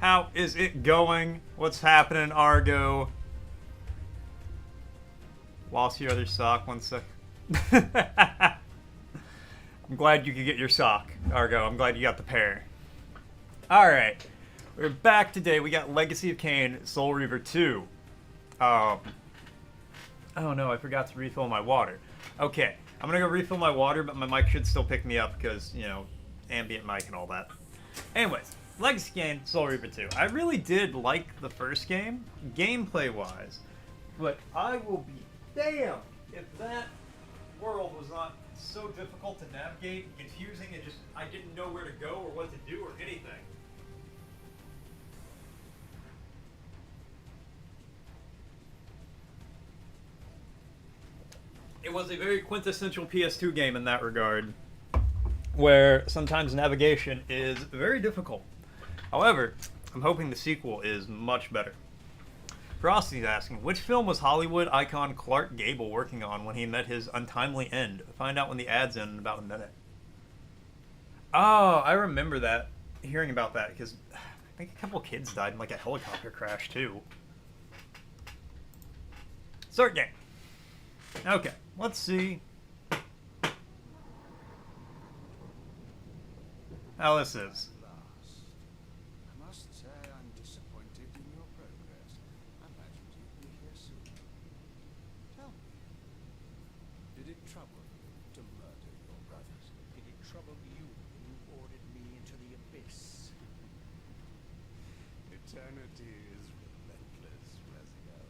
How is it going? What's happening, Argo? Lost your other sock, 1 sec. I'm glad you could get your sock, Argo. I'm glad you got the pair. Alright. We're back today. We got Legacy of Kain, Soul Reaver 2. Oh no, I forgot to refill my water. Okay, I'm gonna go refill my water, but my mic should still pick me up because, you know, ambient mic and all that. Anyways, Legacy of Kain, Soul Reaver 2. I really did like the first game, gameplay-wise, but I will be damned if that world was not so difficult to navigate, confusing, and just I didn't know where to go or what to do or anything. It was a very quintessential PS2 game in that regard, where sometimes navigation is very difficult. However, I'm hoping the sequel is much better. Frosty's asking, which film was Hollywood icon Clark Gable working on when he met his untimely end? Find out when the ad's end in about a minute. Oh, I remember that, hearing about that, because I think a couple kids died in like a helicopter crash too. Start game. Okay, let's see how this is. I must say I'm disappointed in your progress. I imagined you'd be here soon. Tell me, did it trouble you to murder your brothers? Did it trouble you when you ordered me into the abyss? Eternity is relentless, Razio.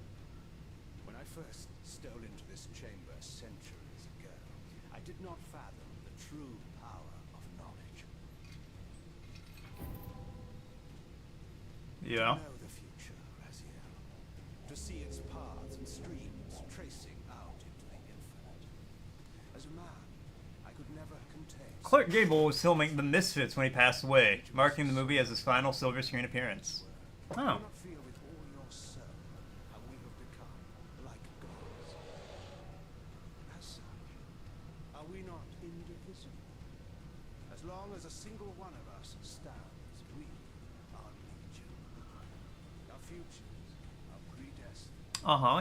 When I first stole into this chamber centuries ago, I did not fathom the true power of knowledge. Yeah. To know the future, Raziel. To see its paths and streams tracing out into the infinite. As a man, I could never contain... Clark Gable was filming The Misfits when he passed away, marking the movie as his final silver screen appearance. Oh. Do not feel with all your soul how we have become like gods. As such, are we not indivisible? As long as a single one of us stands, we are legion. Our futures are predestined.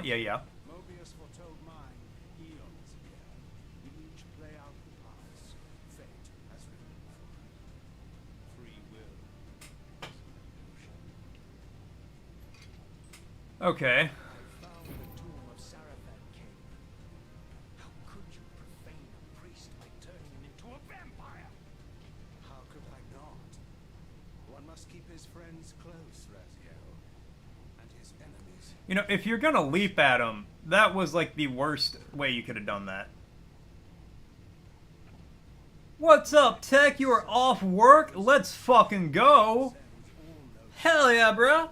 Yeah. Mobius foretold mine eons ago. We each play out the parts fate has written for us. Free will is an illusion. Okay. I found the tomb of Sarafan King. How could you profane a priest by turning him into a vampire? How could I not? One must keep his friends close, Raziel, and his enemies. You know, if you're gonna leap at him, that was like the worst way you could have done that. What's up, Tech? You are off work? Let's fucking go! Hell yeah, bro!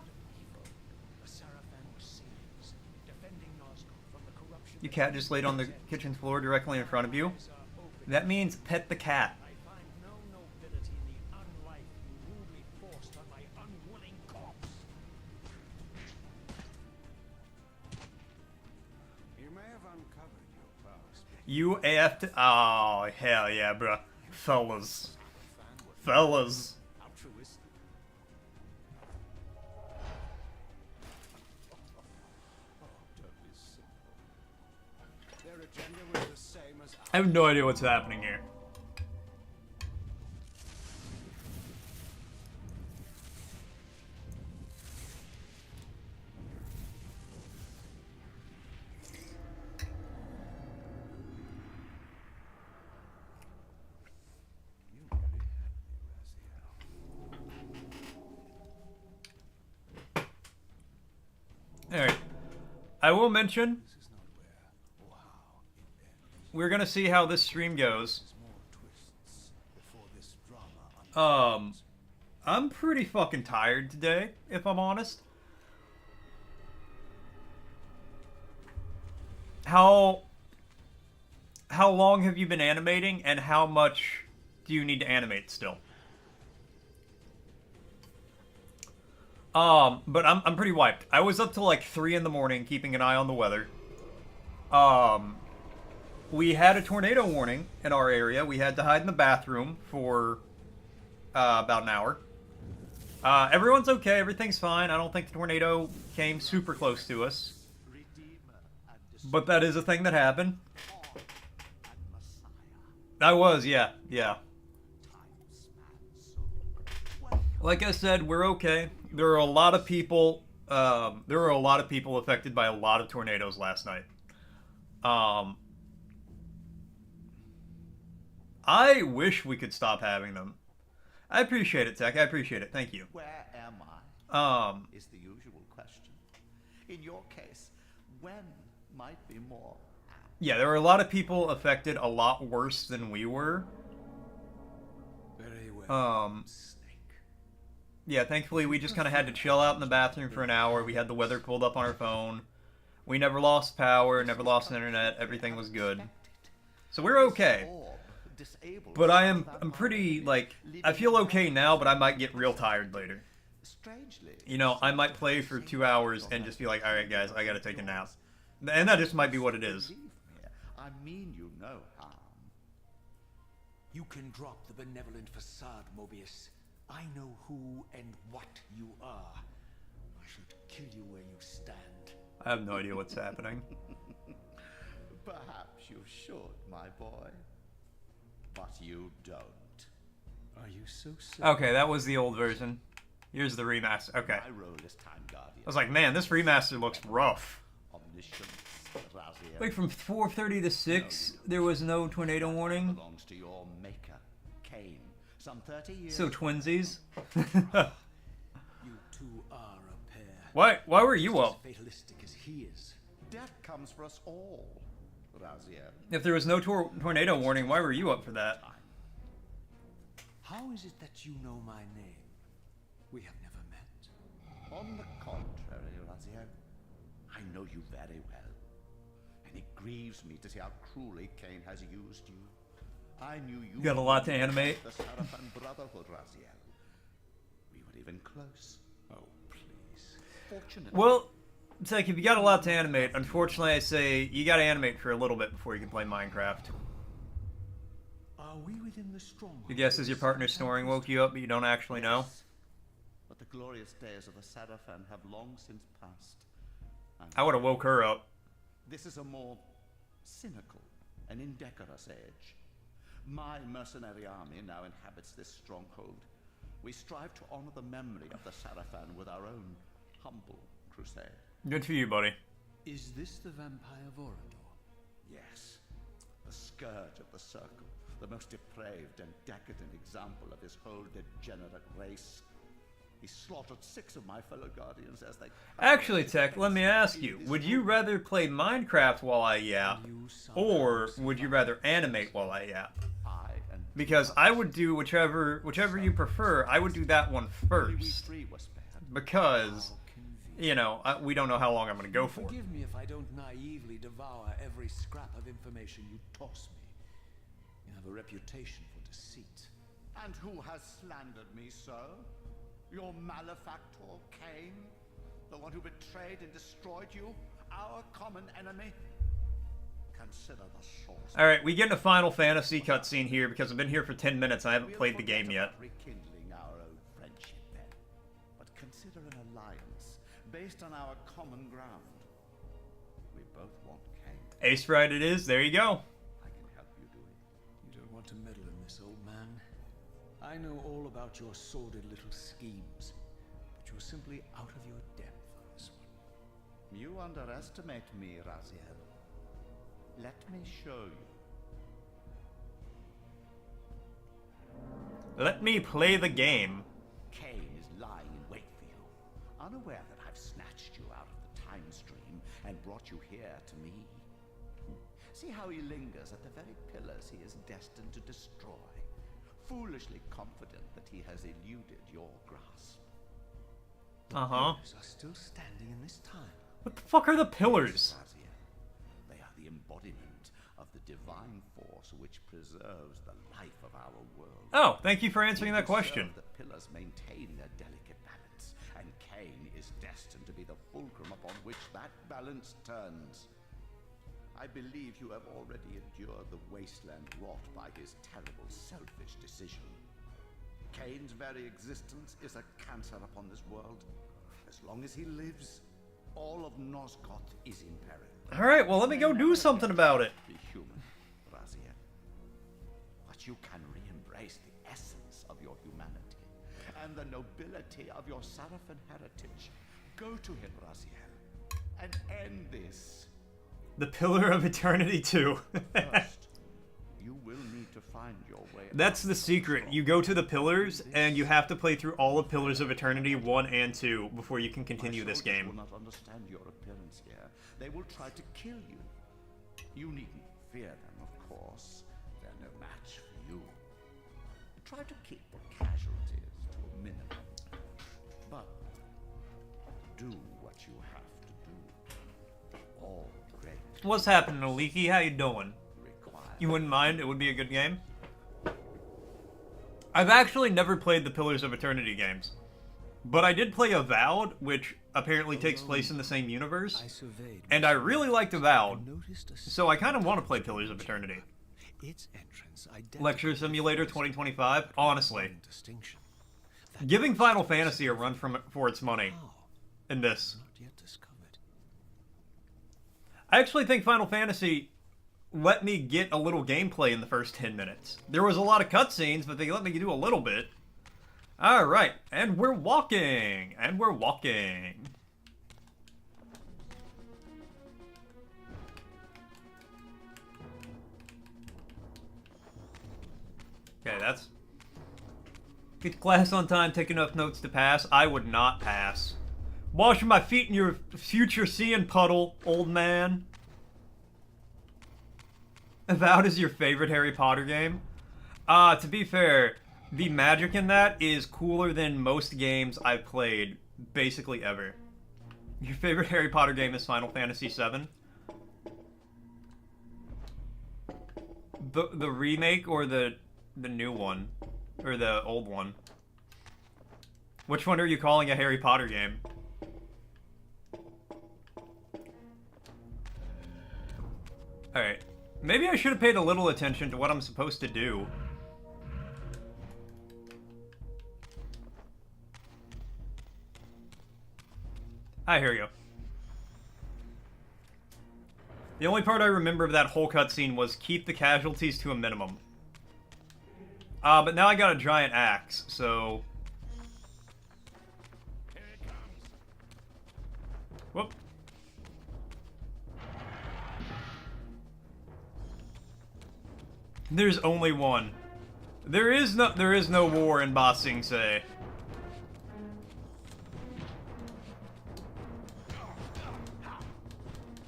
Your cat just laid on the kitchen floor directly in front of you. That means pet the cat. I find no nobility in the unlife you rudely forced on my unwilling corpse. You may have uncovered your past. You AF'd. Oh, hell yeah, bro. Fellas. Fellas. Altruistic. Totally simple. Their agenda was the same as ours. I have no idea what's happening here. You really had me, Raziel. Alright. I will mention, This is not where or how it ends. we're gonna see how this stream goes. There's more twists before this drama unfolds. I'm pretty fucking tired today, if I'm honest. How long have you been animating, and how much do you need to animate still? But I'm pretty wiped. I was up till like 3 in the morning keeping an eye on the weather. We had a tornado warning in our area. We had to hide in the bathroom for about an hour. Everyone's okay. Everything's fine. I don't think the tornado came super close to us. But that is a thing that happened. I was, yeah. Like I said, we're okay. There are a lot of people. There were a lot of people affected by a lot of tornadoes last night. I wish we could stop having them. I appreciate it, Tech. I appreciate it. Thank you. Where am I? Is the usual question. In your case, when might be more apt. Yeah, there were a lot of people affected a lot worse than we were. Very well. Yeah, thankfully we just kind of had to chill out in the bathroom for an hour. We had the weather pulled up on our phone. We never lost power, never lost internet. Everything was good. So we're okay. But I'm pretty, like, I feel okay now, but I might get real tired later. You know, I might play for 2 hours and just be like, alright guys, I gotta take a nap. And that just might be what it is. I mean you no harm. You can drop the benevolent facade, Mobius. I know who and what you are. I should kill you where you stand. I have no idea what's happening. Perhaps you should, my boy. But you don't. Are you so sick? Okay, that was the old version. Here's the remaster. Okay. My role as Time Guardian. I was like, man, this remaster looks rough. Omniscience, Raziel. Like from 4:30 to 6, there was no tornado warning. Belongs to your maker, Cain. Some 30 years. So twinsies. You two are a pair. Why were you Just up? as fatalistic as he is. Death comes for us all, Raziel. If there was no tornado warning, why were you up for that? How is it that you know my name? We have never met. On the contrary, Raziel, I know you very well, and it grieves me to see how cruelly Cain has used you. I knew you got a lot to animate. The Sarafan Brotherhood, Raziel. We were even close. Oh, please. Fortunately. Well, it's like if you got a lot to animate, unfortunately I say you gotta animate for a little bit before you can play Minecraft. Are we within the stronghold? Your guess is your partner snoring woke you up, but you don't actually know? Yes. But the glorious days of the Sarafan have long since passed. And I would have woke her up. this is a more cynical and indecorous age. My mercenary army now inhabits this stronghold. We strive to honor the memory of the Sarafan with our own humble crusade. Good for you, buddy. Is this the vampire Vorador? Yes, the scourge of the Circle, the most depraved and decadent example of his whole degenerate race. He slaughtered 6 of my fellow guardians as they... Actually, Tech, let me ask you. Would you rather play Minecraft while I yap, or would you rather animate while I yap? Because I would do whichever you prefer. I would do that one first. Because, you know, we don't know how long I'm going to go for. Forgive me if I don't naively devour every scrap of information you toss me. You have a reputation for deceit. And who has slandered me so? Your malefactor, Cain? The one who betrayed and destroyed you? Our common enemy? Consider the source. Alright, we get in a Final Fantasy cutscene here because I've been here for 10 minutes and I haven't played the game yet. Rekindling our old friendship then. But consider an alliance based on our common ground. We both want Cain. Ace Ride it is, there you go. I can help you do it. You don't want to meddle in this, old man. I know all about your sordid little schemes, but you're simply out of your depth on this one. You underestimate me, Raziel. Let me show you. Let me play the game. Cain is lying in wait for you, unaware that I've snatched you out of the time stream and brought you here to me. See how he lingers at the very pillars he is destined to destroy, foolishly confident that he has eluded your grasp. Uh-huh. Pillars are still standing in this time. What the fuck are the pillars? They are the embodiment of the divine force which preserves the life of our world. Oh, thank you for answering that question. The pillars maintain their delicate balance, and Cain is destined to be the fulcrum upon which that balance turns. I believe you have already endured the wasteland wrought by his terrible, selfish decision. Cain's very existence is a cancer upon this world. As long as he lives, all of Nosgoth is in peril. Alright, well let me go do something about it. Be human, Raziel. But you can re-embrace the essence of your humanity and the nobility of your Sarafan heritage. Go to him, Raziel, and end this. The Pillar of Eternity 2. First, you will need to find your way. That's the secret. You go to the Pillars, and you have to play through all of Pillars of Eternity 1 and 2 before you can continue this My soldiers game. will not understand your appearance here. They will try to kill you. You needn't fear them, of course. They're no match for you. Try to keep the casualties to a minimum. But do what you have to do. All great What's happening, Leaky? How you doing? require. You wouldn't mind? It would be a good game. I've actually never played the Pillars of Eternity games. But I did play Avowed, which apparently takes place in the same universe. And I really liked Avowed, so I kind of want to play Pillars of Eternity. Lecture Simulator 2025, honestly. Giving Final Fantasy a run for its money in this. I actually think Final Fantasy let me get a little gameplay in the first 10 minutes. There was a lot of cutscenes, but they let me do a little bit. Alright, and we're walking! And we're walking. Okay, that's... Get to class on time, take enough notes to pass. I would not pass. Washing my feet in your future seeing puddle, old man. Avowed is your favorite Harry Potter game? To be fair, the magic in that is cooler than most games I've played, basically ever. Your favorite Harry Potter game is Final Fantasy VII? The remake or the new one? Or the old one? Which one are you calling a Harry Potter game? Alright. Maybe I should have paid a little attention to what I'm supposed to do. Ah, here we go. The only part I remember of that whole cutscene was keep the casualties to a minimum. But now I got a giant axe, so... Whoop. There's only one. There is no war in Ba Sing Se.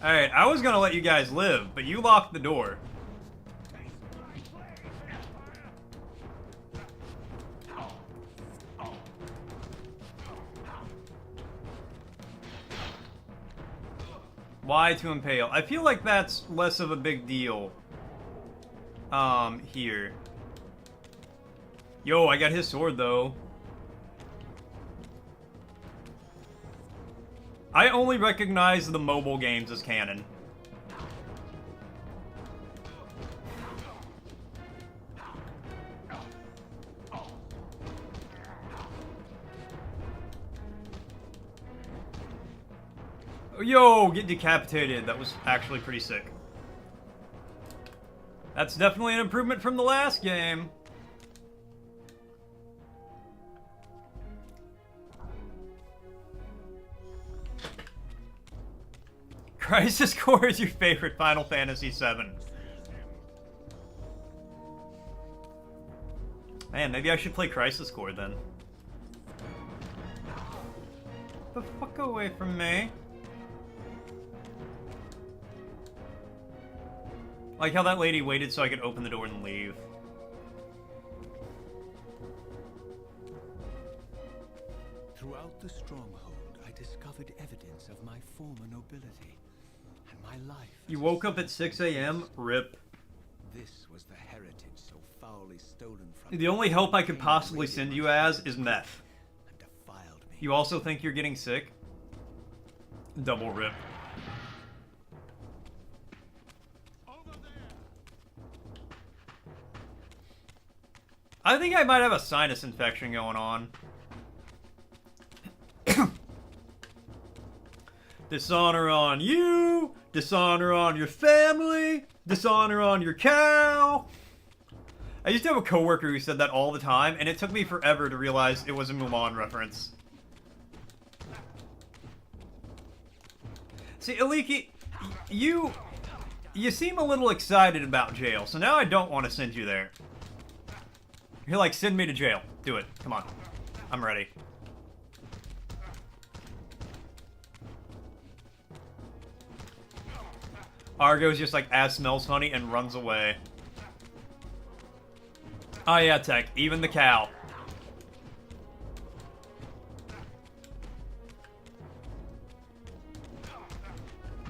Alright, I was gonna let you guys live, but you locked the door. Why to impale? I feel like that's less of a big deal. Here. Yo, I got his sword, though. I only recognize the mobile games as canon. Yo, get decapitated. That was actually pretty sick. That's definitely an improvement from the last game. Crisis Core is your favorite Final Fantasy VII. Man, maybe I should play Crisis Core then. The fuck away from me. Like how that lady waited so I could open the door and leave. Throughout the stronghold, I discovered evidence of my former nobility, and my life. You woke up at 6 a.m. Rip. This was the heritage so foully stolen from. The only help I could possibly send you as is meth. And defiled me. You also think you're getting sick? Double rip. I think I might have a sinus infection going on. Dishonor on you, dishonor on your family, dishonor on your cow. I used to have a coworker who said that all the time, and it took me forever to realize it was a Mulan reference. See, Aliki, you seem a little excited about jail, so now I don't want to send you there. You're like, send me to jail. Do it. Come on. I'm ready. Argo's just like, ass smells funny and runs away. Oh yeah, Tech. Even the cow.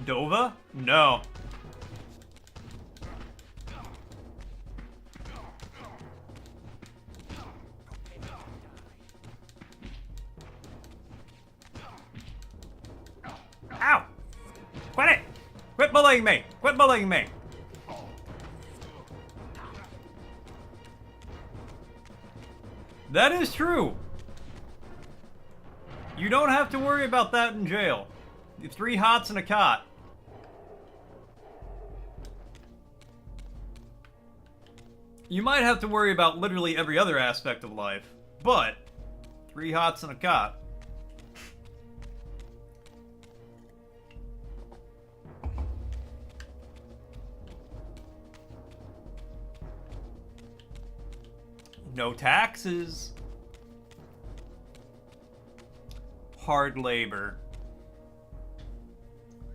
Dova? No. Ow! Quit it! Quit bullying me! Quit bullying me! That is true. You don't have to worry about that in jail. 3 hots and a cot. You might have to worry about literally every other aspect of life, but 3 hots and a cot. No taxes. Hard labor.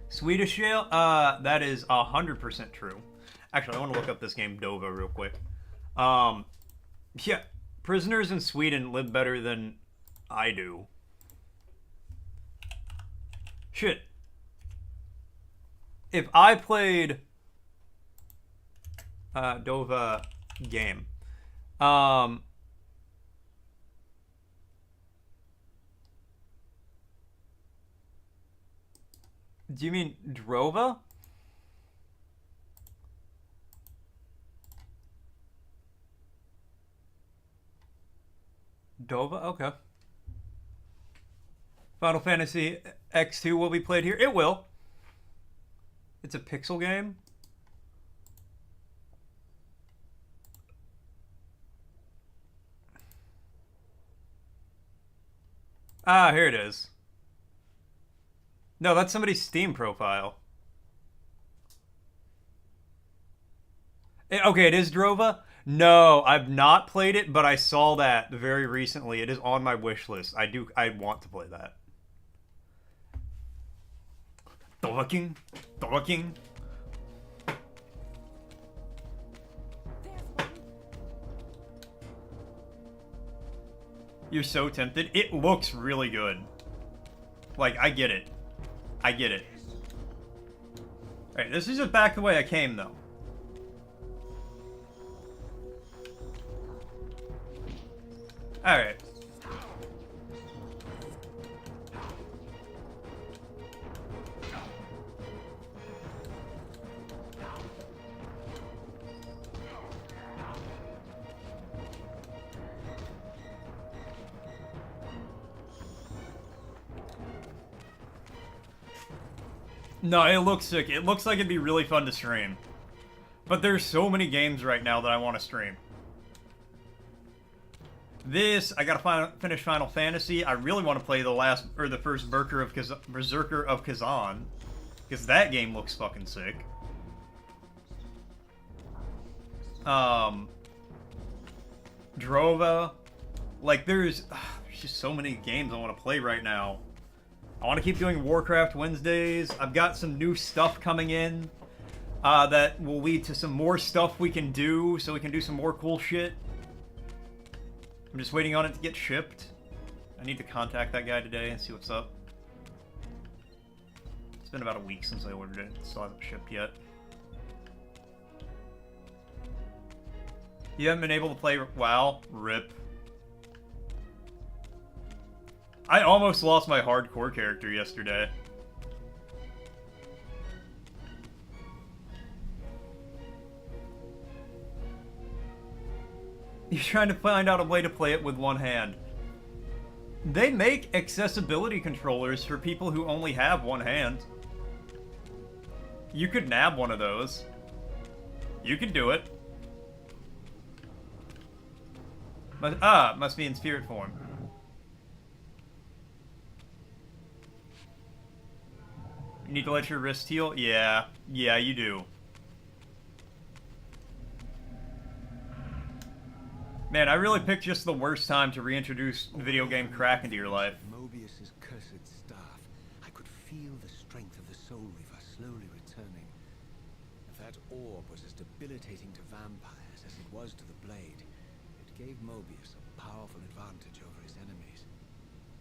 Swedish jail? That is 100% true. Actually, I want to look up this game Dova real quick. Yeah, prisoners in Sweden live better than I do. Shit. If I played Dova game, do you mean Drova? Dova? Okay. Final Fantasy X2 will be played here? It will. It's a pixel game. Ah, here it is. No, that's somebody's Steam profile. Okay, it is Drova? No, I've not played it, but I saw that very recently. It is on my wish list. I want to play that. Talking. You're so tempted. It looks really good. Like, I get it. Alright, this is just back the way I came, though. Alright. No, it looks sick. It looks like it'd be really fun to stream. But there's so many games right now that I want to stream. This, I gotta finish Final Fantasy. I really want to play the first Berserker of Kazan, because that game looks fucking sick. Drova, like there's just so many games I want to play right now. I want to keep doing Warcraft Wednesdays. I've got some new stuff coming in that will lead to some more stuff we can do, so we can do some more cool shit. I'm just waiting on it to get shipped. I need to contact that guy today and see what's up. It's been about a week since I ordered it. It still hasn't shipped yet. You haven't been able to play WoW? RIP. I almost lost my hardcore character yesterday. You're trying to find out a way to play it with one hand. They make accessibility controllers for people who only have one hand. You could nab one of those. You could do it. Must be in spirit form. You need to let your wrist heal? Yeah. Yeah, you do. Man, I really picked just the worst time to reintroduce video game crack into your life. Mobius's cursed staff. I could feel the strength of the Soul Reaver slowly returning. If that orb was as debilitating to vampires as it was to the blade, it gave Mobius a powerful advantage over his enemies.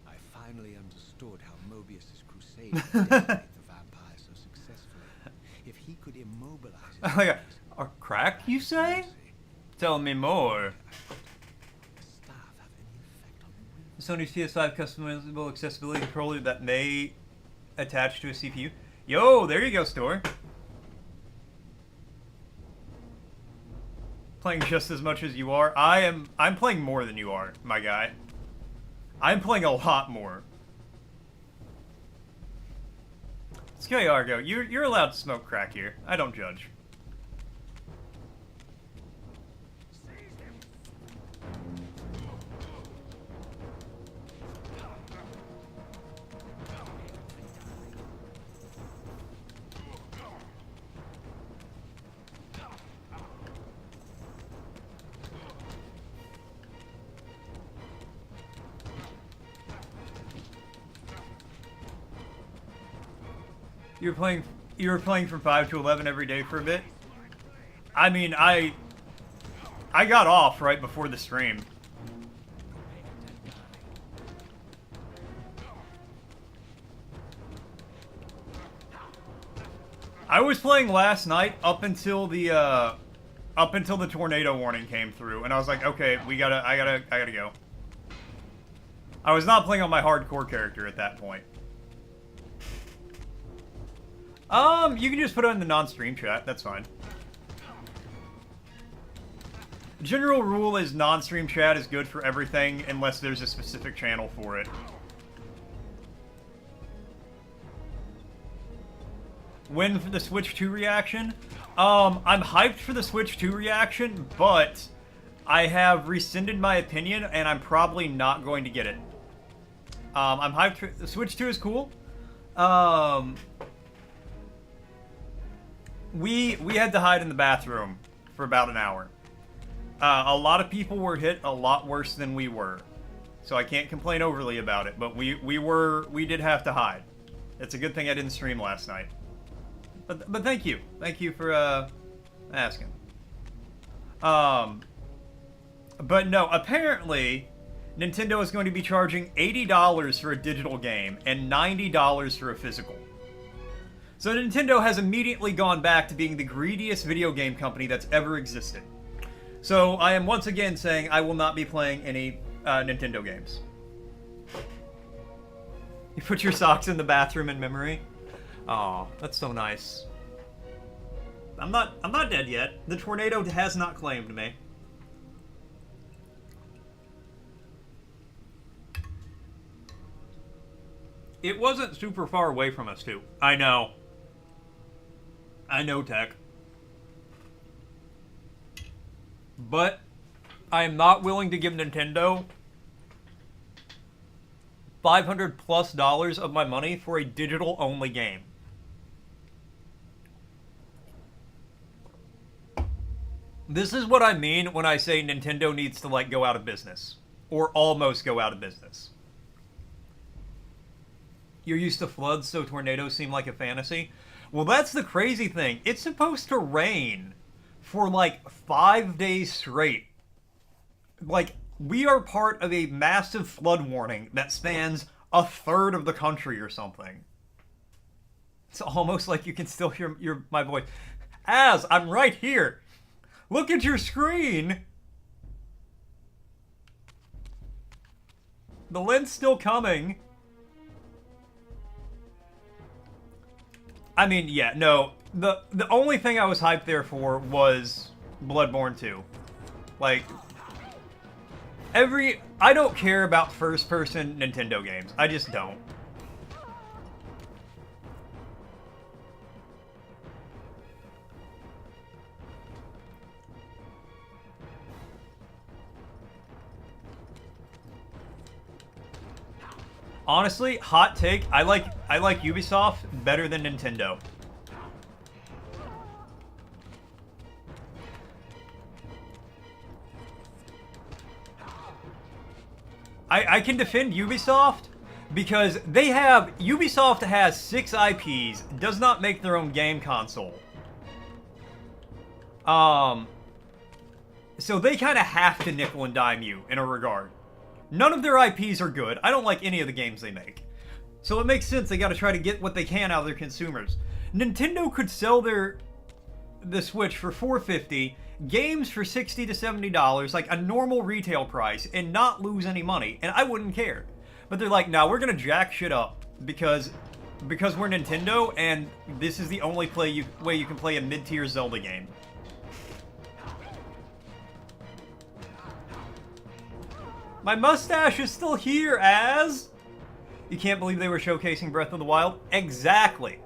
I finally understood how Mobius's crusade could decimate the vampires so successfully. If he could immobilize his enemies, A crack, you say? Tell me more. Sony's PS5 customizable accessibility controller that may attach to a CPU. Yo, there you go, store. Playing just as much as you are. I'm playing more than you are, my guy. I'm playing a lot more. Sky Argo, you're allowed to smoke crack here. I don't judge. You were playing from 5 to 11 every day for a bit? I mean, I got off right before the stream. I was playing last night up until the tornado warning came through, and I was like, okay, I gotta go. I was not playing on my hardcore character at that point. You can just put it in the non-stream chat. That's fine. General rule is non-stream chat is good for everything unless there's a specific channel for it. When for the Switch 2 reaction? I'm hyped for the Switch 2 reaction, but I have rescinded my opinion and I'm probably not going to get it. I'm hyped for the Switch 2 is cool. We had to hide in the bathroom for about an hour. A lot of people were hit a lot worse than we were, so I can't complain overly about it. But we did have to hide. It's a good thing I didn't stream last night. But thank you for asking. But no, apparently Nintendo is going to be charging $80 for a digital game and $90 for a physical. So Nintendo has immediately gone back to being the greediest video game company that's ever existed. So I am once again saying I will not be playing any Nintendo games. You put your socks in the bathroom in memory? Aw, that's so nice. I'm not dead yet. The tornado has not claimed me. It wasn't super far away from us, too. I know. I know, Tech. But I am not willing to give Nintendo $500+ of my money for a digital-only game. This is what I mean when I say Nintendo needs to, like, go out of business. Or almost go out of business. You're used to floods, so tornadoes seem like a fantasy? Well, that's the crazy thing. It's supposed to rain for, like, 5 days straight. Like, we are part of a massive flood warning that spans a third of the country or something. It's almost like you can still hear my voice. Az, I'm right here. Look at your screen. The lint's still coming. I mean, yeah, no. The only thing I was hyped there for was Bloodborne 2. Like, I don't care about first-person Nintendo games. I just don't. Honestly, hot take, I like Ubisoft better than Nintendo. I can defend Ubisoft because Ubisoft has 6 IPs, does not make their own game console. So they kind of have to nickel and dime you in a regard. None of their IPs are good. I don't like any of the games they make. So it makes sense they got to try to get what they can out of their consumers. Nintendo could sell the Switch for $450, games for $60 to $70, like a normal retail price, and not lose any money, and I wouldn't care. But they're like, no, we're gonna jack shit up because we're Nintendo, and this is the only way you can play a mid-tier Zelda game. My mustache is still here, Az! You can't believe they were showcasing Breath of the Wild? Exactly.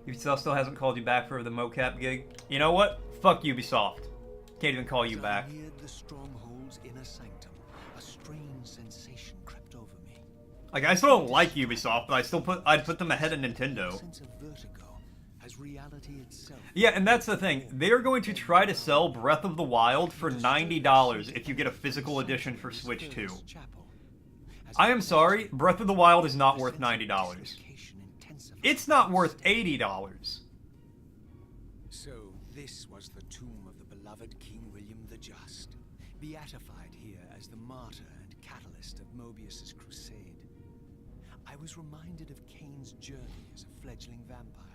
Ubisoft still hasn't called you back for the mocap gig. You know what? Fuck Ubisoft. Can't even call you back. As I neared the stronghold's inner sanctum, a strange sensation crept over me. Like, I still don't like Ubisoft, but I'd put them ahead of Nintendo. A sense of vertigo as reality itself. Yeah, and that's the thing. They're going to try to sell Breath of the Wild for $90 if you get a physical edition for Switch 2. I am sorry, Breath of the Wild is not worth $90. It's not worth $80. So this was the tomb of the beloved King William the Just, beatified here as the martyr and catalyst of Mobius's crusade. I was reminded of Kane's journey as a fledgling vampire,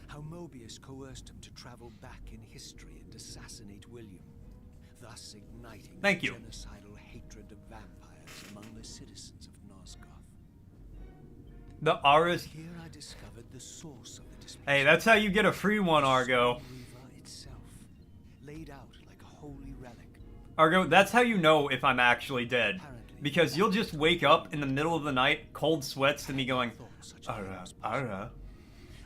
how Mobius coerced him to travel back in history and assassinate William, thus igniting the genocidal hatred of vampires among the citizens of Nosgoth. The Aras. Here I discovered the source of the dispute. Hey, that's how you get a free one, Argo. Itself, laid out like a holy relic. Argo, that's how you know if I'm actually dead. Because you'll just wake up in the middle of the night, cold sweats, to me going, Ara, Ara.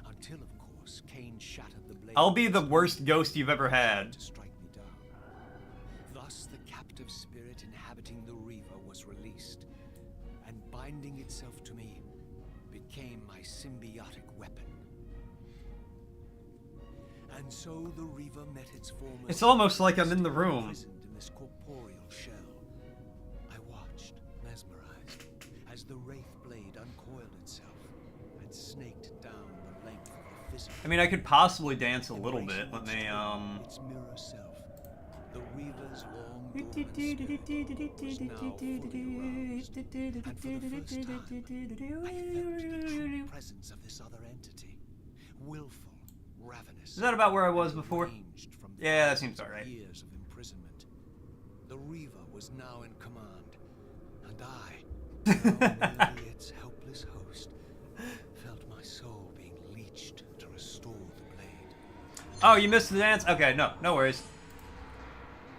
Until, of course, Kane shattered the blade. I'll be the worst ghost you've ever had. To strike me down. Thus, the captive spirit inhabiting the Reaver was released, and binding itself to me became my symbiotic weapon. And so the Reaver met its former. It's almost like I'm in the room. In this corporeal shell, I watched, mesmerized, as the Wraith blade uncoiled itself and snaked down the length of the physical. I mean, I could possibly dance a little bit. Let me, Its mirror self, the Reaver's long dormant spirit was now fully aroused, and for the first time, I felt the true presence of this other entity, willful, ravenous. Is that about where I was before? Ranged from Yeah, that seems thousands of alright. Years of imprisonment. The Reaver was now in command, and I, now merely its helpless host, felt my soul being leached to restore the blade. Oh, you missed the dance? Okay, no worries.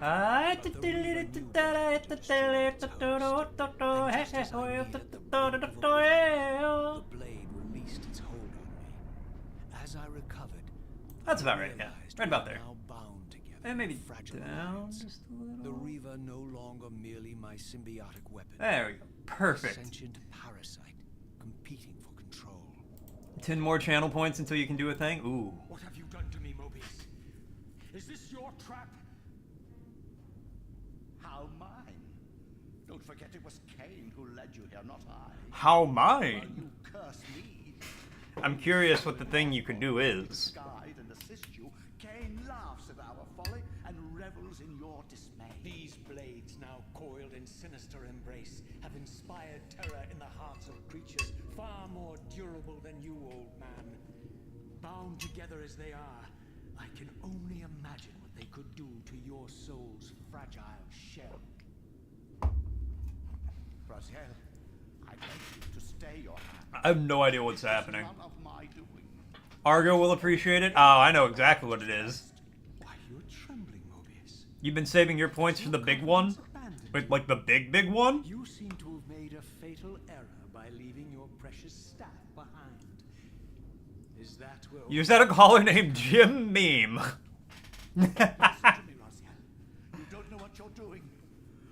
The blade released its hold on me. As I recovered, That's about right, yeah. realized Right about we were there. now bound together And maybe in fragile down bonds. just a little. The Reaver no longer merely my symbiotic weapon. There we go. Perfect. Sentient parasite competing for control. 10 more channel points until you can do a thing? Ooh. What have you done to me, Mobius? Is this your trap? How mine? Don't forget it was Cain who led you here, not I. How While mine? you curse me, I'm curious what the thing you can do is. guide and assist you, Cain laughs at our folly and revels in your dismay. These blades, now coiled in sinister embrace, have inspired terror in the hearts of creatures far more durable than you, old man. Bound together as they are, I can only imagine what they could do to your soul's fragile shell. Braziel, I beg you to stay your hand. I have no idea what's happening. None of my doing. Argo will appreciate it. Oh, I know exactly what it is. Why, you're trembling, Mobius. You've been saving your points for the big one? Like the big one? You seem to have made a fatal error by leaving your precious staff behind. Is that where... You said a caller named Jim Meme. Listen to me, Razia. You don't know what you're doing.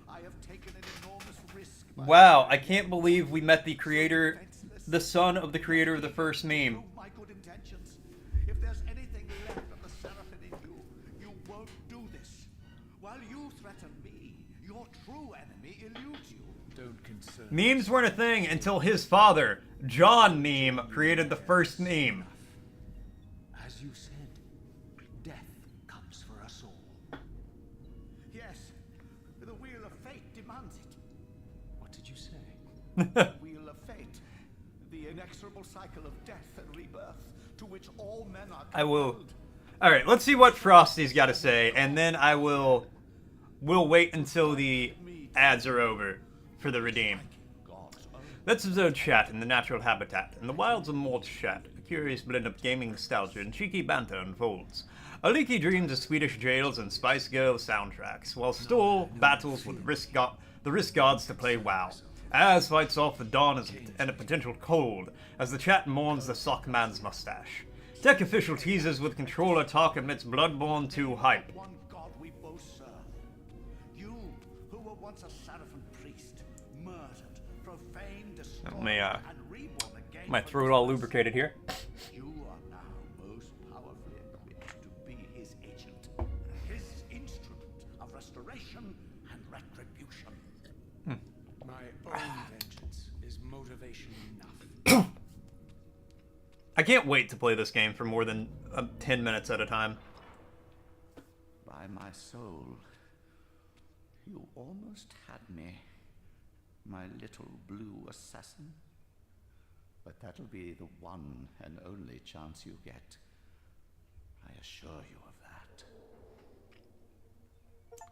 I have taken an enormous risk. Wow, I can't believe we met the creator, the son of the creator of the first meme. My good intentions. If there's anything left of the Seraphim in you, you won't do this. While you threaten me, your true enemy eludes you. Don't concern. Memes weren't a thing until his father, John Meme, created the first meme. As you said, death comes for us all. Yes, the wheel of fate demands it. What did you say? The wheel of fate, the inexorable cycle of death and rebirth, to which all men are I will. compelled. All right, let's see what Frosty's got to say, and then we'll wait until the ads are over for the redeem. God's own. Let's observe chat in the natural habitat. In the wilds of Mort chat, a curious blend of gaming nostalgia and cheeky banter unfolds. Aliki dreams of Swedish jails and Spice Girl soundtracks, while Stoll battles with the risk gods to play WoW. Az fights off the dawn and a potential cold, as the chat mourns the Sockman's mustache. Tech official teases with controller talk amidst Bloodborne 2 hype. One God we both serve. You, who were once a Seraphim priest, murdered, profaned, destroyed, Let me, and reborn again. my for throat all yours. lubricated here. You are now most powerfully equipped to be his agent, his instrument of restoration and retribution. My own vengeance is motivation enough. I can't wait to play this game for more than 10 minutes at a time. By my soul, you almost had me, my little blue assassin. But that'll be the one and only chance you get. I assure you of that.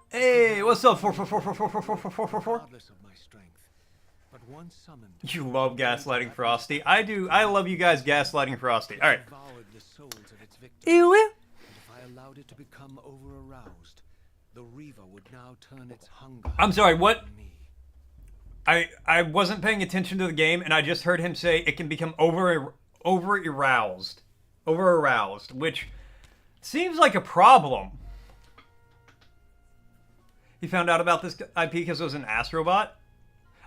Hey, what's up? Regardless of my strength, but once summoned, You love gaslighting Frosty. I do. I love you guys gaslighting Frosty. All right. devoured the souls of its victims. Ew. And if I allowed it to become over-aroused, the Reaver would now turn its hunger I'm sorry, what? on me. I wasn't paying attention to the game, and I just heard him say it can become over-aroused, which seems like a problem. He found out about this IP because it was an astrobot?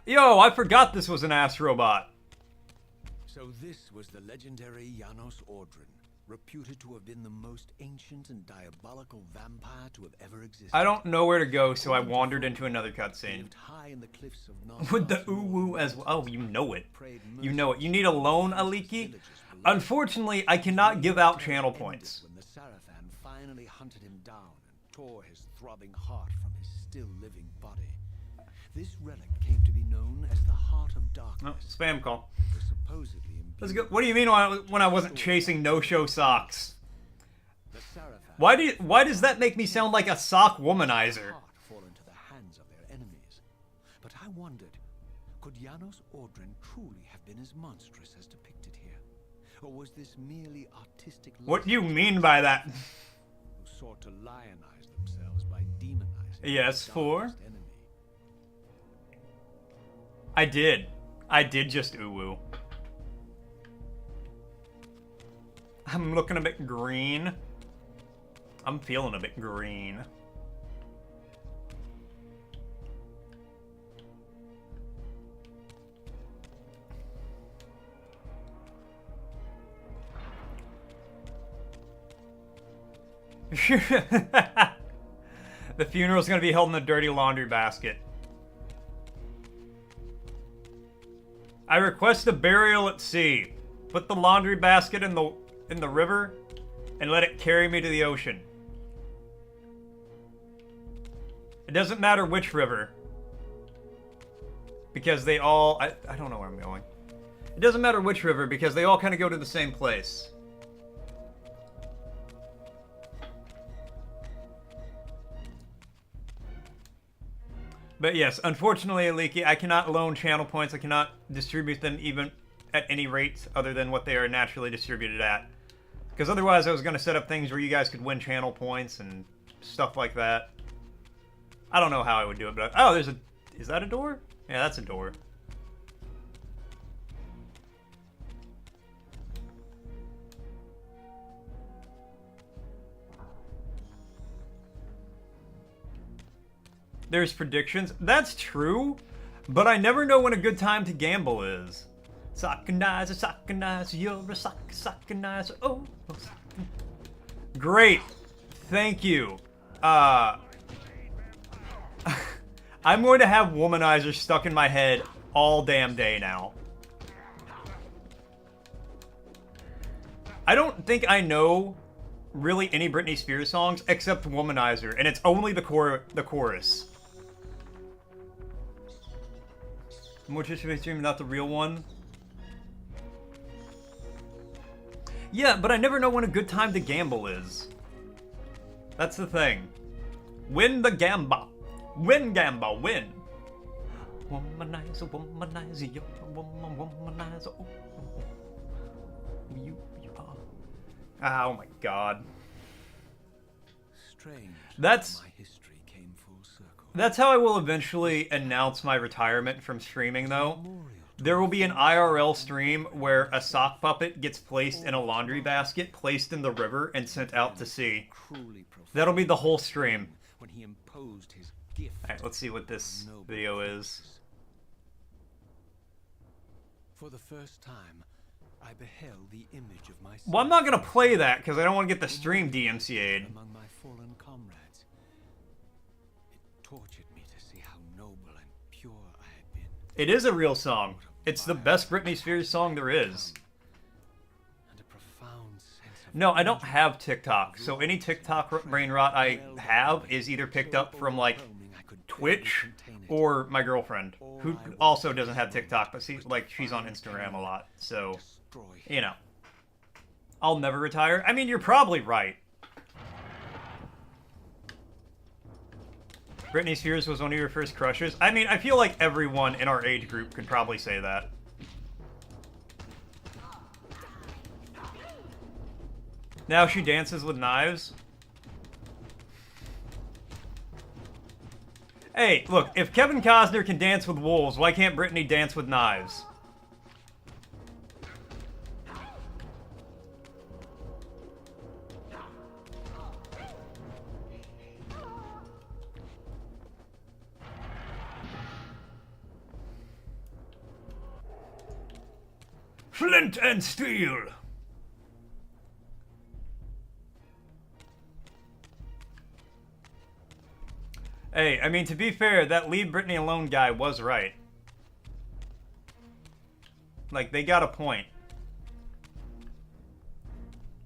Yo, I forgot this was an astrobot. So this was the legendary Janos Ordrin, reputed to have been the most ancient and diabolical vampire to have ever existed. I don't know where to go, so I wandered into another He cutscene. lived high in the cliffs of With the Nosgoth's ooh-woo north as well. Oh, you know it. prayed You know it. You need a mercilessly loan, against Aliki? villagers below. Unfortunately, I cannot give out channel points. When the Sarafan finally hunted him down and tore his throbbing heart from his still living body. This relic came to be known as the Heart of Darkness. Oh, spam call. Was supposedly imbued Let's go. What do you mean when I wasn't chasing no-show socks? the Sarafan. Why does that make me sound like a sock womanizer? Heart fall into the hands of their enemies. But I wondered, could Janos Ordrin truly have been as monstrous as depicted here? Or was this merely artistic What do you license mean by that? who sought to lionize themselves by demonizing Yes, their for? darkest enemy? I did. I did just ooh-woo. I'm looking a bit green. I'm feeling a bit green. The funeral's gonna be held in the dirty laundry basket. I request a burial at sea. Put the laundry basket in the river and let it carry me to the ocean. It doesn't matter which river. Because they all... I don't know where I'm going. It doesn't matter which river because they all kind of go to the same place. But yes, unfortunately, Aliki, I cannot loan channel points. I cannot distribute them even at any rate other than what they are naturally distributed at. Because otherwise I was going to set up things where you guys could win channel points and stuff like that. I don't know how I would do it, but oh, there's a. Is that a door? Yeah, that's a door. There's predictions. That's true, but I never know when a good time to gamble is. Sockanizer, you're a sockanizer. Oh, great. Thank you. I'm going to have Womanizer stuck in my head all damn day now. I don't think I know really any Britney Spears songs except Womanizer, and it's only the chorus. Morticia stream, not the real one. Yeah, but I never know when a good time to gamble is. That's the thing. Win the gamba. Win gamba, win. Womanizer, womanizer, you're a woman, womanizer. Oh, you are. Oh my god. Strange. That's... My history came full circle. That's how I will eventually announce my retirement from streaming, though. There will be an IRL stream where a sock puppet gets placed in a laundry basket, placed in the river, and sent out to sea. That'll be the whole stream. When he imposed his gift. Alright, let's see what this video is. For the first time, I beheld the image of myself. Well, I'm not gonna play that because I don't want to get the stream DMCA'd. Among my fallen comrades. It tortured me to see how noble and pure I had been. It is a real song. It's the best Britney Spears song there is. And a profound sense of No, I don't have TikTok, so any TikTok brain rot I have is either picked up from, like, Twitch or my girlfriend, who also doesn't have TikTok, but she's on Instagram a lot, so, you know. I'll never retire. I mean, you're probably right. Britney Spears was one of your first crushes. I mean, I feel like everyone in our age group could probably say that. Now she dances with knives. Hey, look, if Kevin Costner can dance with wolves, why can't Britney dance with knives? Flint and steel! Hey, I mean, to be fair, that leave Britney alone guy was right. Like, they got a point.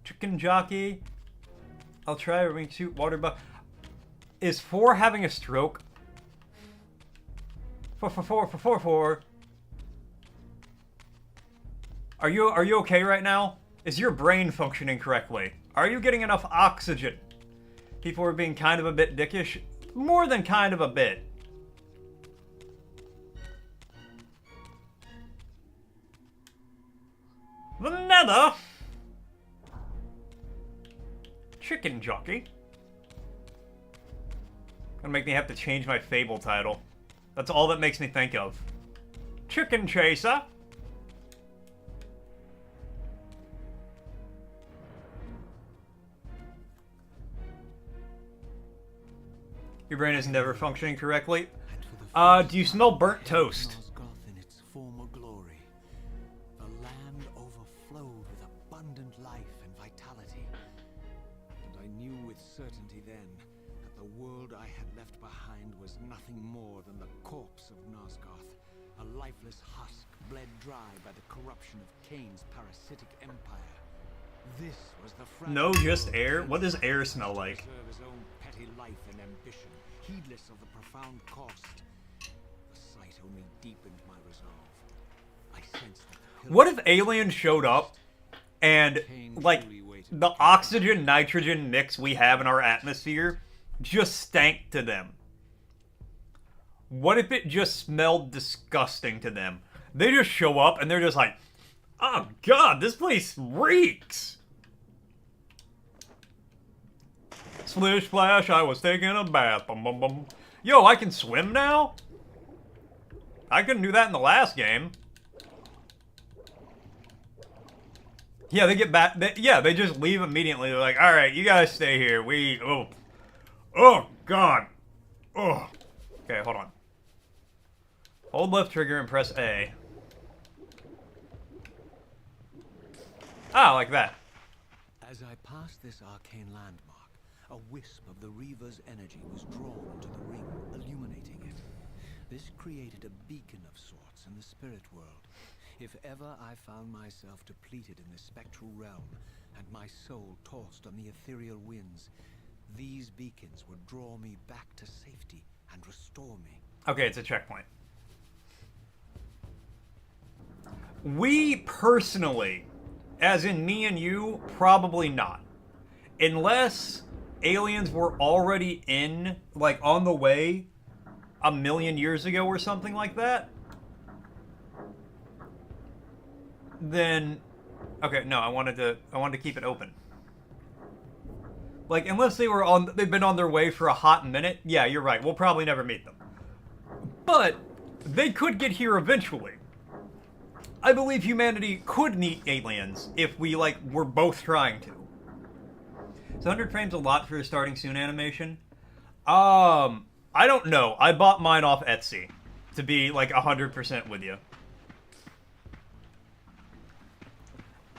Chicken jockey. I'll try a ring shoot water buck. Is 4 having a stroke? 4. Are you okay right now? Is your brain functioning correctly? Are you getting enough oxygen? People are being kind of a bit dickish. More than kind of a bit. The Nether. Chicken jockey. Gonna make me have to change my Fable title. That's all that makes me think of. Chicken chaser. Your brain is never functioning correctly. Do you smell burnt toast? Nosgoth in its former glory. The land overflowed with abundant life and vitality. And I knew with certainty then that the world I had left behind was nothing more than the corpse of Nosgoth, a lifeless husk bled dry by the corruption of Cain's parasitic empire. This was the No, just air? What does air smell like? Serve his own petty life and ambition, heedless of the profound cost. The sight only deepened my resolve. I sensed that What if aliens showed up and, like, the oxygen nitrogen mix we have in our atmosphere just stank to them? What if it just smelled disgusting to them? They just show up and they're just like, oh god, this place reeks! Splish splash, I was taking a bath. Bum, bum, bum. Yo, I can swim now? I couldn't do that in the last game. Yeah, they get back. They just leave immediately. They're like, alright, you guys stay here. Oh, God. Oh. Okay, hold on. Hold left trigger and press A. Ah, like that. As I passed this arcane landmark, a wisp of the Reaver's energy was drawn into the ring, illuminating it. This created a beacon of sorts in the spirit world. If ever I found myself depleted in the spectral realm, and my soul tossed on the ethereal winds, these beacons would draw me back to safety and restore me. Okay, it's a checkpoint. We personally, as in me and you, probably not. Unless aliens were already in, like, on the way 1,000,000 years ago or something like that. Then, okay, no, I wanted to keep it open. Like, unless they've been on their way for a hot minute, yeah, you're right, we'll probably never meet them. But, they could get here eventually. I believe humanity could meet aliens if we, like, were both trying to. Is 100 frames a lot for a starting soon animation? I don't know. I bought mine off Etsy, to be, like, 100% with you.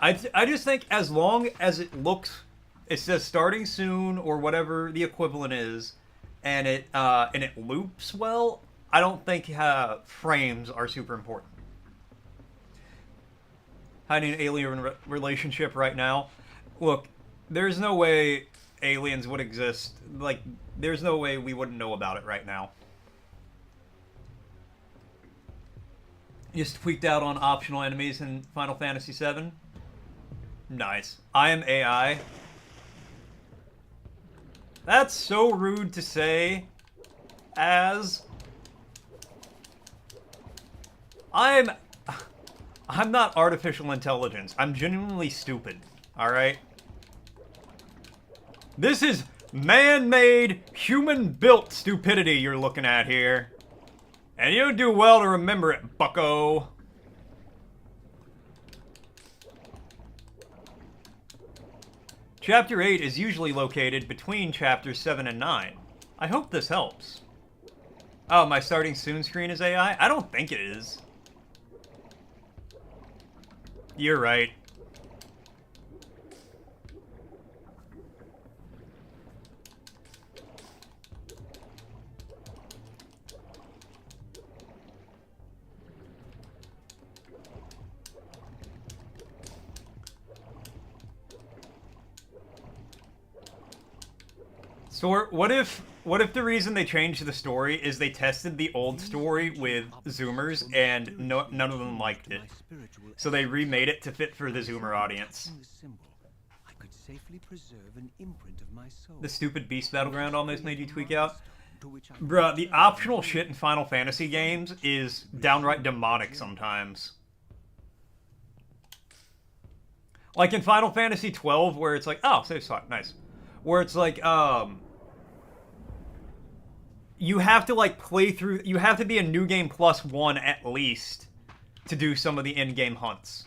I just think as long as it looks, it says starting soon or whatever the equivalent is, and it loops well, I don't think frames are super important. Hiding an alien relationship right now. Look, there's no way aliens would exist. Like, there's no way we wouldn't know about it right now. Just tweaked out on optional enemies in Final Fantasy VII. Nice. I am AI. That's so rude to say, as I'm not artificial intelligence. I'm genuinely stupid. Alright? This is man-made, human-built stupidity you're looking at here. And you do well to remember it, bucko. Chapter 8 is usually located between chapters 7 and 9. I hope this helps. Oh, my starting soon screen is AI? I don't think it is. You're right. So what if the reason they changed the story is they tested the old story with Zoomers and none of them liked it? So they remade it to fit for the Zoomer audience. The stupid Beast Battleground almost made you tweak out. Bruh, the optional shit in Final Fantasy games is downright demonic sometimes. Like in Final Fantasy 12, where it's like, oh, save spot, nice. Where it's like, you have to, like, play through... You have to be a New Game Plus 1 at least to do some of the in-game hunts.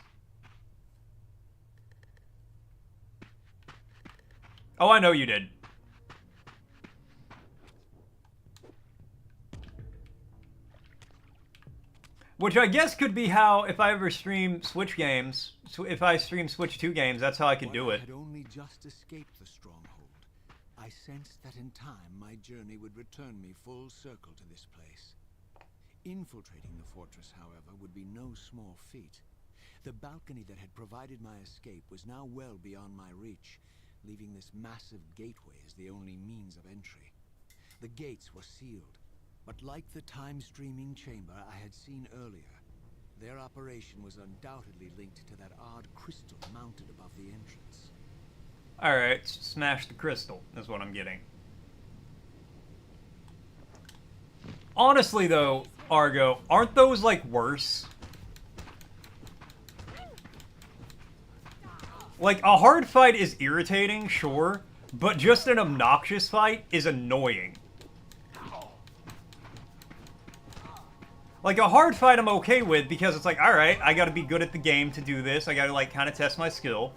Oh, I know you did. Which I guess could be how, if I ever stream Switch games... If I stream Switch 2 games, that's how I could do it. I had only just escaped the stronghold. I sensed that in time my journey would return me full circle to this place. Infiltrating the fortress, however, would be no small feat. The balcony that had provided my escape was now well beyond my reach, leaving this massive gateway as the only means of entry. The gates were sealed, but like the time-streaming chamber I had seen earlier, their operation was undoubtedly linked to that odd crystal mounted above the entrance. Alright, smash the crystal, is what I'm getting. Honestly, though, Argo, aren't those, like, worse? Like, a hard fight is irritating, sure, but just an obnoxious fight is annoying. Like, a hard fight I'm okay with because it's like, alright, I gotta be good at the game to do this. I gotta, like, kind of test my skill.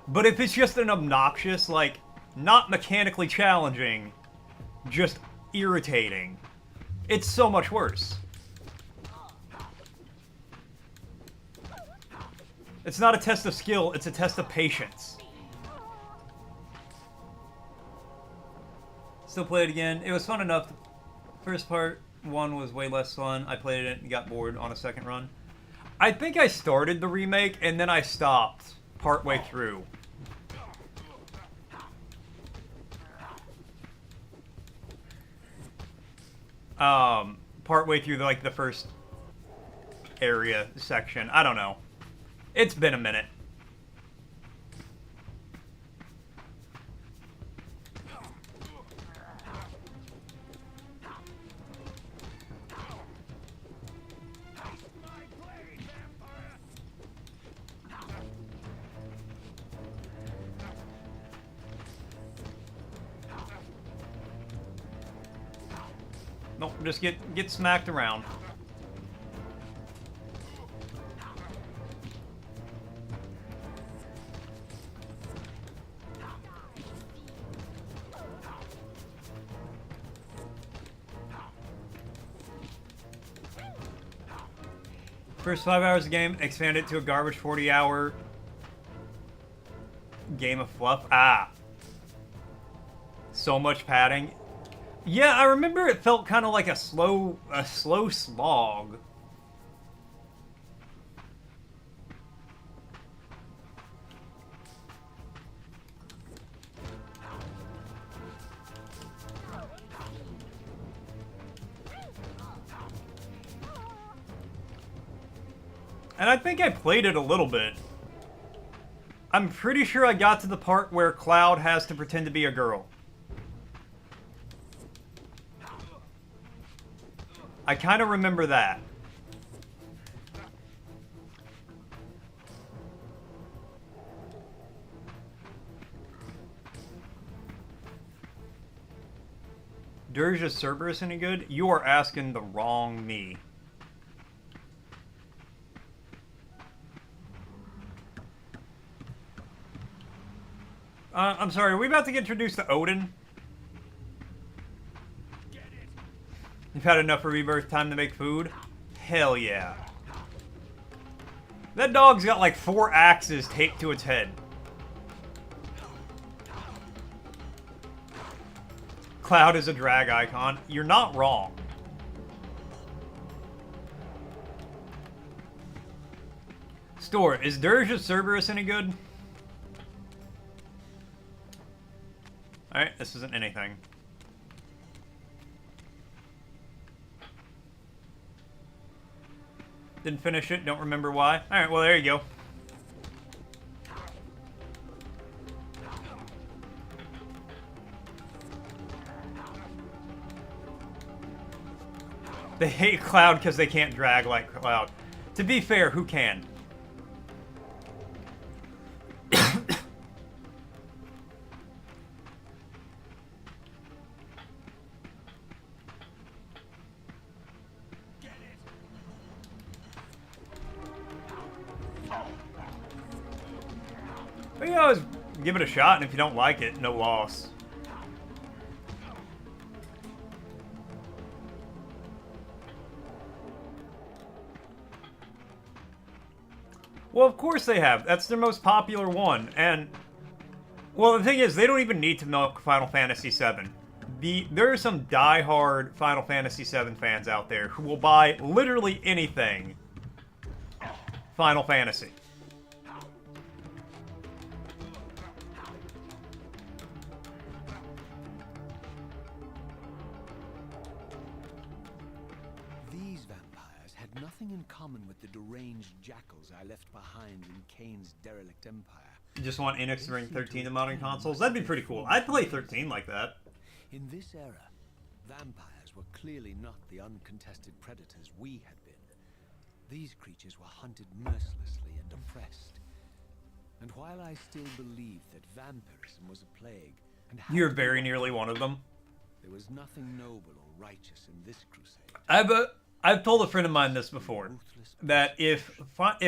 But if it's just an obnoxious, like, not mechanically challenging, just irritating, it's so much worse. It's not a test of skill, it's a test of patience. Still play it again. It was fun enough. First part 1 was way less fun. I played it and got bored on a second run. I think I started the remake and then I stopped partway through. Partway through like the first area section. I don't know. It's been a minute. Nope, just get smacked around. First 5 hours of the game, expand it to a garbage 40-hour game of fluff. Ah. So much padding. Yeah, I remember it felt kind of like a slow slog. And I think I played it a little bit. I'm pretty sure I got to the part where Cloud has to pretend to be a girl. I kind of remember that. Dirge Cerberus any good? You are asking the wrong me. I'm sorry, are we about to get introduced to Odin? You've had enough for rebirth, time to make food? Hell yeah. That dog's got like 4 axes taped to its head. Cloud is a drag icon. You're not wrong. Store, is Dirge of Cerberus any good? Alright, this isn't anything. Didn't finish it, don't remember why. Alright, well there you go. They hate Cloud because they can't drag like Cloud. To be fair, who can? But you always give it a shot, and if you don't like it, no loss. Well, of course they have. That's their most popular one. And, well, the thing is, they don't even need to milk Final Fantasy VII. There are some die-hard Final Fantasy VII fans out there who will buy literally anything Final Fantasy. These vampires had nothing in common with the deranged jackals I left behind in Kane's derelict empire. You just want Enix to bring 13 to modern consoles? That'd be pretty cool. I'd play 13 like that. In this era, vampires were clearly not the uncontested predators we had been. These creatures were hunted mercilessly and oppressed. And while I still believed that vampirism was a plague, and You're very nearly one of them. there was nothing noble or righteous in this crusade. I've told a friend of mine this before, that if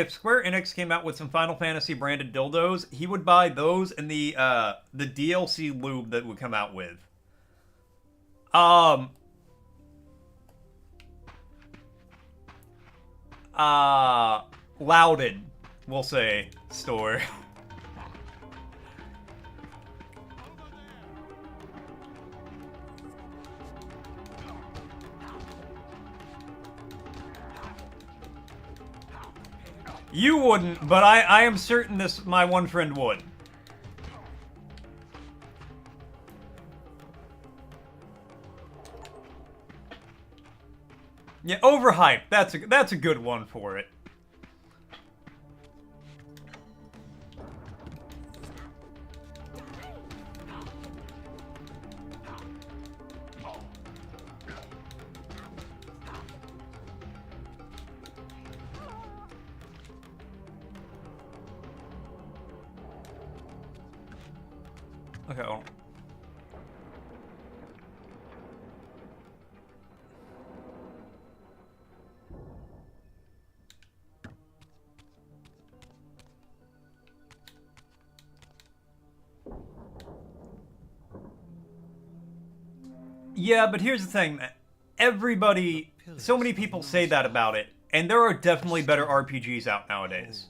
Square Enix came out with some Final Fantasy branded dildos, he would buy those and the DLC lube that would come out with. Louded, we'll say, store. You wouldn't, but I am certain my one friend would. Yeah, overhyped. That's a good one for it. Okay. Well. Yeah, but here's the thing. Everybody, so many people say that about it, and there are definitely better RPGs out nowadays.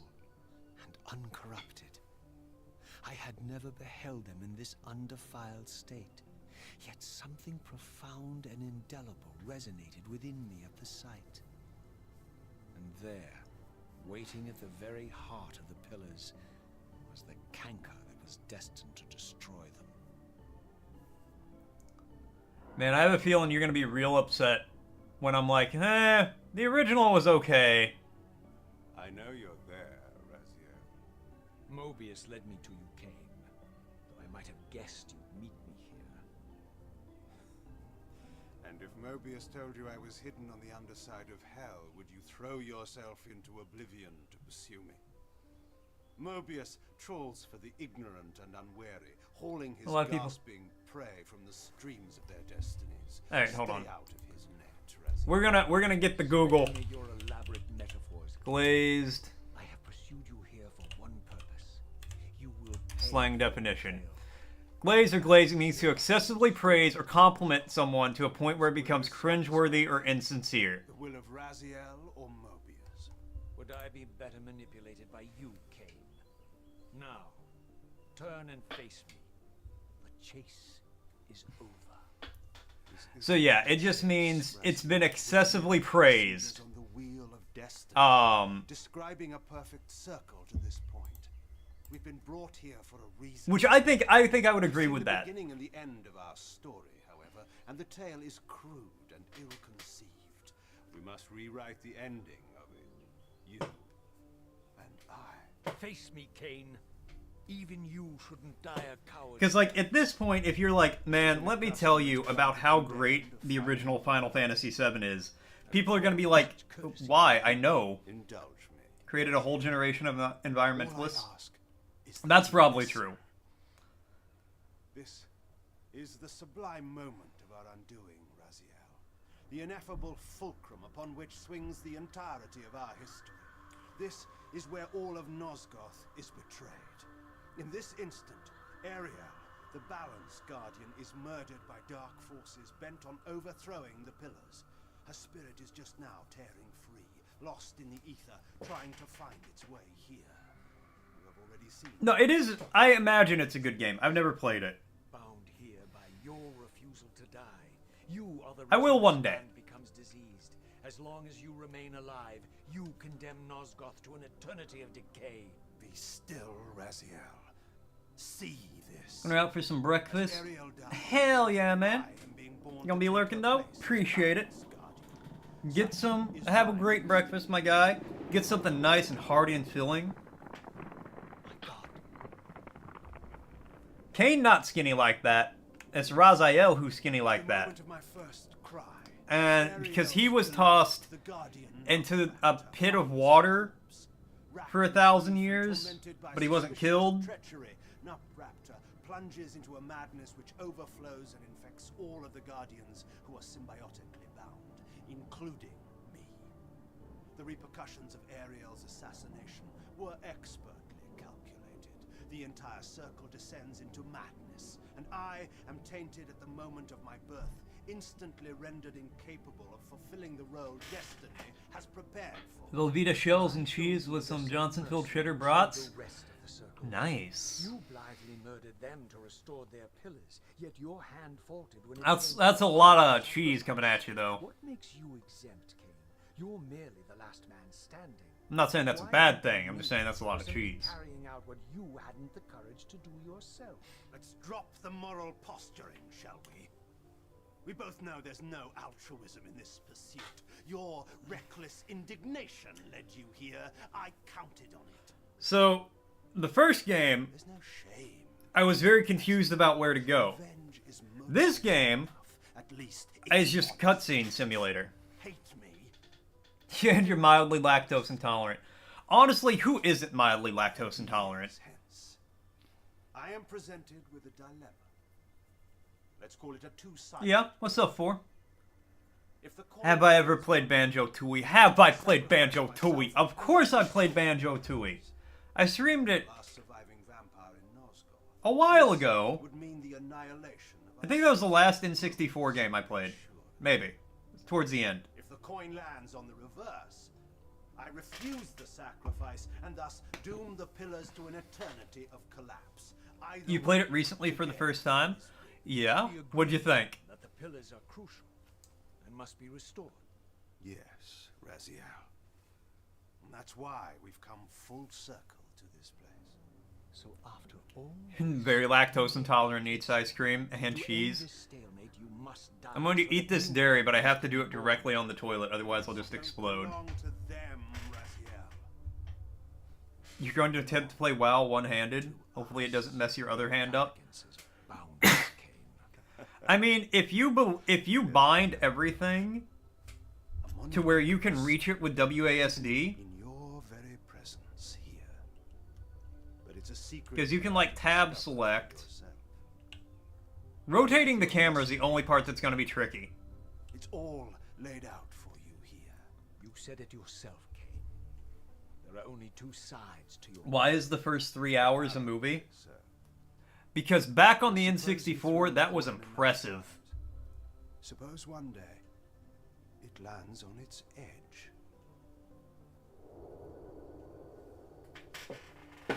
And uncorrupted. I had never beheld them in this undefiled state, yet something profound and indelible resonated within me at the sight. And there, waiting at the very heart of the pillars, was the canker that was destined to destroy them. Man, I have a feeling you're gonna be real upset when I'm like, the original was okay. I know you're there, Raziel. Mobius led me to you, Cain, though I might have guessed you'd meet me here. And if Mobius told you I was hidden on the underside of hell, would you throw yourself into oblivion to pursue me? Mobius trawls for the ignorant and unwary, hauling his gasping prey from the streams of their destinies. All right, hold on. Stay out of his net, We're gonna get the Google. Your elaborate metaphors. Glazed. I have pursued you here for one purpose. You will pay Slang for definition. betrayal. Glaze or glazing means to excessively praise or compliment someone to a point where it becomes cringeworthy or insincere. The will of Raziel or Mobius? Would I be better manipulated by you, Cain? Now, turn and face me. The chase is over. So yeah, it just means it's been excessively praised. On the wheel of destiny, describing a perfect circle to this point. We've been brought here for a reason. Which I think I would agree with the that. Beginning and the end of our story, however, and the tale is crude and ill-conceived. We must rewrite the ending of it. You and I. Face me, Cain. Even you shouldn't die a coward. Because, like, at this point, if you're like, man, let me tell you about how great the original Final Fantasy VII is, people are going to be like, why? I know. Indulge me. Created a whole generation of environmentalists. All I ask is that That's you probably listen. true. This is the sublime moment of our undoing, Raziel. The ineffable fulcrum upon which swings the entirety of our history. This is where all of Nosgoth is betrayed. In this instant, Ariel, the Balance Guardian, is murdered by dark forces bent on overthrowing the pillars. Her spirit is just now tearing free, lost in the ether, trying to find its way here. You have already seen. No, it is. I imagine it's a good game. I've never played it. Bound here by your refusal to die. You are the I will reason one this day. land becomes diseased. As long as you remain alive, you condemn Nosgoth to an eternity of decay. Be still, Raziel. See this. Going out for some breakfast? Ariel died. Hell yeah, man. I am being born You gonna be to take lurking her though? place. Appreciate it. Guardian. Get some. Have a great breakfast, my guy. Get something nice and hearty and filling. My God. Cain not skinny like that. It's Raziel who's skinny like The that. moment of my first cry. And because he Ariel's was beloved, tossed the Guardian into knocked a out her pit of father's water arms. Wrapped for 1,000 years, tormented by but he wasn't suspicions killed. of treachery, Nupraptor plunges into a madness which overflows and infects all of the Guardians who are symbiotically bound, including me. The repercussions of Ariel's assassination were expertly calculated. The entire circle descends into madness, and I am tainted at the moment of my birth, instantly rendered incapable of fulfilling the role destiny has prepared for. Velveeta shells and cheese with some Johnsonville cheddar brats. The rest of the circle. Nice. You blithely murdered them to restore their pillars, yet your hand faltered when it That's a lot of cheese coming at you, though. What makes you exempt, Cain? You're merely the last man standing. I'm not saying that's a bad thing. I'm just saying that's a lot of cheese. Carrying out what you hadn't the courage to do yourself. Let's drop the moral posturing, shall we? We both know there's no altruism in this pursuit. Your reckless indignation led you here. I counted on it. So, the first game, There's no shame. I was very confused about where to go. Revenge is This game at least is just cutscene simulator. hate me. And you're mildly lactose intolerant. Honestly, who isn't mildly lactose intolerant? Hence, I am presented with a dilemma. Let's call it a two-sided. Yeah, what's up, for? If the Have I ever played Banjo-Tooie? Have I played Banjo-Tooie? Of course I played Banjo-Tooie. I streamed it last surviving vampire in Nosgoth a while ago. would mean the annihilation of I think that was the last N64 game I played. Maybe. Towards the end. If the coin lands on the reverse, I refuse the sacrifice and thus doom the pillars to an eternity of collapse. Either You played it recently for the first time? Yeah? What'd you think? That the pillars are crucial and must be restored. Yes, Raziel. And that's why we've come full circle to this place. So after all Very lactose intolerant, eats ice cream and this cheese. stalemate, you must die. I'm going to eat this dairy, but I have to do it directly on the toilet, otherwise I'll just explode. Belong to them, Raziel. You're going to attempt to play WoW one-handed? Hopefully it doesn't mess your other hand up. Bound to Cain. I mean, if you bind everything to where you can reach it with WASD, In your very presence here. But it's a secret. because you can like tab select. yourself. Rotating the camera is the only part that's going to be tricky. It's all laid out for you here. You said it yourself, Cain. There are only two sides to your Why is the first 3 hours a movie? Sir. Because back on the N64, that was impressive. Suppose one day it lands on its edge.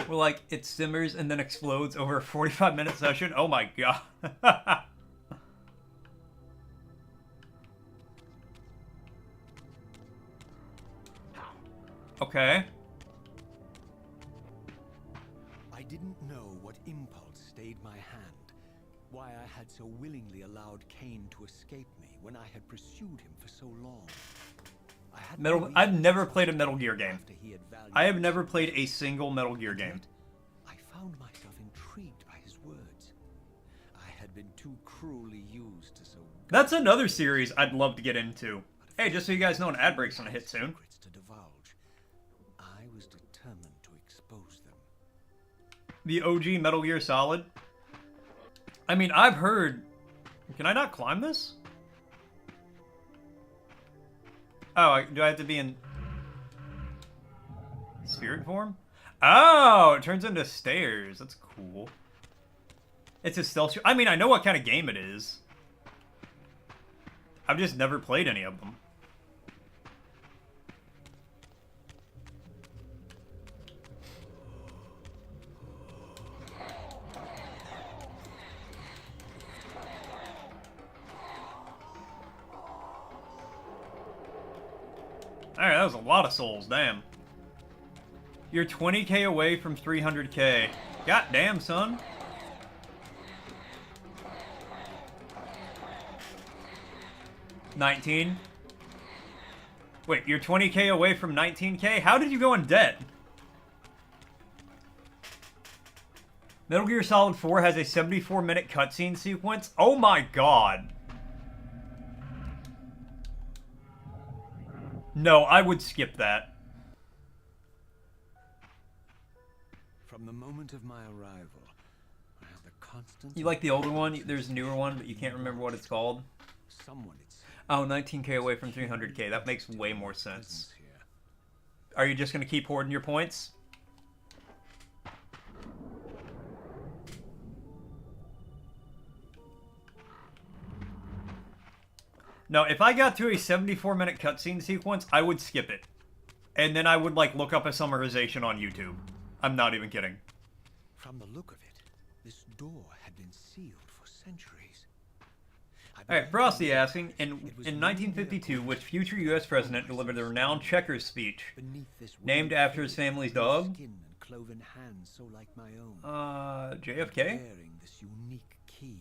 Where like it simmers and then explodes over a 45-minute session. Oh my god. Okay. I didn't know what impulse stayed my hand, why I had so willingly allowed Cain to escape me when I had pursued him for so long. I had no I've reason never to played a trust Metal him Gear game. after he had valued I have me never so played much. a single Metal Gear game. Yet, I found myself intrigued by his words. I had been too cruelly used to so. That's another series I'd love to get into. Hey, just so you guys know, an ad break's gonna hit soon. Secrets to divulge. I was determined to expose them. The OG Metal Gear Solid. I mean, I've heard... Can I not climb this? Oh, do I have to be in... spirit form? Oh, it turns into stairs. That's cool. It's a stealth... I mean, I know what kind of game it is. I've just never played any of them. Alright, that was a lot of souls, damn. You're 20k away from 300k. God damn, son. $19. Wait, you're 20k away from 19k? How did you go in debt? Metal Gear Solid 4 has a 74-minute cutscene sequence? Oh my god. No, I would skip that. From the moment of my arrival, I have the constant. You like the older one? There's a newer one, but you can't remember what it's called. Someone it's Oh, 19k away from 300k. That makes way more sense. here. Are you just going to keep hoarding your points? No, if I got to a 74-minute cutscene sequence, I would skip it. And then I would, like, look up a summarization on YouTube. I'm not even kidding. From the look of it, this door had been sealed for centuries. Alright, Frosty asking, in 1952, which future U.S. president delivered the renowned checkers speech, named after his family's dog? Skin and cloven hands so like my own. JFK? Bearing this unique key.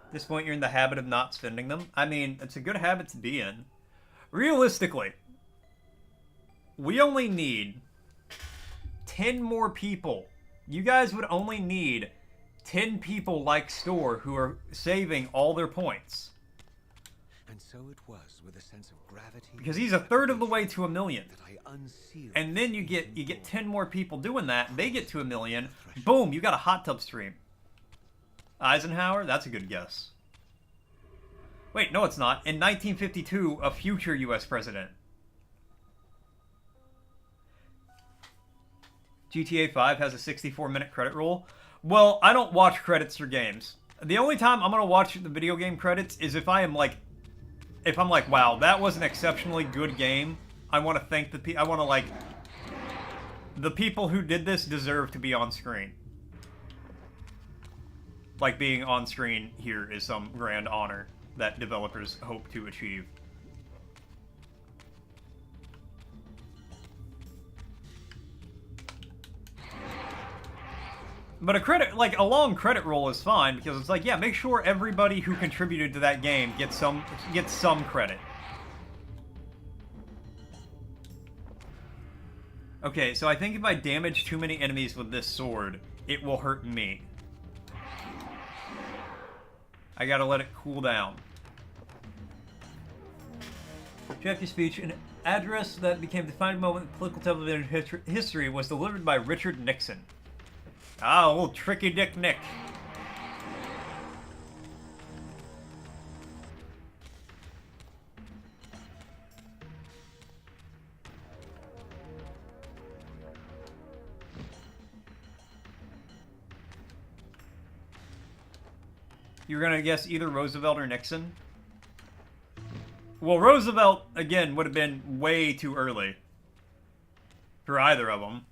At this point, you're in the habit of not spending them. I mean, it's a good habit to be in. Realistically, we only need 10 more people. You guys would only need 10 people like Store who are saving all their points. And so it was with a sense of gravity. Because he's a third of the way to 1 million. That I unsealed And then you get 10 more people doing that, and they get to 1 million. Boom, you got a hot tub stream. Eisenhower? That's a good guess. Wait, no it's not. In 1952, a future US president. GTA 5 has a 64-minute credit roll. Well, I don't watch credits for games. The only time I'm going to watch the video game credits is if I'm like, wow, that was an exceptionally good game. I want to thank the people who did this deserve to be on screen. Like, being on screen here is some grand honor that developers hope to achieve. But a long credit roll is fine, because it's like, yeah, make sure everybody who contributed to that game gets some credit. Okay, so I think if I damage too many enemies with this sword, it will hurt me. I gotta let it cool down. Jeffrey's speech, an address that became the defining moment in political television history, was delivered by Richard Nixon. Ah, old tricky Dick Nick. You're gonna guess either Roosevelt or Nixon? Well, Roosevelt, again, would have been way too early for either of them.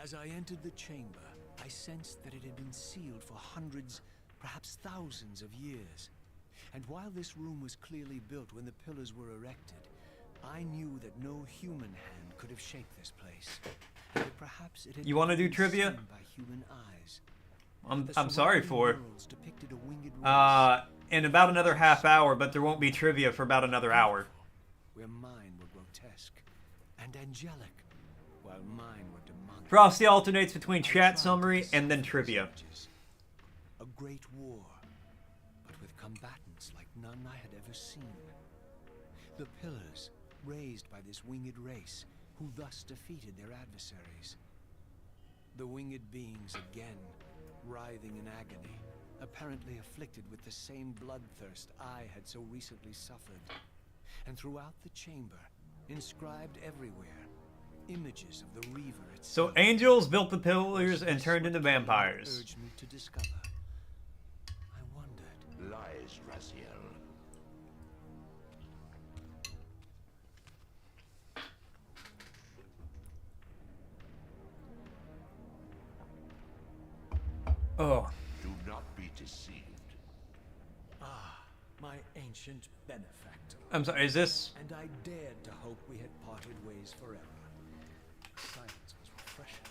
As I entered the chamber, I sensed that it had been sealed for hundreds, perhaps thousands of years. And while this room was clearly built when the pillars were erected, I knew that no human hand could have shaped this place. And that perhaps it had You want to do been trivia? seen by human eyes. I'm sorry for it. Worlds depicted a winged race In about another half hour, but there won't be trivia for about another hour. where mine were grotesque and angelic, while mine were demonic. Frosty alternates between chat summary and then trivia. A great war, but with combatants like none I had ever seen. The pillars raised by this winged race, who thus defeated their adversaries. The winged beings again, writhing in agony, apparently afflicted with the same bloodthirst I had so recently suffered. And throughout the chamber, inscribed everywhere, images of the Reaver itself. So angels built the pillars and turned into vampires. Urged me to discover. I wondered. Lies, Raziel. Oh. Do not be deceived. Ah, my ancient benefactor. I'm sorry, is this... And I dared to hope we had parted ways forever. Silence was refreshing.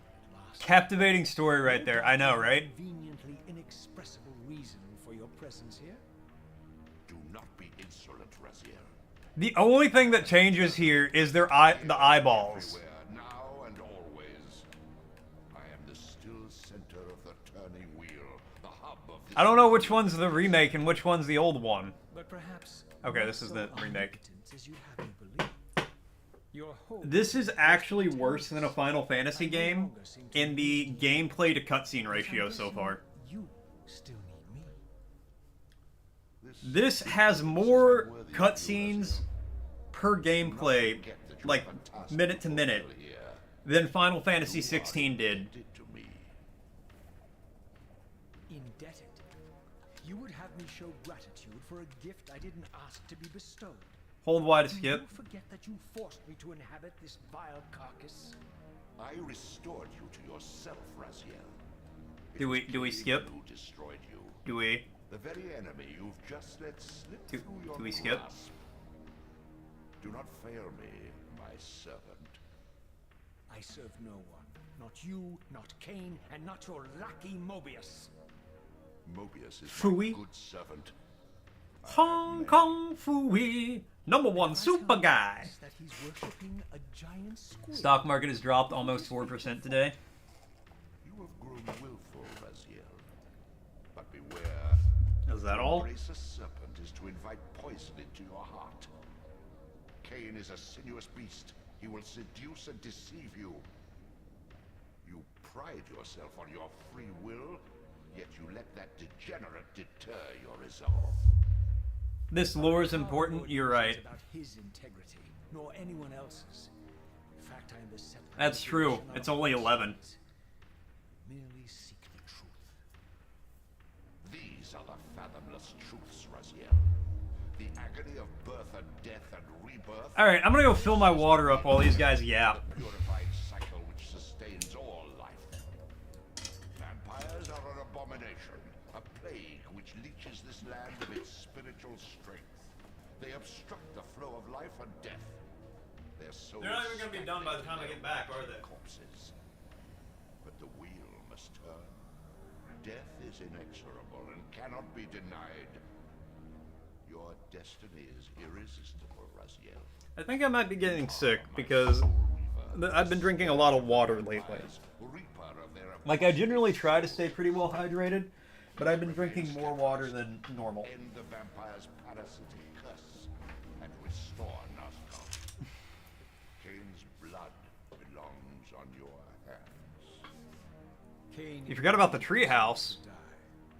At last. Captivating story right there. I know, right? Conveniently inexpressible reason for your presence here. Do not be insolent, Raziel. The only thing that changes here is the eyeballs. Everywhere, now and always. I am the still center of the turning wheel, the hub of this. I don't know which one's the remake and which one's the old one. But perhaps Okay, not this is so the remake. omnipotent as you'd have me believe. Your hope This is actually worse than a Final Fantasy game in the gameplay to cutscene ratio so far. You still need me. This has more cutscenes her gameplay, like, minute to minute, than Final Fantasy 16 did. Indebted. You would have me show gratitude for a gift I didn't ask to be bestowed. Hold Y to Do skip. you forget that you forced me to inhabit this vile carcass? I restored you to yourself, Raziel. Do we skip? Who destroyed you? Do we? The very enemy you've just let slip Do through your we skip? grasp. Do not fail me, my servant. I serve no one. Not you, not Cain, and not your lackey Mobius. Mobius is Fooey. my good servant. Hong Kong Fooey, #1 super guy. That he's worshipping a giant squid. Stock market has dropped almost 4% today. You have grown willful, Raziel. But beware. Is that To all? embrace a serpent is to invite poison into your heart. Cain is a sinuous beast. He will seduce and deceive you. You pride yourself on your free will, yet you let that degenerate deter your resolve. This lore is important, Our you're Lord right. isn't about his integrity, nor anyone else's. In fact, I am the separate That's true. creation It's of only our 11. souls. Merely seek the truth. These are the fathomless truths, Raziel. The agony of birth and death and rebirth. Alright, I'm gonna go fill my water up while these guys yap. The purified cycle which sustains all life. Vampires are an abomination, a plague which leeches this land of its spiritual strength. They obstruct the flow of life and death. Their souls They're not even gonna be done by the time I get back, are they? corpses. But the wheel must turn. Death is inexorable and cannot be denied. Your destiny is irresistible, Raziel. I think I might be getting sick because I've been drinking a lot of water lately. Like, I generally try to stay pretty well hydrated, but I've been drinking more water than normal. End the vampire's parasitic curse and restore Nosgoth. Cain's blood belongs on your hands. Cain You forgot about the treehouse. die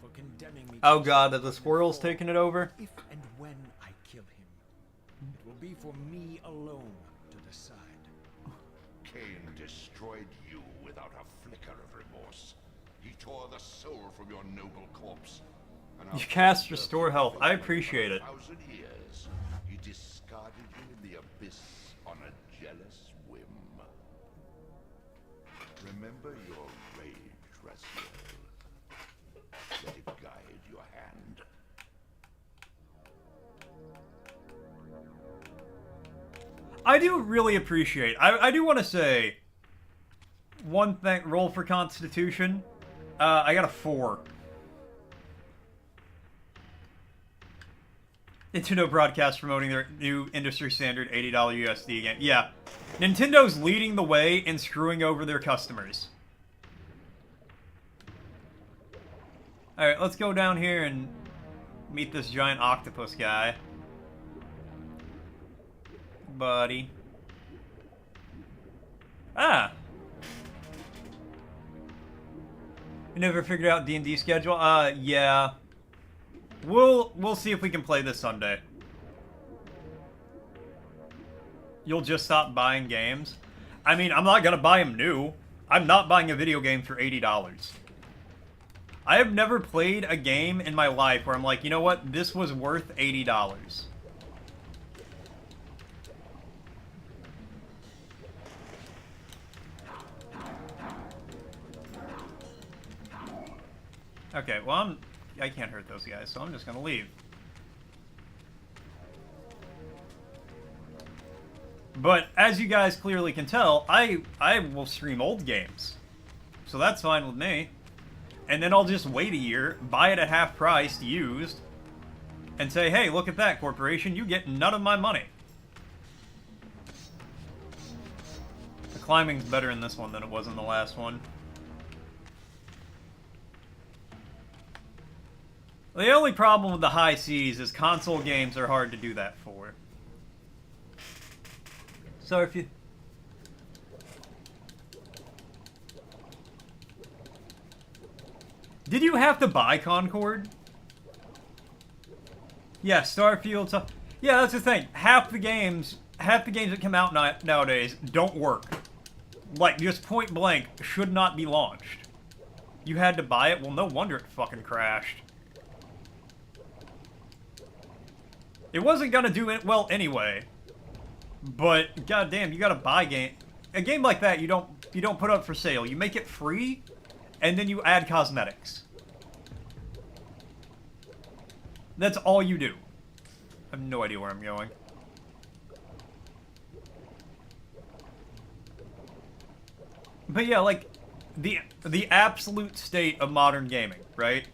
for condemning me. Oh to god, that the squirrel's taking it over? If and when I kill him, it will be for me alone to decide. Cain destroyed you without a flicker of remorse. He tore the soul from your noble corpse. And You after cast you Restore served Health. him I for appreciate it. 1,000 years, he discarded you in the abyss on a jealous whim. Remember your rage, Raziel. Let it guide your hand. I do really appreciate. I do want to say one thing. Roll for Constitution. I got a 4. Nintendo broadcast promoting their new industry standard $80 USD game. Yeah, Nintendo's leading the way in screwing over their customers. All right, let's go down here and meet this giant octopus guy. Buddy. Ah. You never figured out D&D schedule? Yeah. We'll see if we can play this Sunday. You'll just stop buying games? I mean, I'm not gonna buy them new. I'm not buying a video game for $80. I have never played a game in my life where I'm like, you know what? This was worth $80. Okay, well, I can't hurt those guys, so I'm just gonna leave. But as you guys clearly can tell, I will stream old games, so that's fine with me. And then I'll just wait a year, buy it at half price, used, and say, hey, look at that, corporation, you get none of my money. The climbing's better in this one than it was in the last one. The only problem with the high seas is console games are hard to do that for. So if you... Did you have to buy Concord? Yeah, Starfield... Yeah, that's the thing. Half half the games that come out nowadays don't work. Like, just point blank, should not be launched. You had to buy it? Well, no wonder it fucking crashed. It wasn't gonna do it well anyway. But, goddamn, you gotta buy a game like that, you don't put up for sale. You make it free, and then you add cosmetics. That's all you do. I have no idea where I'm going. But yeah, like, the absolute state of modern gaming, right?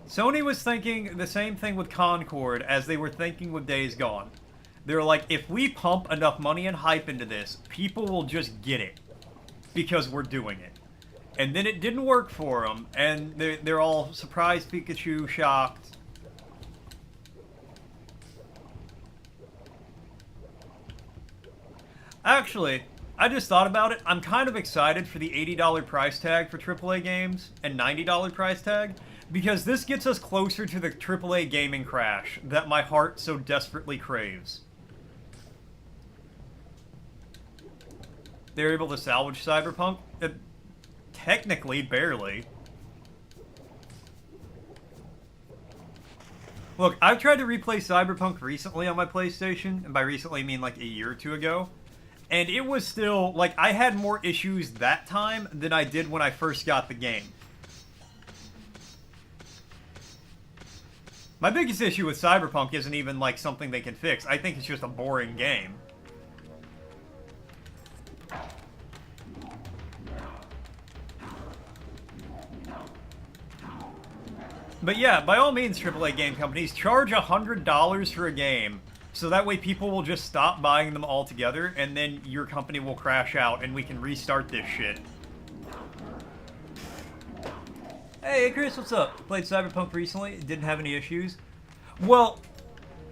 Sony was thinking the same thing with Concord as they were thinking with Days Gone. They're like, if we pump enough money and hype into this, people will just get it. Because we're doing it. And then it didn't work for them, and they're all surprised Pikachu, shocked. Actually, I just thought about it. I'm kind of excited for the $80 price tag for AAA games and $90 price tag, because this gets us closer to the AAA gaming crash that my heart so desperately craves. They're able to salvage Cyberpunk? Technically, barely. Look, I've tried to replay Cyberpunk recently on my PlayStation, and by recently I mean like a year or two ago, and it was still, like, I had more issues that time than I did when I first got the game. My biggest issue with Cyberpunk isn't even, like, something they can fix. I think it's just a boring game. But yeah, by all means, AAA game companies, charge $100 for a game, so that way people will just stop buying them altogether, and then your company will crash out, and we can restart this shit. Hey, Chris, what's up? Played Cyberpunk recently, didn't have any issues. Well,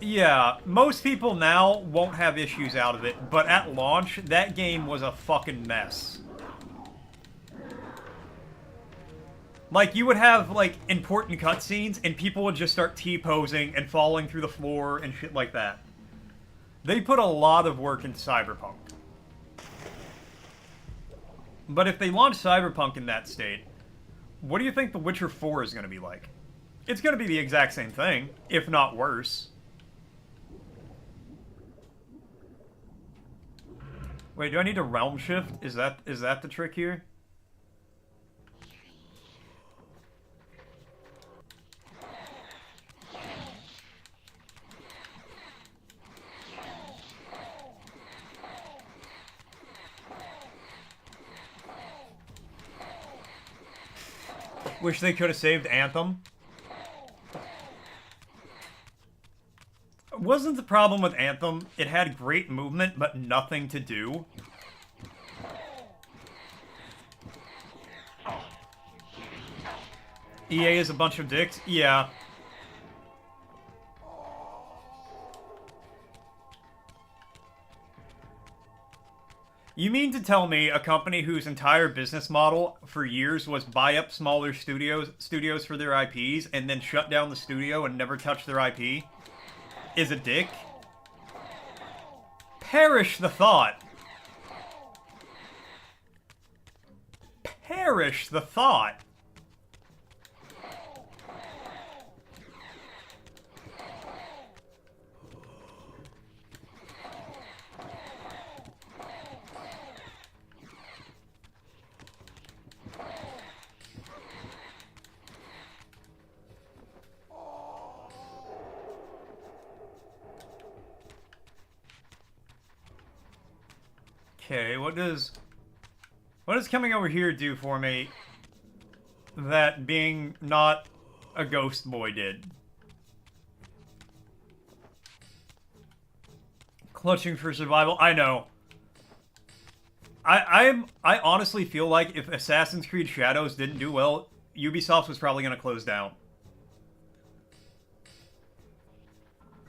yeah, most people now won't have issues out of it, but at launch, that game was a fucking mess. Like, you would have, like, important cutscenes, and people would just start T-posing and falling through the floor and shit like that. They put a lot of work into Cyberpunk. But if they launch Cyberpunk in that state, what do you think The Witcher 4 is going to be like? It's going to be the exact same thing, if not worse. Wait, do I need to realm shift? Is that the trick here? Wish they could have saved Anthem. Wasn't the problem with Anthem, it had great movement, but nothing to do? EA is a bunch of dicks? Yeah. You mean to tell me a company whose entire business model for years was buy up smaller studios for their IPs and then shut down the studio and never touch their IP is a dick? Perish the thought. Perish the thought. Okay, what does coming over here do for me that being not a ghost boy did? Clutching for survival. I know. I honestly feel like if Assassin's Creed Shadows didn't do well, Ubisoft was probably going to close down.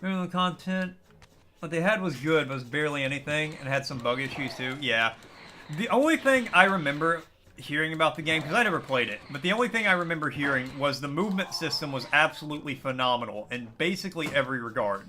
The content. What they had was good, but was barely anything, and had some bug issues too. Yeah. The only thing I remember hearing about the game, because I never played it, but the only thing I remember hearing was the movement system was absolutely phenomenal in basically every regard.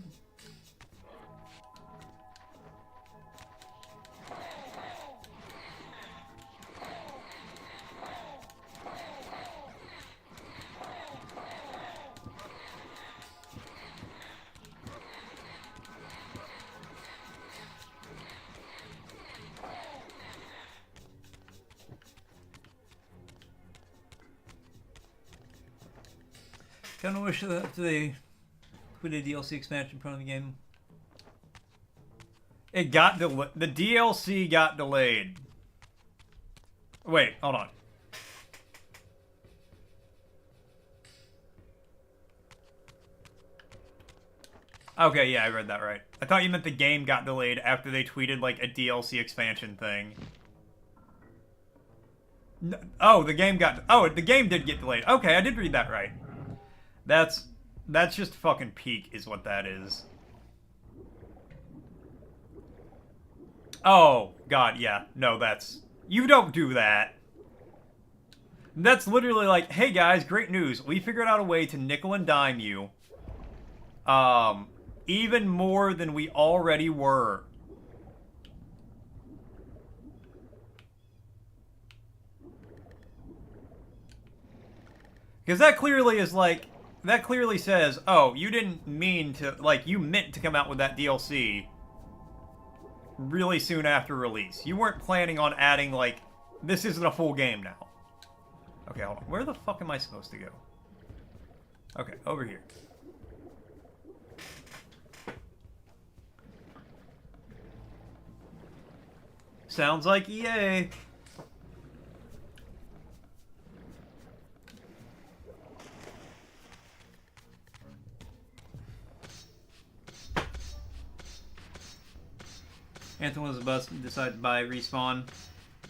Kind of wish that they put a DLC expansion in front of the game. It got delayed. The DLC got delayed. Wait, hold on. Okay, yeah, I read that right. I thought you meant the game got delayed after they tweeted, like, a DLC expansion thing. No, oh, the game got... Oh, the game did get delayed. Okay, I did read that right. That's just fucking peak, is what that is. Oh, God, yeah. No, that's... You don't do that. That's literally like, hey guys, great news. We figured out a way to nickel and dime you. Even more than we already were. Because that clearly is like... That clearly says, oh, you didn't mean to... Like, you meant to come out with that DLC really soon after release. You weren't planning on adding, like... This isn't a full game now. Okay, hold on. Where the fuck am I supposed to go? Okay, over here. Sounds like EA. Anthem was a bust, decided to buy Respawn.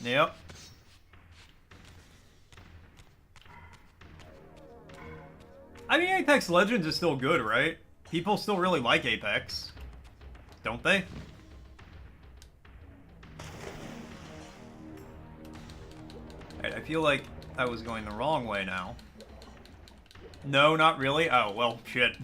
Yep. I mean, Apex Legends is still good, right? People still really like Apex. Don't they? Alright, I feel like I was going the wrong way now. No, not really? Oh, well, shit.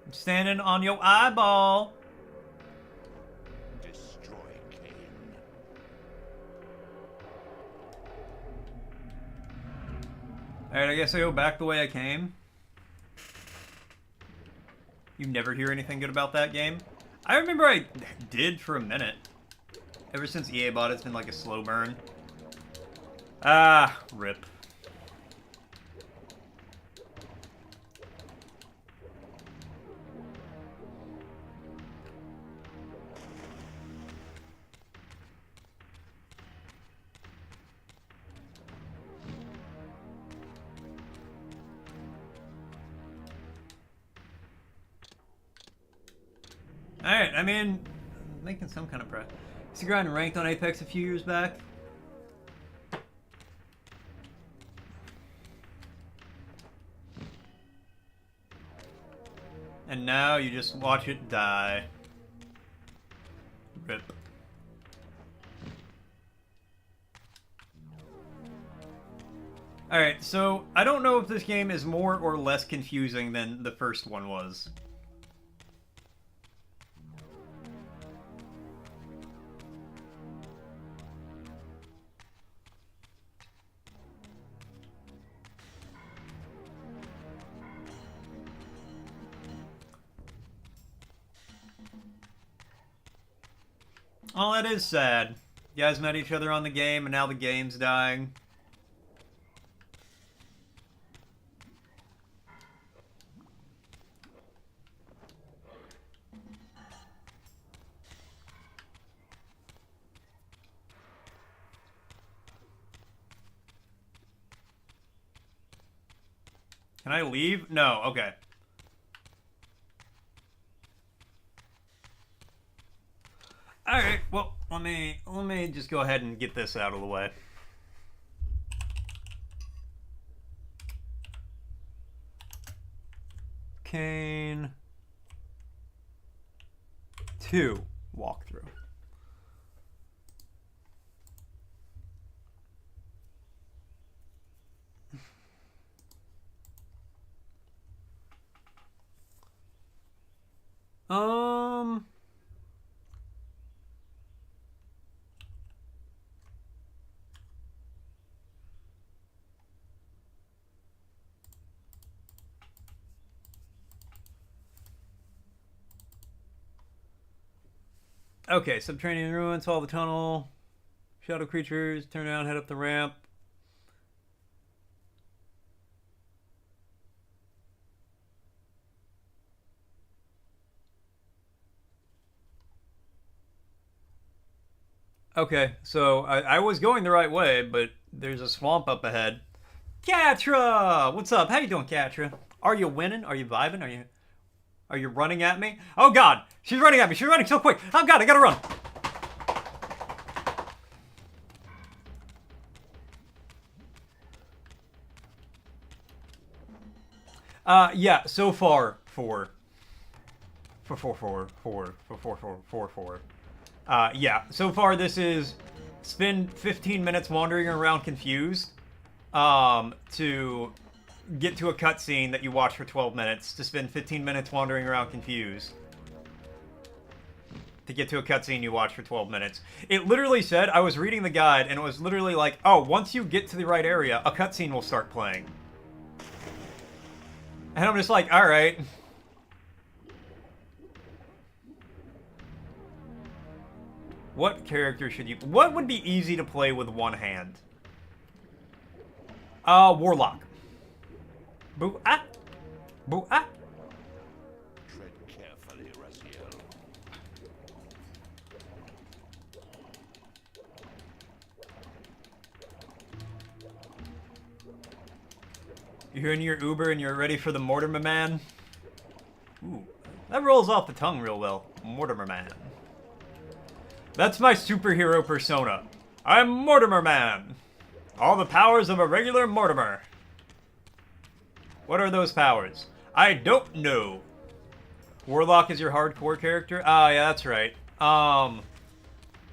I'm standing on your eyeball. Destroy Cain. Alright, I guess I go back the way I came. You never hear anything good about that game? I remember I did for a minute. Ever since EA bought it, it's been like a slow burn. Ah, rip. Alright, I mean, making some kind of progress. Is the grind ranked on Apex a few years back? And now you just watch it die. Rip. Alright, so I don't know if this game is more or less confusing than the first one was. Oh, that is sad. You guys met each other on the game, and now the game's dying. Can I leave? No, okay. Alright, well, let me just go ahead and get this out of the way. Kane 2 walkthrough. Okay, subterranean ruins, follow the tunnel. Shadow creatures, turn around, head up the ramp. Okay, so I was going the right way, but there's a swamp up ahead. Catra! What's up? How you doing, Catra? Are you winning? Are you vibing? Are you running at me? Oh god! She's running at me! She's running so quick! Oh god, I gotta run! Yeah, so far, four. Yeah, so far this is spend 15 minutes wandering around confused, to get to a cutscene that you watch for 12 minutes, to spend 15 minutes wandering around confused, to get to a cutscene you watch for 12 minutes. It literally said, I was reading the guide, and it was literally like, oh, once you get to the right area, a cutscene will start playing. And I'm just like, alright. What character should you... What would be easy to play with one hand? Warlock. Boo-ah! Boo-ah! Tread carefully, Raziel. You're in your Uber and you're ready for the Mortimer Man? Ooh, that rolls off the tongue real well. Mortimer Man. That's my superhero persona. I'm Mortimer Man. All the powers of a regular Mortimer. What are those powers? I don't know. Warlock is your hardcore character? Ah, yeah, that's right.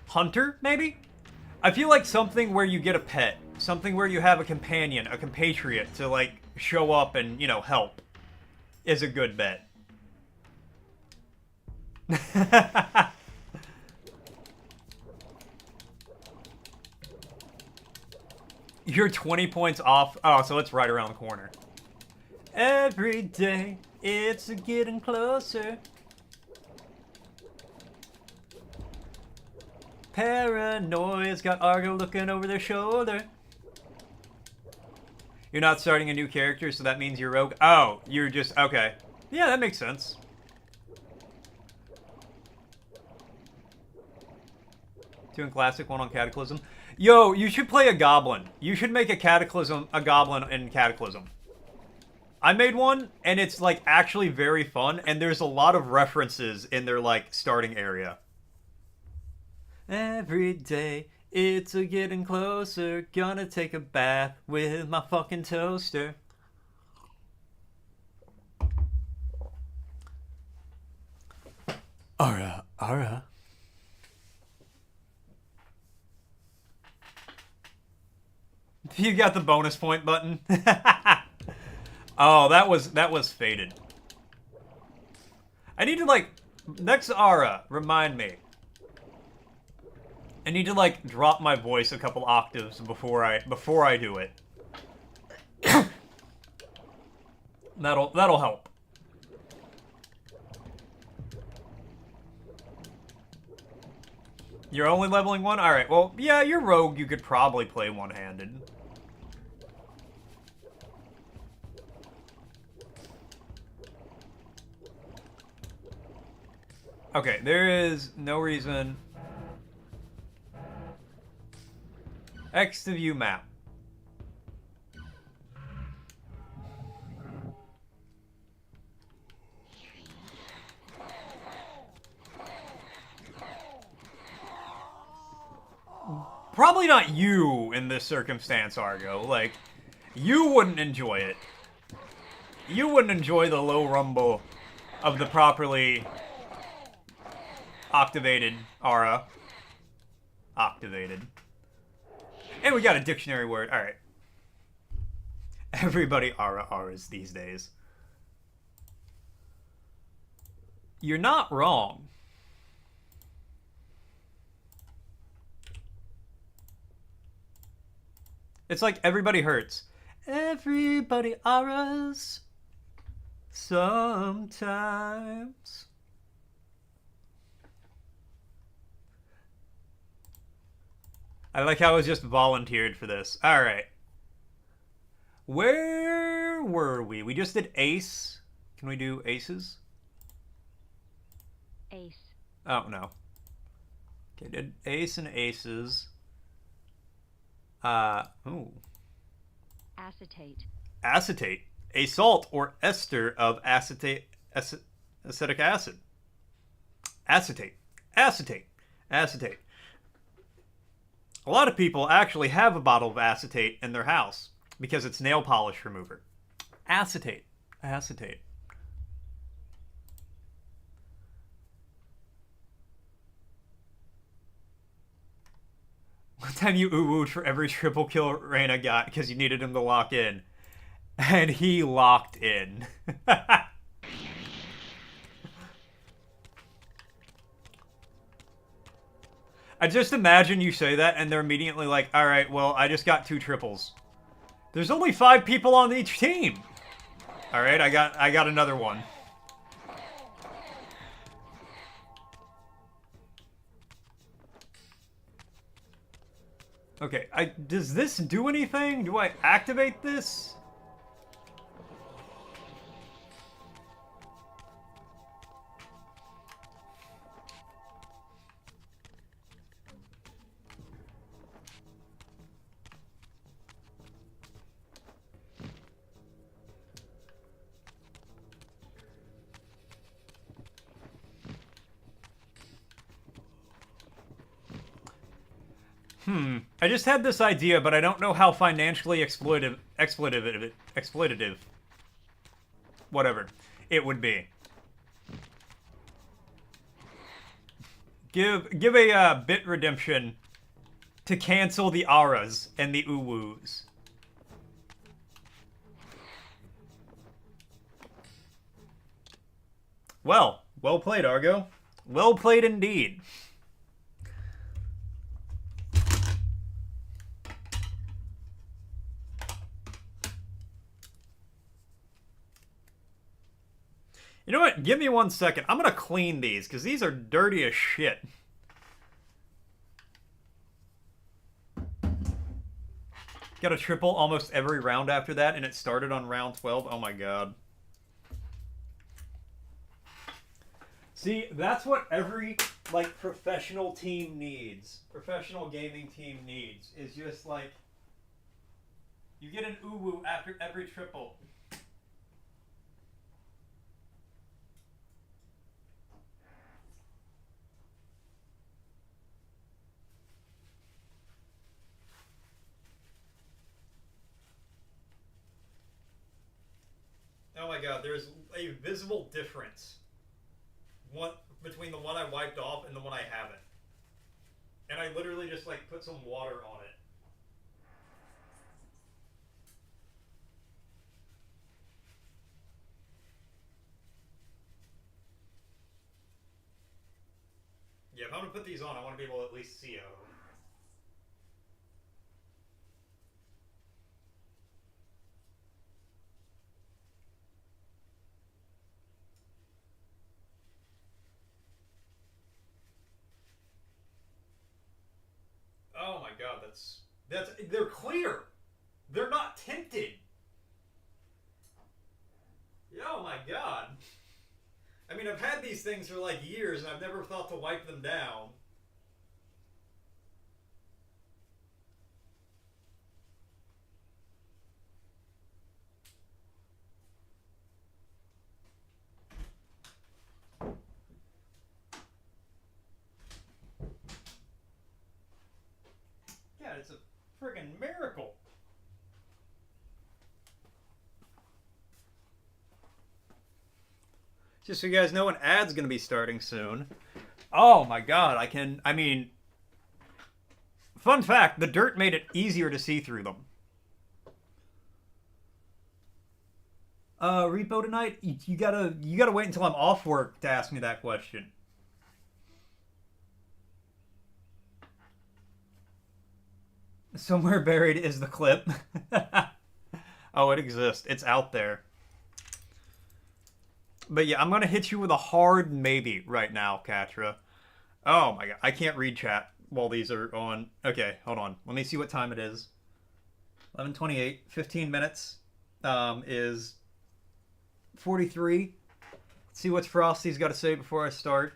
Hunter, maybe? I feel like something where you get a pet. Something where you have a companion, a compatriot to, like, show up and, you know, help. Is a good bet. You're 20 points off. Oh, so it's right around the corner. Every day, it's getting closer. Paranoia's got Argo looking over their shoulder. You're not starting a new character, so that means you're rogue. Oh, you're just... Okay. Yeah, that makes sense. Two in Classic, one on Cataclysm. Yo, you should play a Goblin. You should make a Goblin in Cataclysm. I made one, and it's, like, actually very fun, and there's a lot of references in their, like, starting area. Every day, it's getting closer. Gonna take a bath with my fucking toaster. Ara, ara. You got the bonus point button. Oh, that was faded. I need to, like, next Ara, remind me. I need to, like, drop my voice a couple octaves before I do it. That'll help. You're only leveling one? Alright, well, yeah, you're rogue. You could probably play one-handed. Okay, there is no reason... X to view map. Probably not you in this circumstance, Argo. Like, you wouldn't enjoy it. You wouldn't enjoy the low rumble of the properly activated aura. Activated. And we got a dictionary word. Alright. Everybody auras these days. You're not wrong. It's like everybody hurts. Everybody auras. Sometimes. I like how I was just volunteered for this. Alright. Where were we? We just did ace. Can we do aces? Ace. Oh, no. Okay, did ace and aces. Ooh. Acetate. Acetate. A salt or ester of acetic acid. Acetate. Acetate. Acetate. A lot of people actually have a bottle of acetate in their house because it's nail polish remover. Acetate. Acetate. One time you ooh-wooed for every triple kill Reyna got because you needed him to lock in. And he locked in. I just imagine you say that and they're immediately like, alright, well, I just got 2 triples. There's only 5 people on each team. Alright, I got another one. Okay, does this do anything? Do I activate this? I just had this idea, but I don't know how financially exploitative, whatever, it would be. Give a bit redemption to cancel the auras and the uwoos. Well played, Argo. Well played indeed. You know what? Give me 1 second. I'm gonna clean these, because these are dirty as shit. Got a triple almost every round after that, and it started on round 12. Oh my god. See, that's what every, like, professional team needs. Professional gaming team needs. Is just, like, you get an uwu after every triple. Oh my god, there's a visible difference between the one I wiped off and the one I haven't. And I literally just like put some water on it. Yeah, if I'm gonna put these on, I want to be able to at least see them. Oh my god, they're clear. They're not tinted. Oh my god. I mean, I've had these things for like years and I've never thought to wipe them down. Yeah, it's a friggin' miracle. Just so you guys know, an ad's gonna be starting soon. Oh my god, I mean, fun fact, the dirt made it easier to see through them. Repo tonight? You gotta wait until I'm off work to ask me that question. Somewhere buried is the clip. Oh, it exists. It's out there. But yeah, I'm gonna hit you with a hard maybe right now, Katra. Oh my god, I can't read chat while these are on. Okay, hold on. Let me see what time it is. 11:28. 15 minutes is 43. Let's see what Frosty's got to say before I start.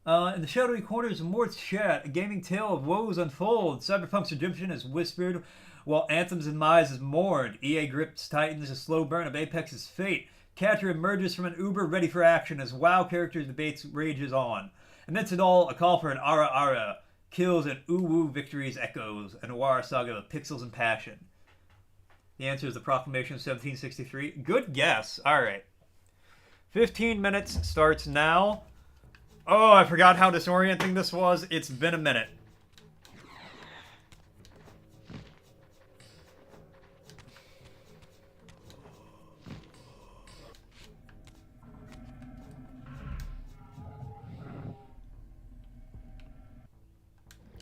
In the shadowy corners of Mort's chat, a gaming tale of woes unfolds. Cyberpunk's redemption is whispered, while Anthem's demise is mourned. EA grips Titans, a slow burn of Apex's fate. Catcher emerges from an Uber ready for action as WoW characters debates rages on. Amidst it all, a call for an Ara Ara. Kills and Uwu victories echoes. A noir saga of pixels and passion. The answer is the Proclamation of 1763. Good guess. Alright. 15 minutes starts now. Oh, I forgot how disorienting this was. It's been a minute.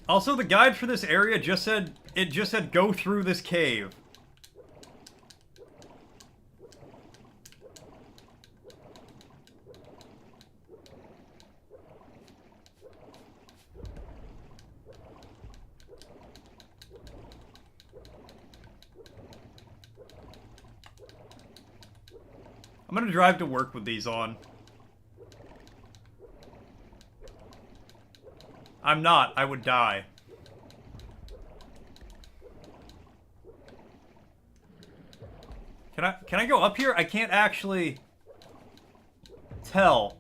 Also, the guide for this area just said go through this cave. I'm gonna drive to work with these on. I'm not. I would die. Can I go up here? I can't actually tell.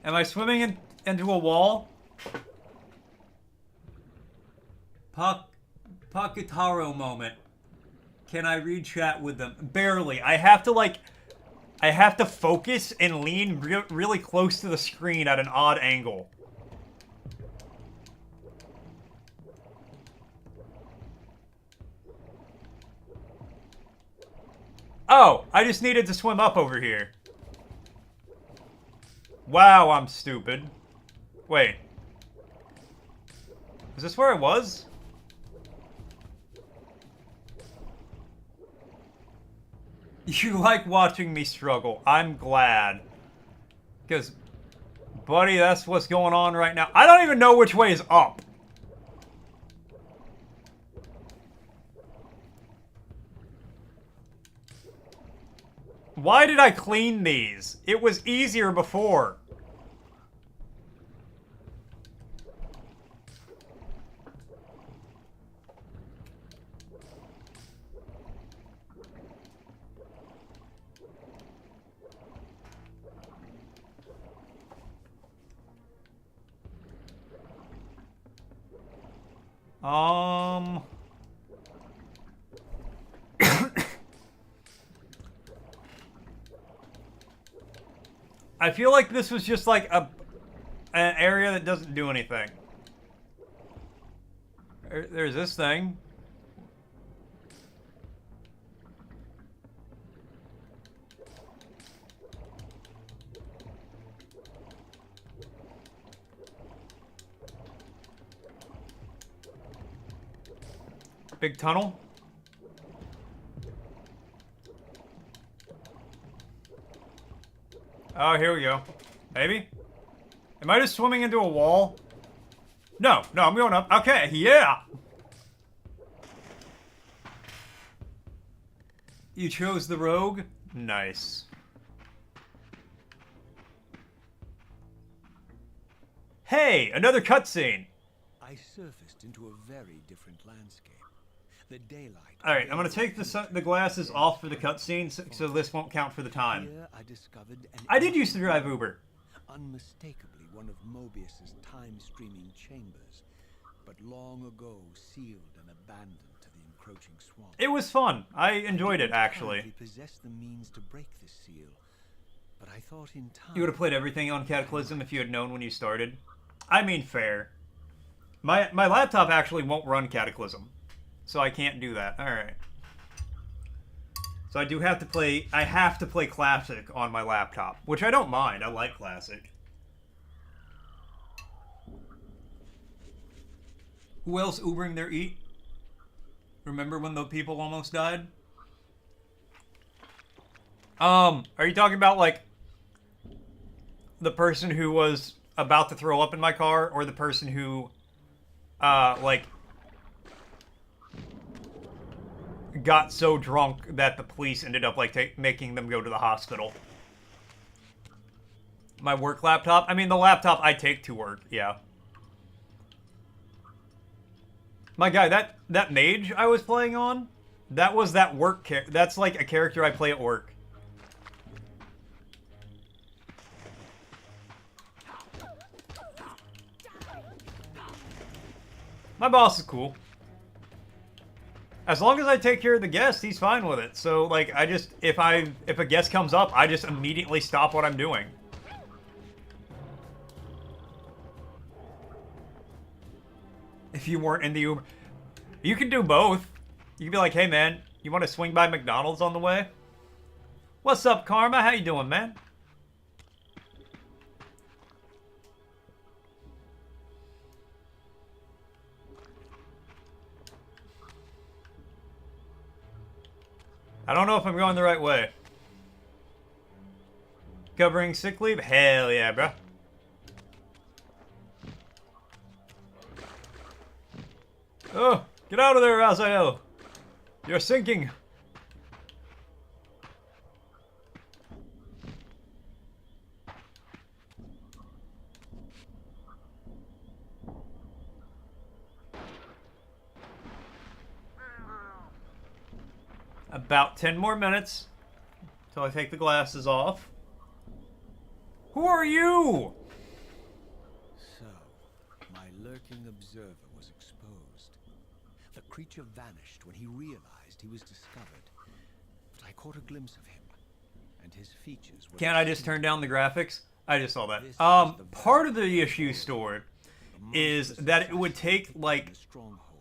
Am I swimming into a wall? Pakitaro moment. Can I read chat with them? Barely. I have to focus and lean really close to the screen at an odd angle. Oh, I just needed to swim up over here. Wow, I'm stupid. Wait. Is this where I was? You like watching me struggle. I'm glad. Because, buddy, that's what's going on right now. I don't even know which way is up. Why did I clean these? It was easier before. I feel like this was just like an area that doesn't do anything. There's this thing. Big tunnel. Oh, here we go. Maybe? Am I just swimming into a wall? No, I'm going up. Okay, yeah! You chose the rogue? Nice. Hey, another cutscene! I surfaced into a very different landscape. The daylight. Alright, I'm gonna take the glasses off for the cutscene so this won't count for the time. Here I discovered I did used to drive Uber. Unmistakably one of Mobius's time-streaming chambers, but long ago sealed and abandoned to the encroaching swamp. It was fun. I enjoyed it, actually. I possessed the means to break this seal, but I thought in time... You would have played everything on Cataclysm if you had known when you started. I mean, fair. My laptop actually won't run Cataclysm, so I can't do that. All right. So I do have to play. I have to play Classic on my laptop, which I don't mind. I like Classic. Who else Ubering their eat? Remember when the people almost died? Are you talking about like the person who was about to throw up in my car, or the person who, like, got so drunk that the police ended up like making them go to the hospital? My work laptop? I mean, the laptop I take to work, yeah. My guy, that mage I was playing on, that was that work that's like a character I play at work. My boss is cool. As long as I take care of the guest, he's fine with it. So, like, I just, if a guest comes up, I just immediately stop what I'm doing. If you weren't in the Uber, you can do both. You can be like, hey man, you want to swing by McDonald's on the way? What's up, Karma? How you doing, man? I don't know if I'm going the right way. Covering sick leave? Hell yeah, bro. Oh, get out of there, Raziel. You're sinking. About 10 more minutes till I take the glasses off. Who are you? So, my lurking observer was exposed. The creature vanished when he realized he was discovered. But I caught a glimpse of him, and his features were... Can't I just turn down the graphics? I just saw that. This is the Part of the issue stored is that it would take, like,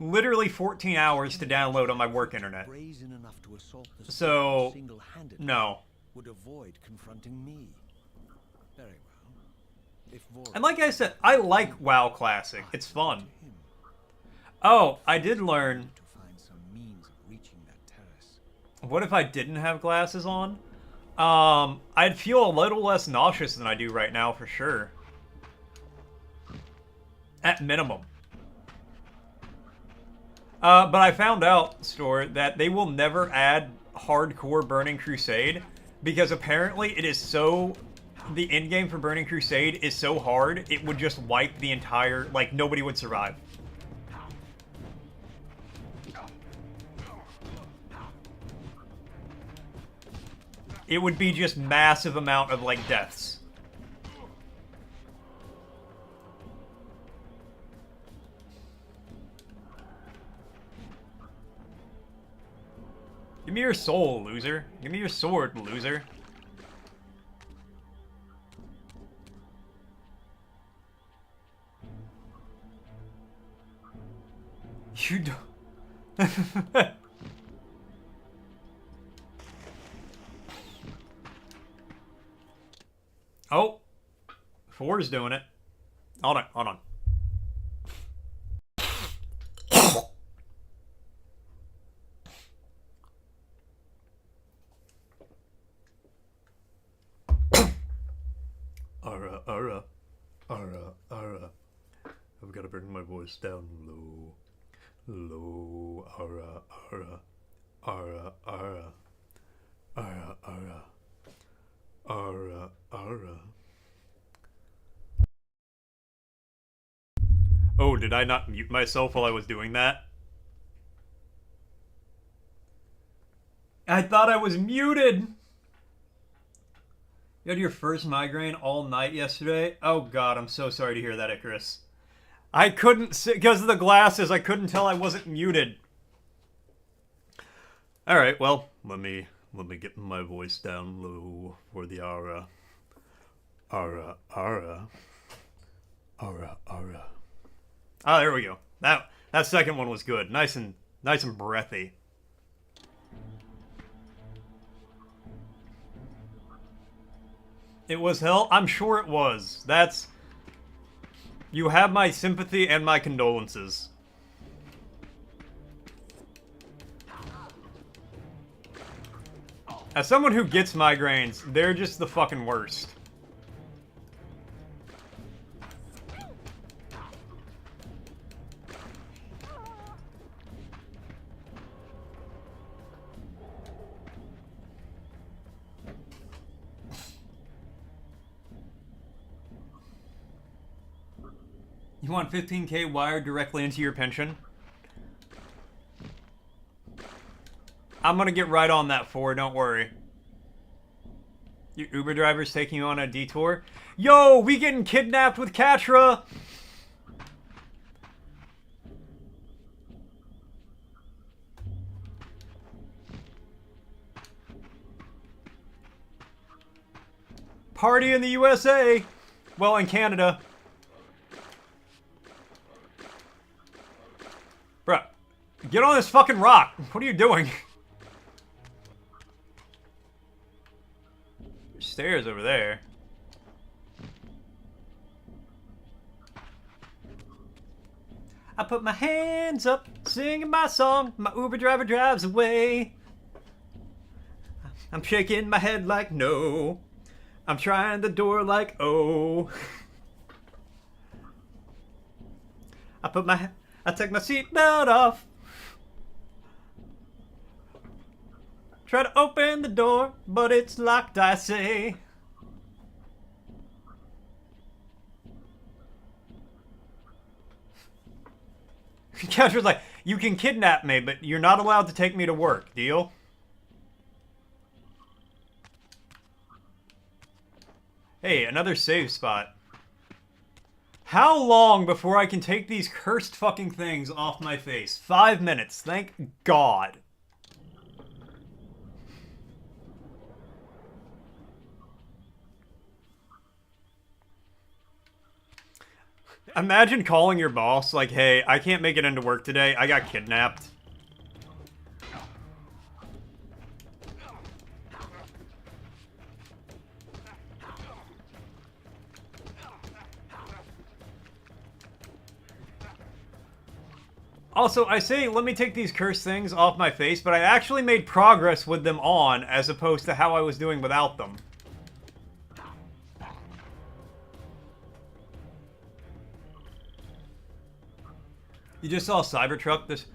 literally 14 hours to download on my work internet. brazen enough to assault the So, single-handedly no. would avoid confronting me. Very well. If Voron And like I said, I like WoW Classic. It's fun. Oh, I did learn... to find some means of reaching that terrace. What if I didn't have glasses on? I'd feel a little less nauseous than I do right now, for sure. At minimum. But I found out, Store, that they will never add hardcore Burning Crusade, because apparently it is so... The endgame for Burning Crusade is so hard, it would just wipe the entire... Like, nobody would survive. It would be just massive amount of, like, deaths. Give me your soul, loser. Give me your sword, loser. You don't... Oh, 4's doing it. Hold on, hold on. Ara. I've got to bring my voice down low. Low, ara. Oh, did I not mute myself while I was doing that? I thought I was muted! You had your first migraine all night yesterday? Oh god, I'm so sorry to hear that, Icarus. I couldn't, because of the glasses, I couldn't tell I wasn't muted. Alright, well, let me get my voice down low for the aura. Ara, ara. Ara, ara. Ah, there we go. That second one was good. Nice and breathy. It was hell? I'm sure it was. That's... You have my sympathy and my condolences. As someone who gets migraines, they're just the fucking worst. You want 15K wired directly into your pension? I'm gonna get right on that don't worry. Your Uber driver's taking you on a detour? Yo, we getting kidnapped with Katra! Party in the USA! Well, in Canada. Bruh, get on this fucking rock. What are you doing? There's stairs over there. I put my hands up, singing my song. My Uber driver drives away. I'm shaking my head like no. I'm trying the door like oh. I take my seatbelt off. Try to open the door, but it's locked, I say. Catra's like, you can kidnap me, but you're not allowed to take me to work. Deal? Hey, another save spot. How long before I can take these cursed fucking things off my face? 5 minutes, thank God. Imagine calling your boss like, hey, I can't make it into work today. I got kidnapped. Also, I say, let me take these cursed things off my face, but I actually made progress with them on, as opposed to how I was doing without them. You just saw a Cybertruck? This...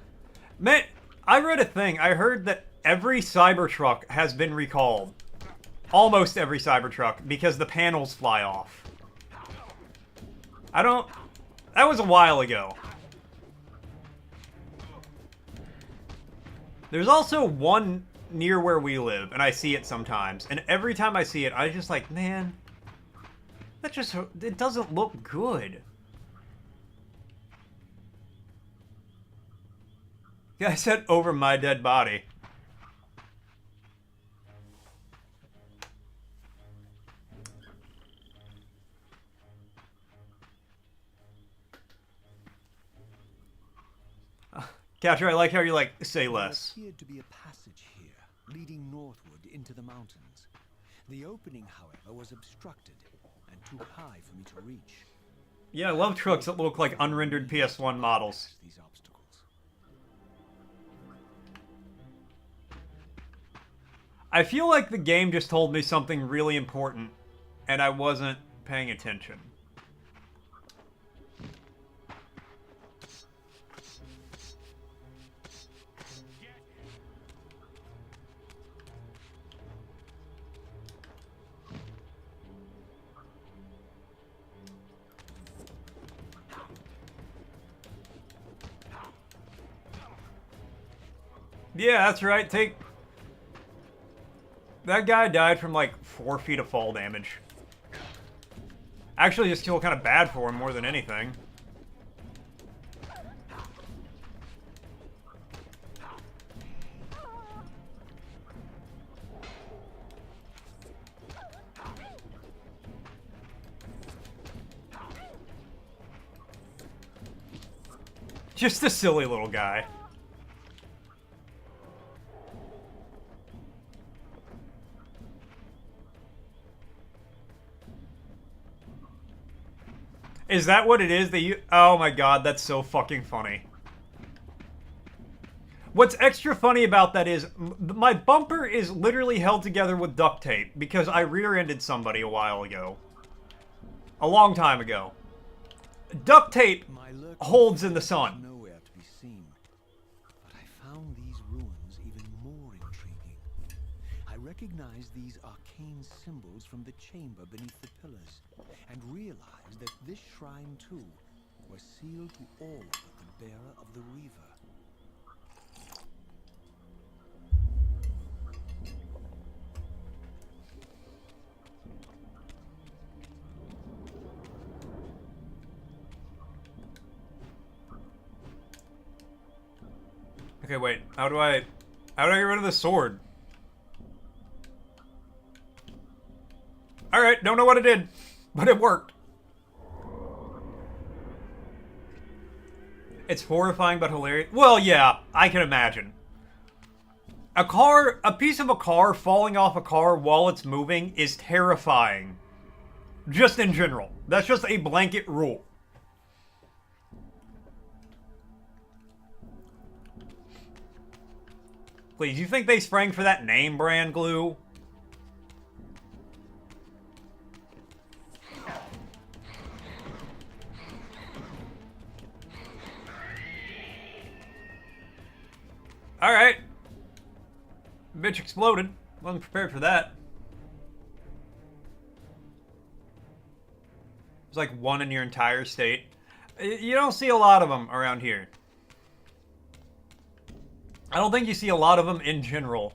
Man, I read a thing. I heard that every Cybertruck has been recalled. Almost every Cybertruck, because the panels fly off. I don't... That was a while ago. There's also one near where we live, and I see it sometimes. And every time I see it, I just like, man, that just, it doesn't look good. Yeah, I said over my dead body. Catcher, I like how you like, say less. There appeared to be a passage here, leading northward into the mountains. The opening, however, was obstructed and too high for me to reach. Yeah, I love trucks that look like unrendered PS1 models. These obstacles. I feel like the game just told me something really important, and I wasn't paying attention. Yeah, that's right. That guy died from like 4 feet of fall damage. Actually, just feel kind of bad for him more than anything. Just a silly little guy. Is that what it is that you... Oh my god, that's so fucking funny. What's extra funny about that is my bumper is literally held together with duct tape because I rear-ended somebody a while ago. A long time ago. Duct tape holds in the sun. Nowhere to be seen. But I found these ruins even more intriguing. I recognize these arcane symbols from the chamber beneath the pillars, and realized that this shrine too was sealed to all but the bearer of the Reaver. Okay, wait. How do I get rid of the sword? Alright, don't know what it did, but it worked. It's horrifying but hilarious. Well, yeah, I can imagine. A piece of a car falling off a car while it's moving is terrifying. Just in general. That's just a blanket rule. Please, you think they sprang for that name brand glue? Alright. Bitch exploded. Wasn't prepared for that. There's like one in your entire state. You don't see a lot of them around here. I don't think you see a lot of them in general.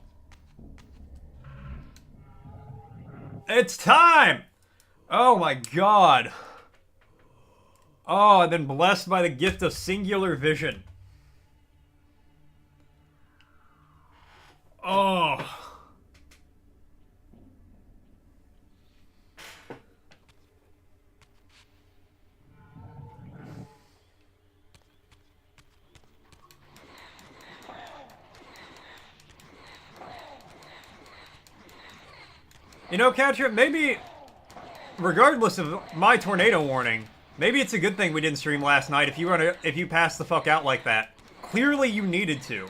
It's time! Oh my god. Oh, I've been blessed by the gift of singular vision. Oh. You know, Catcher, maybe, regardless of my tornado warning, maybe it's a good thing we didn't stream last night if you passed the fuck out like that. Clearly you needed to.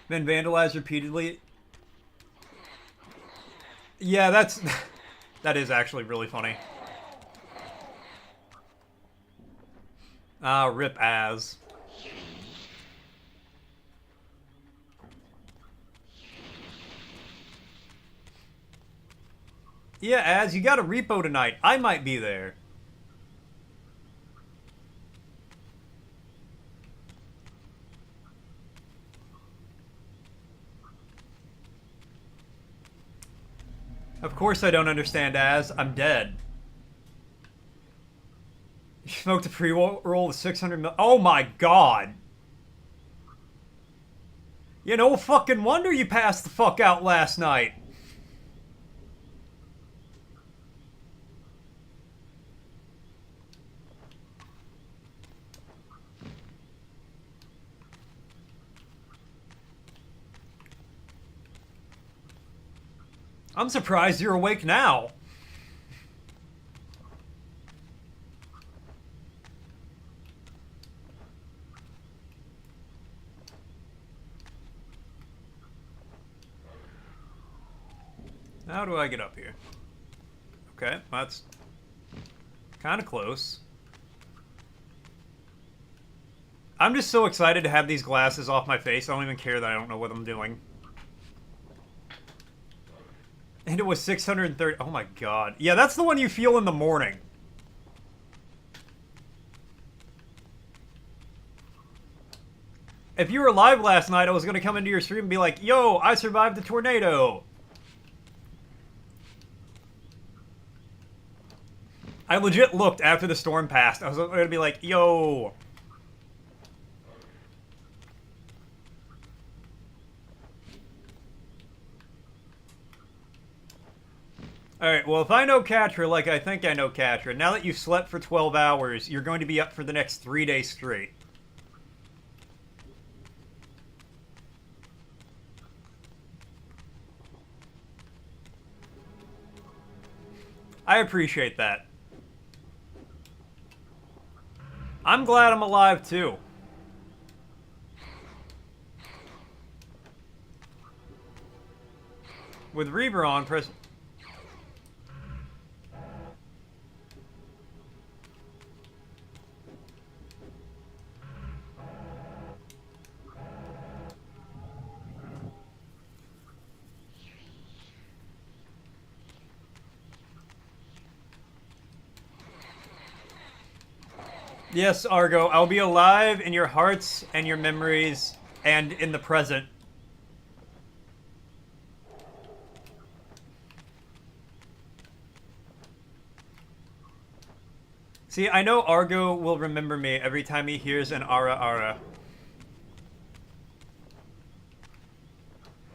Been vandalized repeatedly. Yeah, that is actually really funny. Ah, rip Az. Yeah, Az, you got a repo tonight. I might be there. Of course I don't understand, Az. I'm dead. You smoked a pre-roll with 600 mil. Oh my god. You know, fucking wonder you passed the fuck out last night. I'm surprised you're awake now. How do I get up here? Okay, that's kind of close. I'm just so excited to have these glasses off my face. I don't even care that I don't know what I'm doing. And it was 630. Oh my god. Yeah, that's the one you feel in the morning. If you were live last night, I was going to come into your stream and be like, yo, I survived the tornado. I legit looked after the storm passed. I was going to be like, yo. Alright, well, if I know Catra like I think I know Catra, now that you've slept for 12 hours, you're going to be up for the next 3 days straight. I appreciate that. I'm glad I'm alive, too. With Reaver on, press... Yes, Argo, I'll be alive in your hearts and your memories and in the present. See, I know Argo will remember me every time he hears an Ara Ara.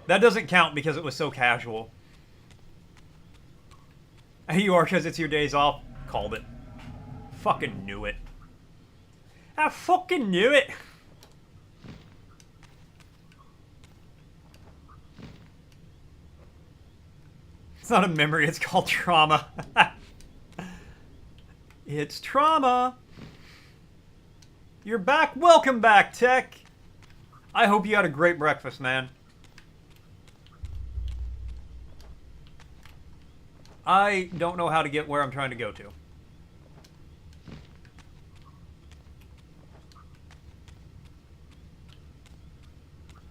That doesn't count because it was so casual. You are because it's your days off. Called it. Fucking knew it. I fucking knew it. It's not a memory, it's called trauma. It's trauma. You're back. Welcome back, Tech. I hope you had a great breakfast, man. I don't know how to get where I'm trying to go to.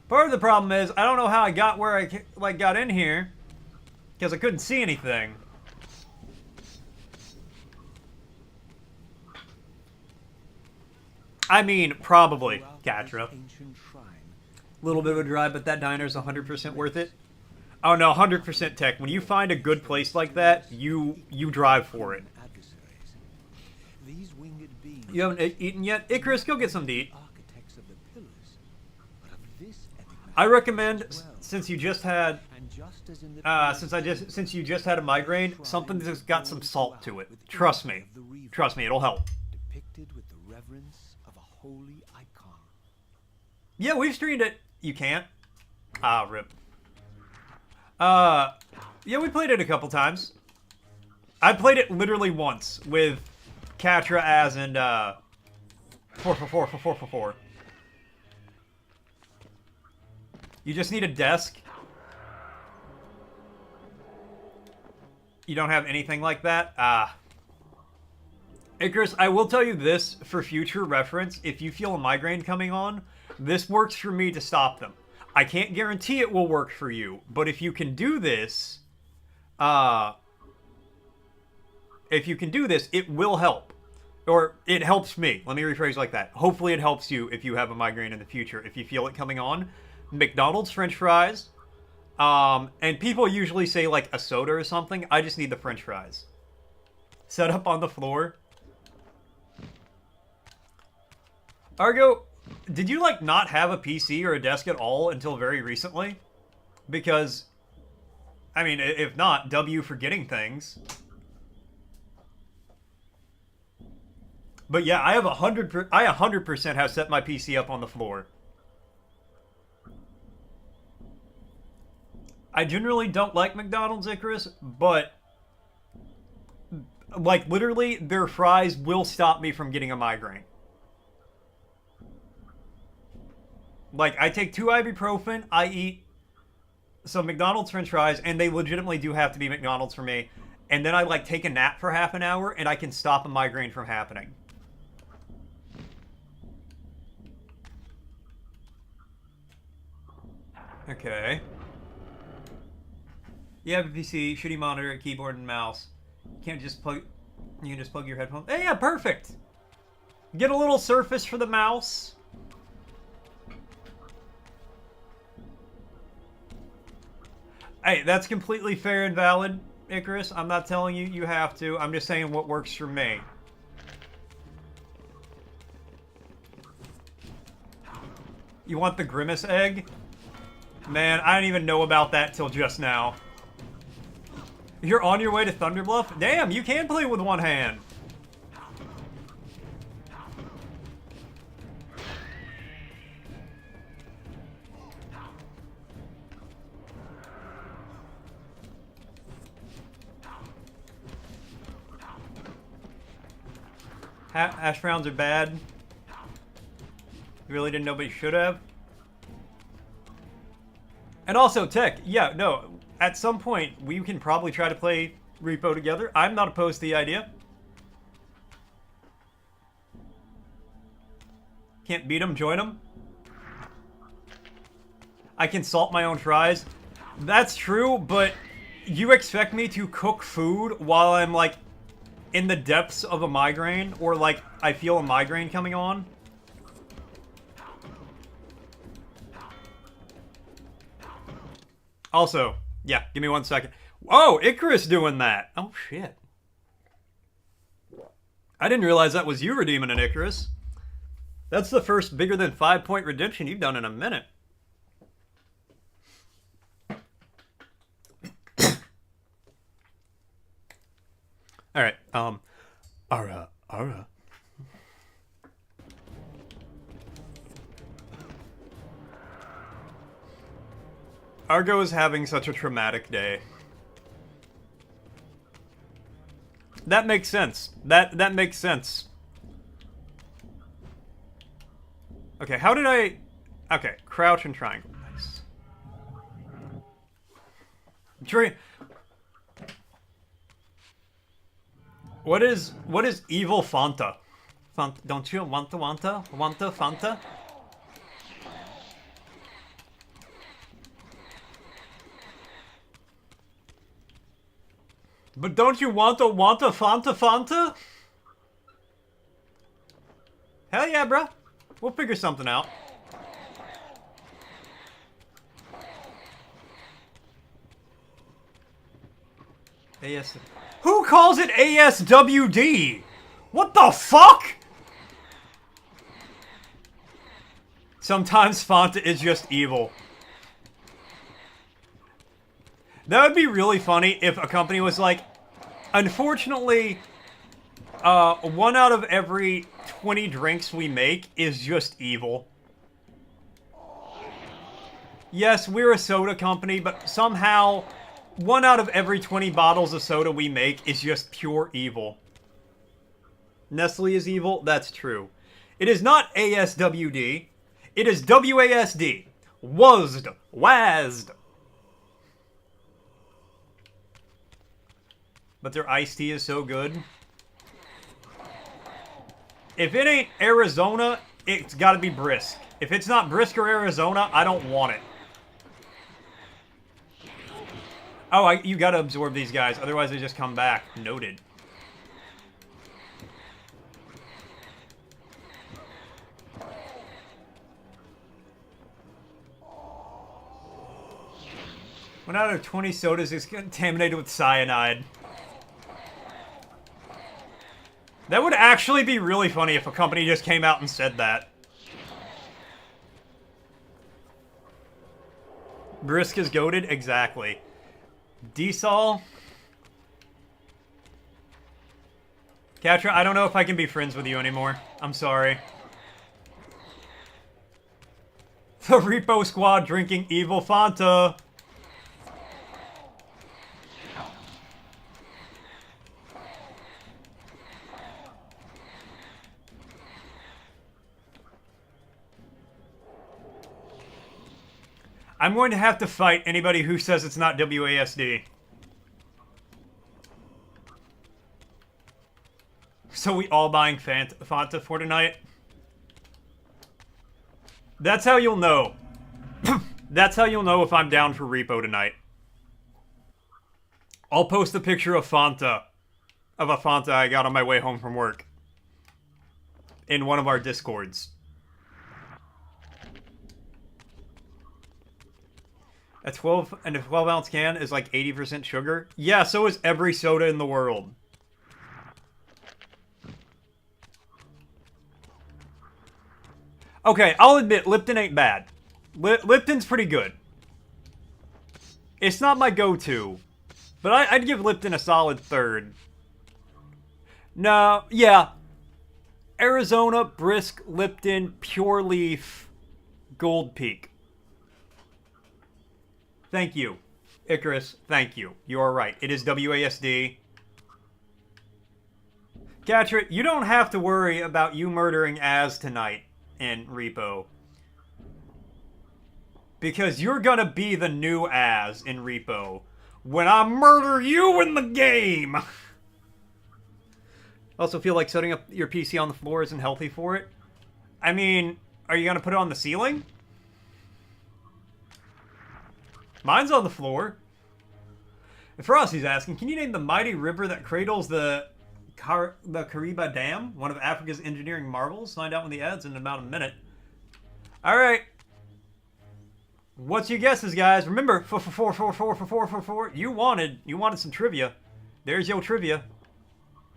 Part of the problem is I don't know how I got where I got in here because I couldn't see anything. I mean, probably, Catra. Little bit of a drive, but that diner's 100% worth it. Oh no, 100% Tech. When you find a good place like that, you drive for it. You haven't eaten yet? Icarus, go get something to eat. I recommend, since you just had, since you just had a migraine, something that's got some salt to it. Trust me, it'll help. Depicted with the reverence of a holy icon. Yeah, we've streamed it. You can't. Ah, rip. Yeah, we played it a couple times. I played it literally once with Catra as and 4. You just need a desk. You don't have anything like that? Ah. Icarus, I will tell you this for future reference. If you feel a migraine coming on, this works for me to stop them. I can't guarantee it will work for you, but if you can do this, it will help. Or, it helps me. Let me rephrase like that. Hopefully it helps you if you have a migraine in the future. If you feel it coming on, McDonald's French fries. And people usually say like a soda or something. I just need the French fries. Set up on the floor. Argo, did you like not have a PC or a desk at all until very recently? Because, I mean, if not, W for getting things. But yeah, I 100% have set my PC up on the floor. I generally don't like McDonald's, Icarus, but like literally their fries will stop me from getting a migraine. Like I take 2 ibuprofen, I eat some McDonald's French fries, and they legitimately do have to be McDonald's for me. And then I like take a nap for half an hour, and I can stop a migraine from happening. Okay. You have a PC, shitty monitor, keyboard, and mouse. You can just plug your headphones. Hey, yeah, perfect. Get a little surface for the mouse. Hey, that's completely fair and valid, Icarus. I'm not telling you you have to. I'm just saying what works for me. You want the Grimace egg? Man, I didn't even know about that till just now. You're on your way to Thunderbluff? Damn, you can play with one hand. Hash rounds are bad. You really didn't know, but you should have. And also, Tech, yeah, no, at some point, we can probably try to play Repo together. I'm not opposed to the idea. Can't beat them, join them. I can salt my own fries. That's true, but you expect me to cook food while I'm, like, in the depths of a migraine, or, like, I feel a migraine coming on? Also, yeah, give me 1 second. Oh, Icarus doing that. Oh, shit. I didn't realize that was you redeeming an Icarus. That's the first bigger than 5-point redemption you've done in a minute. Alright, Ara. Argo is having such a traumatic day. That makes sense. That makes sense. Okay, how did I... Okay, crouch and triangle. Nice. What is evil Fanta? Don't you want Fanta? But don't you want Fanta? Hell yeah, bruh. We'll figure something out. Who calls it ASWD? What the fuck? Sometimes Fanta is just evil. That would be really funny if a company was like, unfortunately, 1 out of every 20 drinks we make is just evil. Yes, we're a soda company, but somehow 1 out of every 20 bottles of soda we make is just pure evil. Nestle is evil? That's true. It is not ASWD. It is WASD. WASD. But their iced tea is so good. If it ain't Arizona, it's gotta be Brisk. If it's not Brisk or Arizona, I don't want it. Oh, you gotta absorb these guys, otherwise they just come back. Noted. One out of 20 sodas is contaminated with cyanide. That would actually be really funny if a company just came out and said that. Brisk is goated? Exactly. Desol? Katra, I don't know if I can be friends with you anymore. I'm sorry. The Repo Squad drinking evil Fanta. I'm going to have to fight anybody who says it's not WASD. So we all buying Fanta for tonight? That's how you'll know. That's how you'll know if I'm down for Repo tonight. I'll post a picture of Fanta. Of a Fanta I got on my way home from work. In one of our Discords. A 12-ounce can is like 80% sugar. Yeah, so is every soda in the world. Okay, I'll admit, Lipton ain't bad. Lipton's pretty good. It's not my go-to, But I'd give Lipton a solid third. No, yeah. Arizona, Brisk, Lipton, Pure Leaf, Gold Peak. Thank you. Icarus, thank you. You are right. It is WASD. Catcher, you don't have to worry about you murdering Az tonight in Repo. Because you're gonna be the new Az in Repo when I murder you in the game! Also feel like setting up your PC on the floor isn't healthy for it. I mean, are you gonna put it on the ceiling? Mine's on the floor. And Frosty's asking, can you name the mighty river that cradles the Kariba Dam? One of Africa's engineering marvels? Find out when the ad's in about a minute. Alright. What's your guesses, guys? Remember, 4. You wanted some trivia. There's your trivia.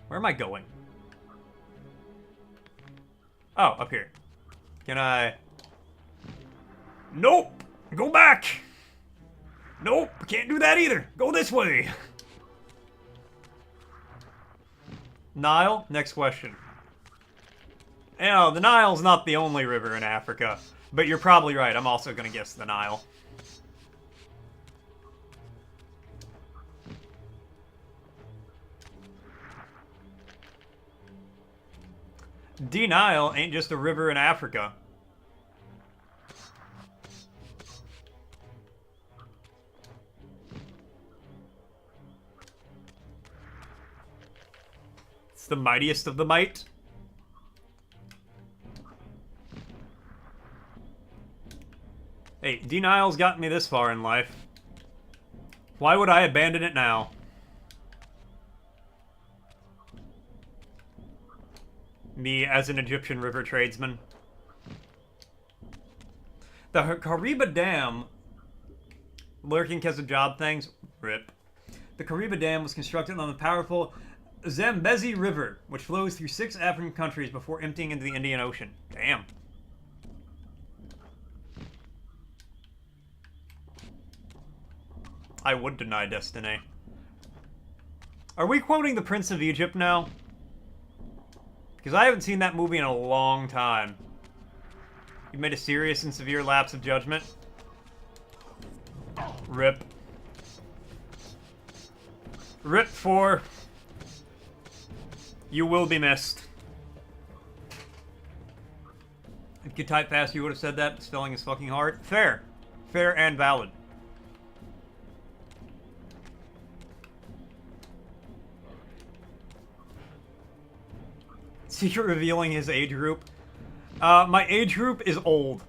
Where am I going? Oh, up here. Can I... Nope! Go back! Nope, can't do that either. Go this way. Nile, next question. You know, the Nile's not the only river in Africa, but you're probably right. I'm also going to guess the Nile. D-Nile ain't just a river in Africa. It's the mightiest of the might. Hey, D-Nile's gotten me this far in life. Why would I abandon it now? Me as an Egyptian river tradesman. The Kariba Dam, lurking because of job things, rip. The Kariba Dam was constructed on the powerful Zambezi River, which flows through 6 African countries before emptying into the Indian Ocean. Damn. I would deny Destiny. Are we quoting the Prince of Egypt now? Because I haven't seen that movie in a long time. You made a serious and severe lapse of judgment. Rip. Rip 4. You will be missed. If you could type fast, you would have said that. Spelling is fucking hard. Fair. Fair and valid. Secret revealing his age group. My age group is old.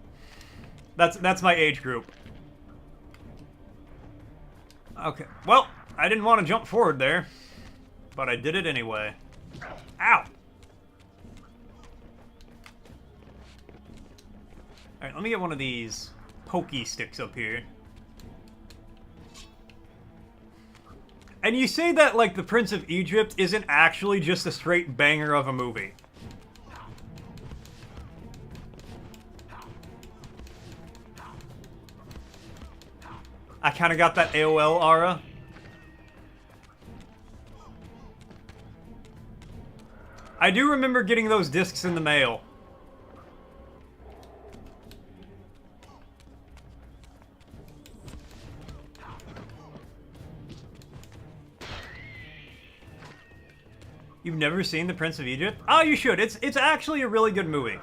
That's my age group. Okay. Well, I didn't want to jump forward there, but I did it anyway. Ow! Alright, let me get one of these pokey sticks up here. And you say that like the Prince of Egypt isn't actually just a straight banger of a movie. I kind of got that AOL aura. I do remember getting those discs in the mail. You've never seen The Prince of Egypt? Oh, you should. It's actually a really good movie.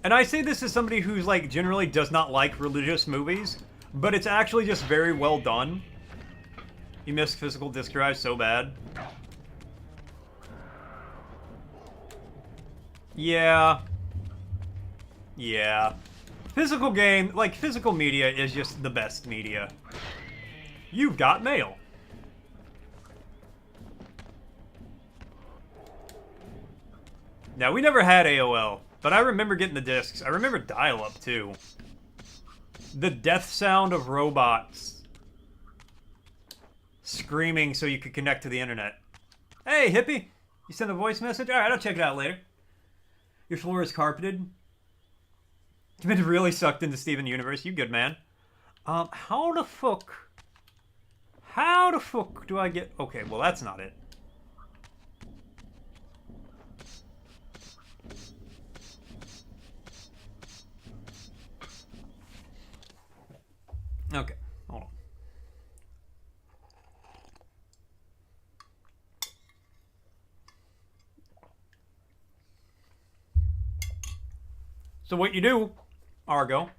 And I say this as somebody who's like generally does not like religious movies, but it's actually just very well done. You missed physical disc drive so bad. Yeah. Yeah. Physical game, like physical media is just the best media. You've got mail. Now, we never had AOL, but I remember getting the discs. I remember dial-up, too. The death sound of robots screaming so you could connect to the internet. Hey, hippie! You sent a voice message? Alright, I'll check it out later. Your floor is carpeted. You've been really sucked into Steven Universe. You good, man. How the fuck? How the fuck do I get... Okay, well, that's not it. Okay, hold on. So what you do, Argo,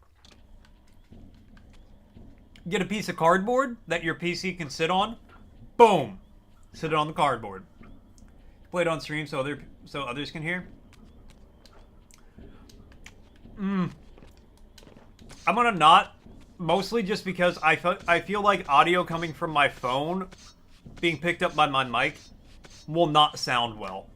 get a piece of cardboard that your PC can sit on. Boom. Sit it on the cardboard. Play it on stream so others can hear. I'm gonna not, mostly just because I feel like audio coming from my phone being picked up by my mic will not sound well.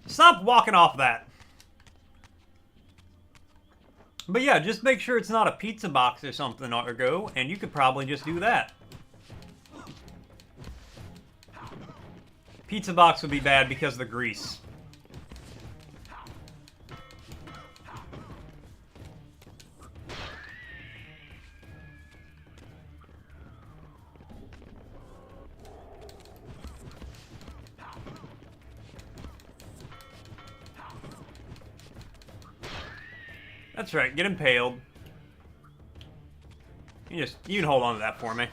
Stop walking off that. But yeah, just make sure it's not a pizza box or something, Argo, and you could probably just do that. Pizza box would be bad because of the grease. That's right, get impaled. You can hold on to that for me.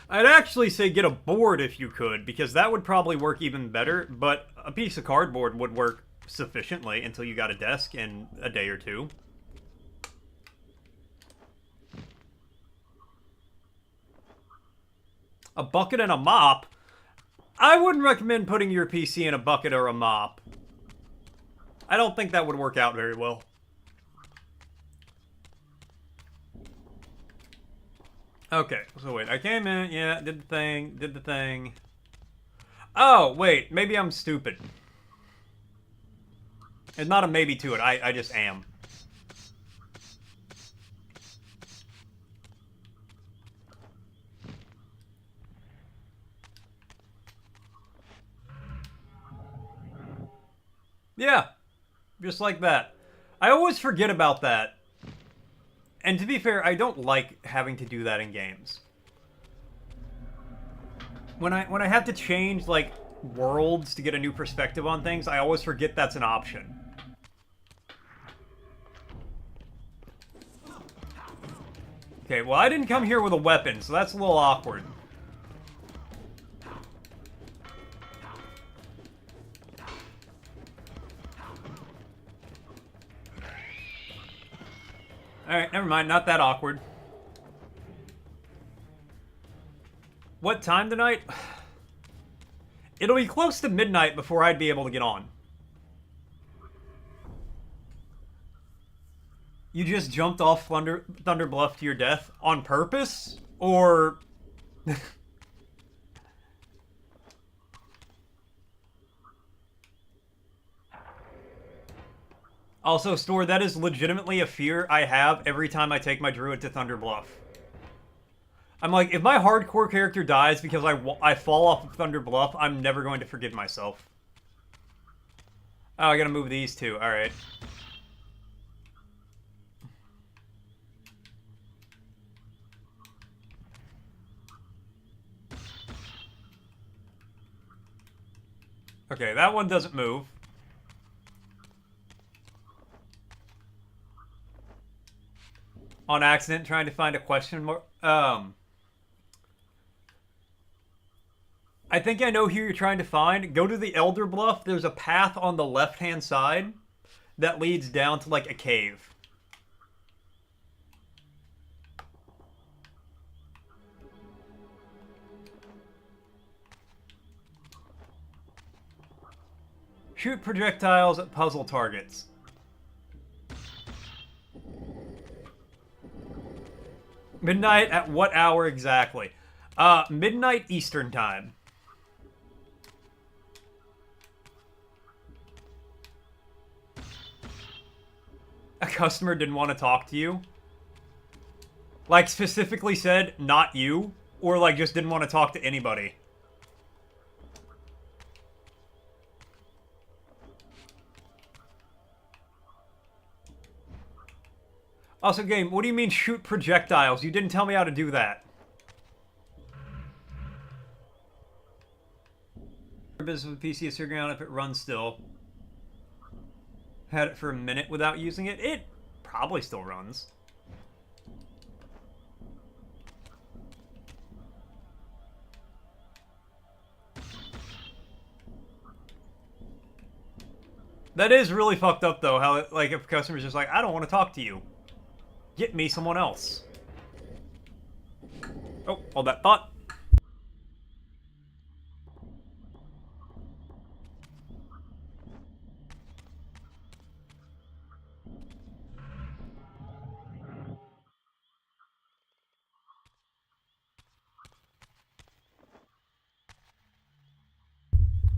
I'd actually say get a board if you could, because that would probably work even better, but a piece of cardboard would work sufficiently until you got a desk in a day or two. A bucket and a mop? I wouldn't recommend putting your PC in a bucket or a mop. I don't think that would work out very well. Okay, so wait, I came in, yeah, did the thing. Oh, wait, maybe I'm stupid. It's not a maybe to it, I just am. Yeah, just like that. I always forget about that. And to be fair, I don't like having to do that in games. When I have to change, like, worlds to get a new perspective on things, I always forget that's an option. Okay, well, I didn't come here with a weapon, so that's a little awkward. Alright, never mind, not that awkward. What time tonight? It'll be close to midnight before I'd be able to get on. You just jumped off Thunder Bluff to your death on purpose? Or... Also, Store, that is legitimately a fear I have every time I take my druid to Thunder Bluff. I'm like, if my hardcore character dies because I fall off of Thunder Bluff, I'm never going to forgive myself. Oh, I gotta move these two. Alright. Okay, that one doesn't move. On accident, trying to find a question mark. I think I know who you're trying to find. Go to the Elder Bluff. There's a path on the left-hand side that leads down to, like, a cave. Shoot projectiles at puzzle targets. Midnight at what hour exactly? Midnight Eastern time. A customer didn't want to talk to you? Like, specifically said, not you? Or, like, just didn't want to talk to anybody? Also, game, what do you mean shoot projectiles? You didn't tell me how to do that. Business with PC is figuring out if it runs still. Had it for a minute without using it. It probably still runs. That is really fucked up, though, how, like, if a customer's just like, I don't want to talk to you. Get me someone else. Oh, hold that thought.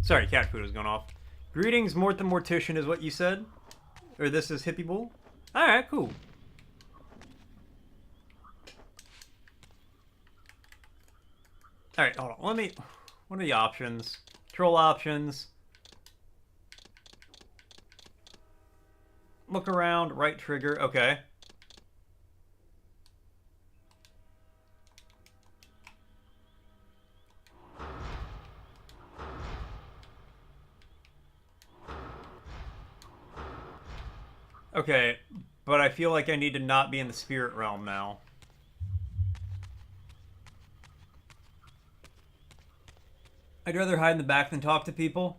Sorry, cat food was going off. Greetings, Mort the Mortician is what you said? Or this is Hippie Bull? Alright, cool. Alright, hold on. What are the options? Control options. Look around, right trigger, okay. Okay, but I feel like I need to not be in the spirit realm now. I'd rather hide in the back than talk to people.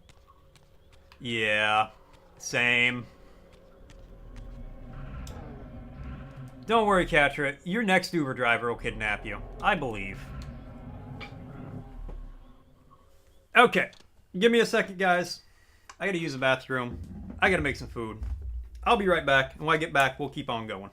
Yeah, same. Don't worry, Catra. Your next Uber driver will kidnap you. I believe. Okay, give me a second, guys. I gotta use the bathroom. I gotta make some food. I'll be right back, and when I get back, we'll keep on going.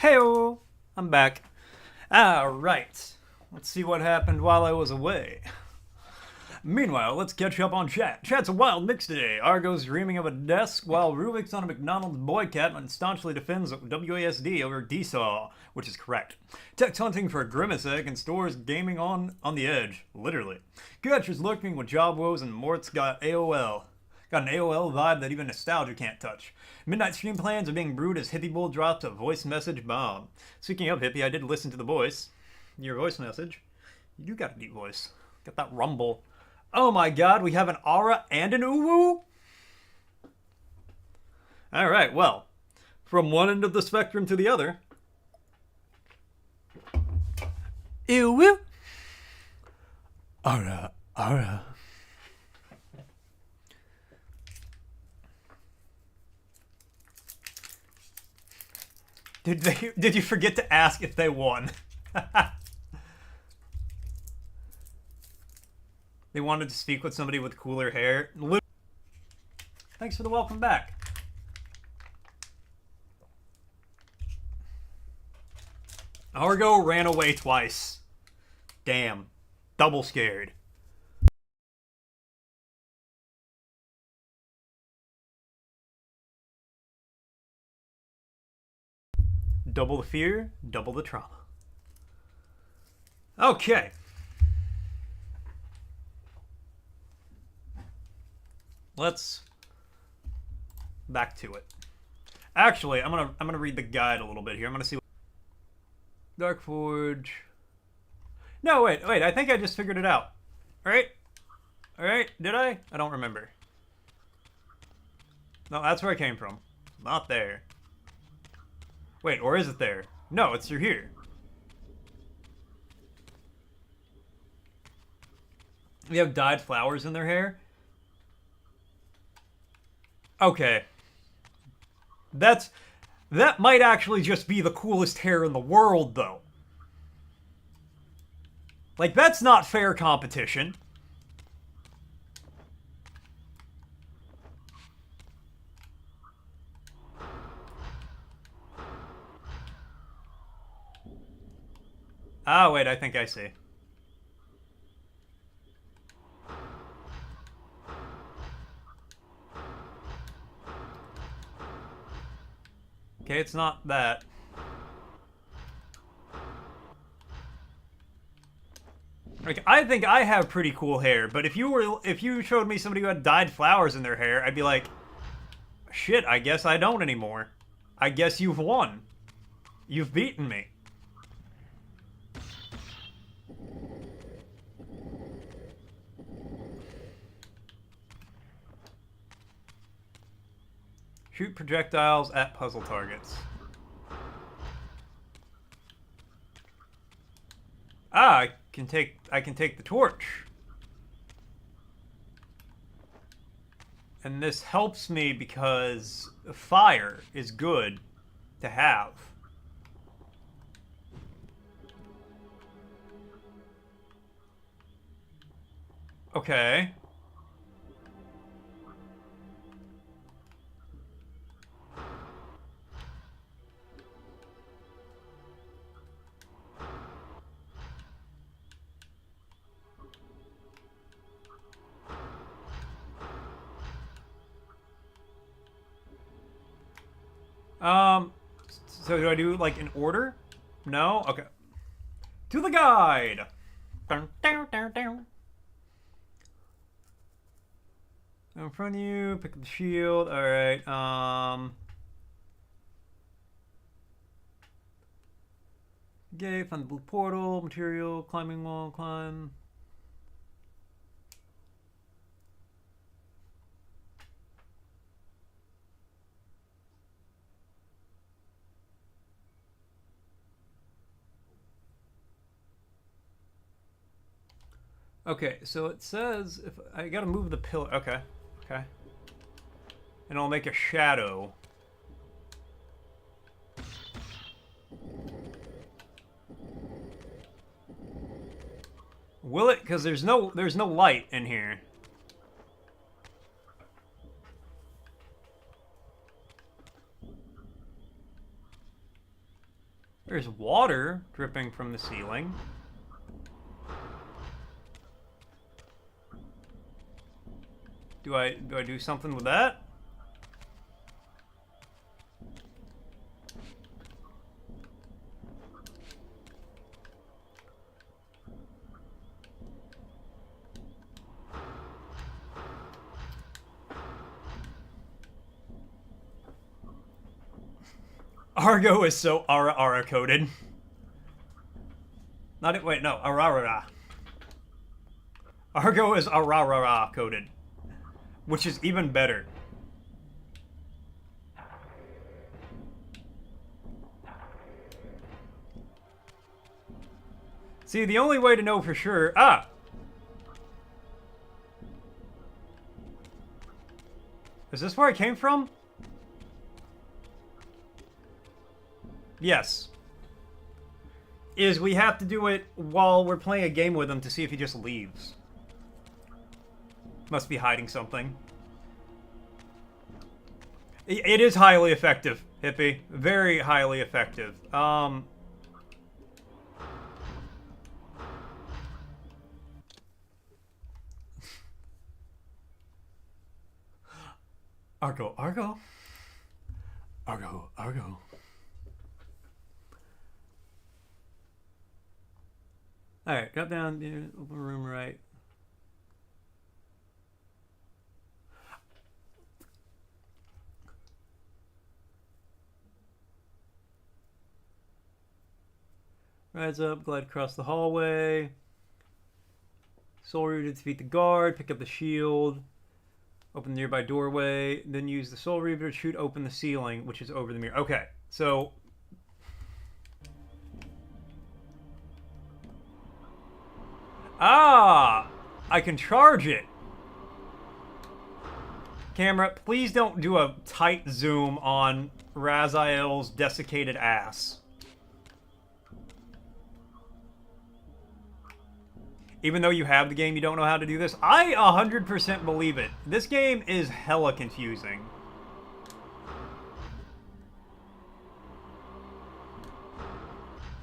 Heyo! I'm back. Alright. Let's see what happened while I was away. Meanwhile, let's catch up on chat. Chat's a wild mix today. Argo's dreaming of a desk, while Rubik's on a McDonald's boy cat and staunchly defends WASD over DSAW, which is correct. Tech's hunting for a grimace egg and stores gaming on the edge, literally. Gutcher's lurking with job woes and Mort's got AOL. Got an AOL vibe that even nostalgia can't touch. Midnight stream plans are being brewed as Hippie Bull drops a voice message bomb. Speaking of Hippie, I did listen to the voice. Your voice message. You do got a deep voice. Got that rumble. Oh my god, we have an Aura and an Uwu? Alright, well, from one end of the spectrum to the other. Uwu. Aura, Aura. Did you forget to ask if they won? They wanted to speak with somebody with cooler hair. Thanks for the welcome back. Argo ran away twice. Damn. Double scared. Double the fear, double the trauma. Okay. Let's back to it. Actually, I'm gonna read the guide a little bit here. I'm gonna see what Dark Forge. No, wait, I think I just figured it out. Alright? Alright, did I? I don't remember. No, that's where I came from. Not there. Wait, or is it there? No, it's through here. They have dyed flowers in their hair. Okay. That might actually just be the coolest hair in the world, though. Like, that's not fair competition. Ah, wait, I think I see. Okay, it's not that. Like, I think I have pretty cool hair, but if you showed me somebody who had dyed flowers in their hair, I'd be like, shit, I guess I don't anymore. I guess you've won. You've beaten me. Shoot projectiles at puzzle targets. Ah, I can take the torch. And this helps me because fire is good to have. Okay. So do I do, like, in order? No? Okay. To the guide! Dun, dun, dun, dun. In front of you, pick up the shield. Alright, Gate, find the blue portal, material, climbing wall, climb. Okay, so it says if I gotta move the pillar. Okay, okay. And I'll make a shadow. Will it? Because there's no light in here. There's water dripping from the ceiling. Do I do something with that? Argo is so ara coded. Not it. Wait, no, arara. Argo is arara coded, which is even better. See, the only way to know for sure. Is this where I came from? Yes. Is we have to do it while we're playing a game with him to see if he just leaves. Must be hiding something. It is highly effective, Hippie. Very highly effective. Argo, Argo. Argo, Argo. Alright, drop down, open room right. Rise up, glide across the hallway. Soul Reaver to defeat the guard, pick up the shield. Open the nearby doorway, then use the Soul Reaver to shoot open the ceiling, which is over the mirror. Okay, so... I can charge it. Camera, please don't do a tight zoom on Raziel's desiccated ass. Even though you have the game, you don't know how to do this? I 100% believe it. This game is hella confusing.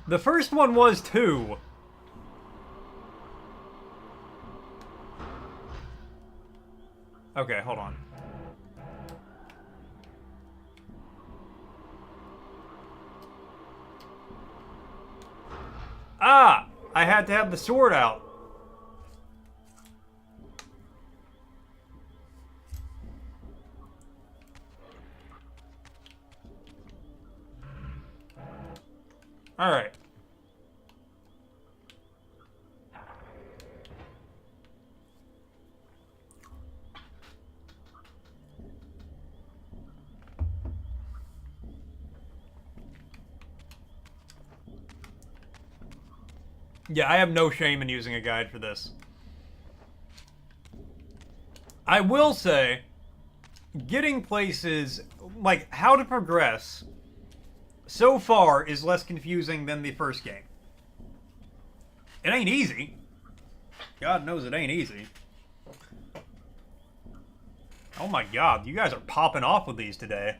The first one was too. Okay, hold on. I had to have the sword out. All right. Yeah, I have no shame in using a guide for this. I will say, getting places, like how to progress, so far is less confusing than the first game. It ain't easy. God knows it ain't easy. Oh my god, you guys are popping off with these today.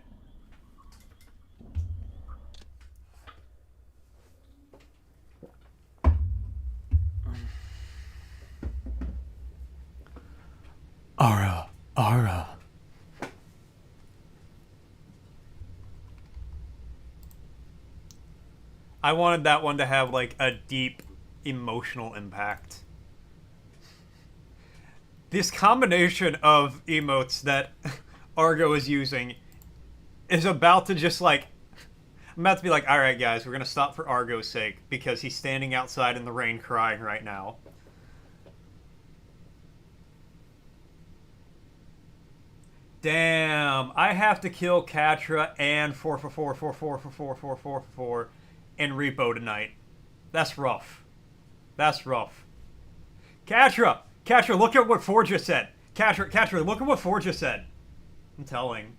Ara. I wanted that one to have, like, a deep emotional impact. This combination of emotes that Argo is using is about to just, like... I'm about to be like, alright guys, we're gonna stop for Argo's sake, because he's standing outside in the rain crying right now. Damn, I have to kill Katra and 444 and Repo tonight. That's rough. That's rough. Katra, look at what Forja said. Katra, look at what Forja said. I'm telling.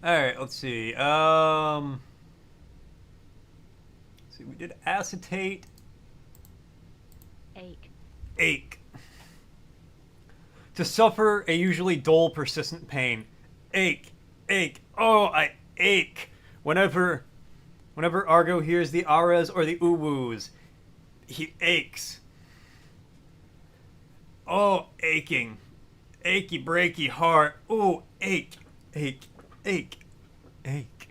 Alright, let's see. Let's see, we did acetate. Ache. Ache. To suffer a usually dull, persistent pain. Ache. Ache. Oh, I ache. Whenever Argo hears the aras or the uwus, he aches. Oh, aching. Achy breaky heart. Ooh, ache. Ache. Ache. Ache.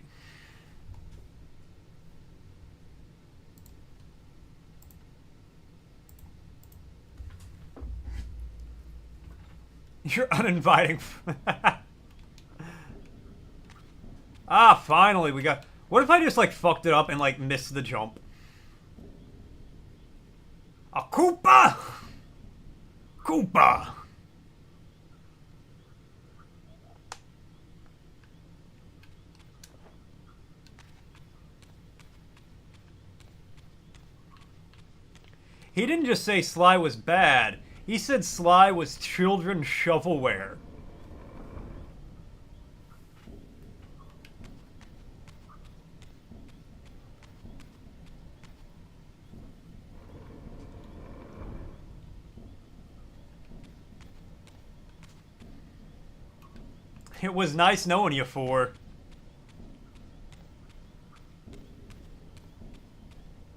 You're uninviting. Ah, finally, we got... What if I just, like, fucked it up and, like, missed the jump? A Koopa! Koopa! He didn't just say Sly was bad. He said Sly was children's shovelware. It was nice knowing you, four.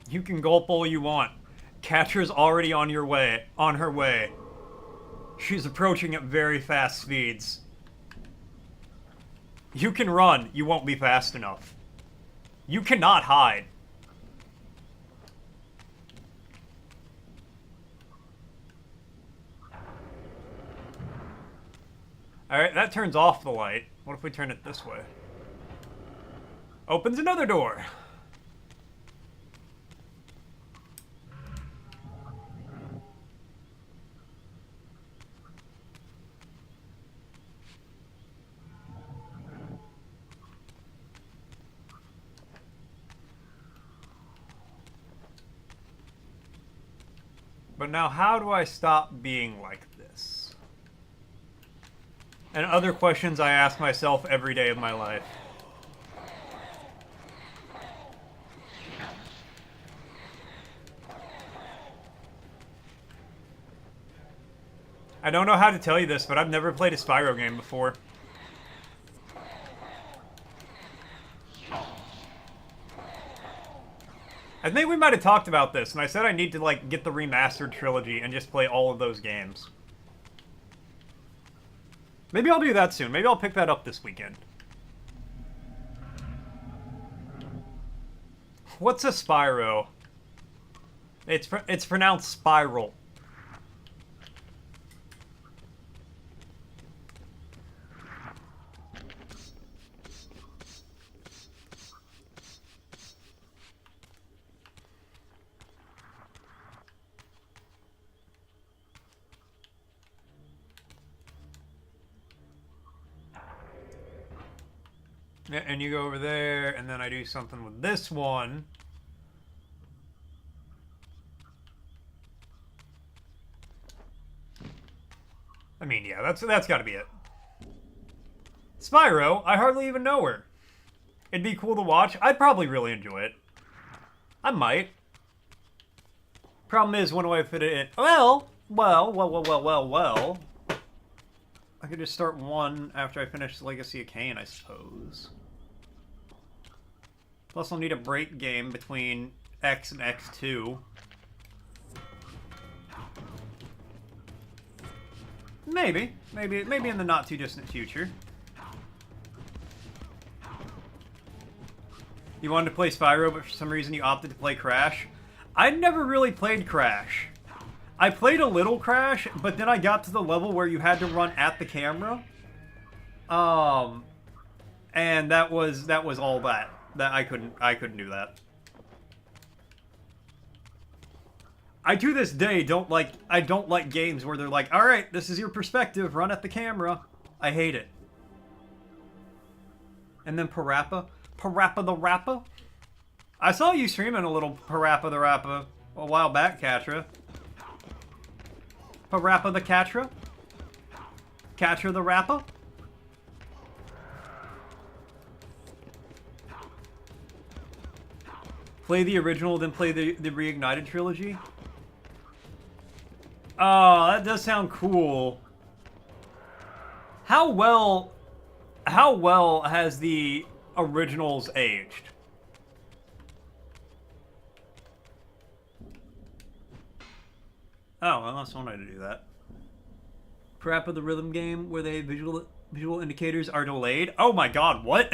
You can gulp all you want. Catcher's already on her way. She's approaching at very fast speeds. You can run, you won't be fast enough. You cannot hide. Alright, that turns off the light. What if we turn it this way? Opens another door. But now, how do I stop being like this? And other questions I ask myself every day of my life. I don't know how to tell you this, but I've never played a Spyro game before. I think we might have talked about this, and I said I need to, like, get the remastered trilogy and just play all of those games. Maybe I'll do that soon. Maybe I'll pick that up this weekend. What's a Spyro? It's pronounced spiral. Yeah, and you go over there, and then I do something with this one. I mean, yeah, that's got to be it. Spyro, I hardly even know her. It'd be cool to watch. I'd probably really enjoy it. I might. Problem is, when do I fit it in? Well. I could just start one after I finish Legacy of Kain, I suppose. Plus, I'll need a break game between X and X2. Maybe in the not too distant future. You wanted to play Spyro, but for some reason you opted to play Crash. I'd never really played Crash. I played a little Crash, but then I got to the level where you had to run at the camera. And that was all that. That I couldn't do that. I to this day don't like games where they're like, all right, this is your perspective, run at the camera. I hate it. And then Parappa the Rappa. I saw you streaming a little Parappa the Rappa a while back, Catra. Parappa the Catra? Catra the Rappa? Play the original, then play the Reignited trilogy? Oh, that does sound cool. How well has the originals aged? Oh, well, that's one way to do that. Crap of the rhythm game where they visual indicators are delayed. Oh my god, what?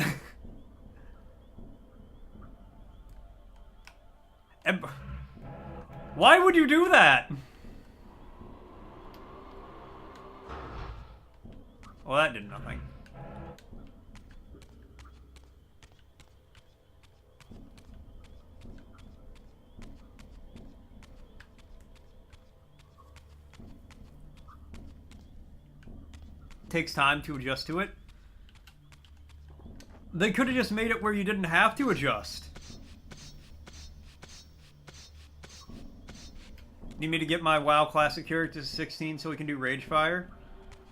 Why would you do that? Well, that did nothing. Takes time to adjust to it. They could have just made it where you didn't have to adjust. Need me to get my WoW Classic character to 16 so we can do Rage Fire?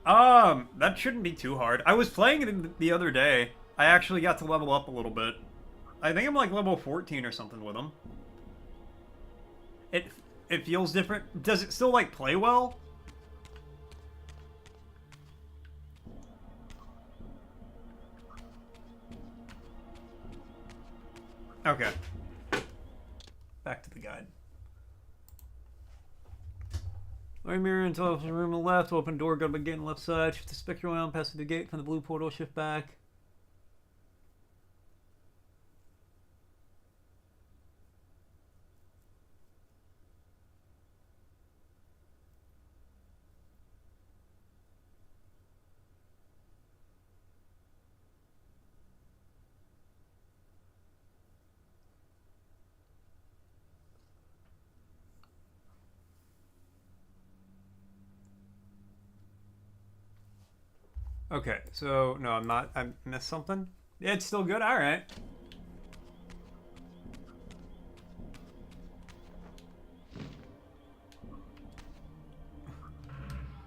That shouldn't be too hard. I was playing it the other day. I actually got to level up a little bit. I think I'm like level 14 or something with him. It feels different. Does it still like play well? Okay. Back to the guide. Right mirror into the room on the left, open door, go to the gate on the left side, shift the spectral around, pass through the gate from the blue portal, shift back. Okay, so no, I'm not. I missed something. Yeah, it's still good. All right.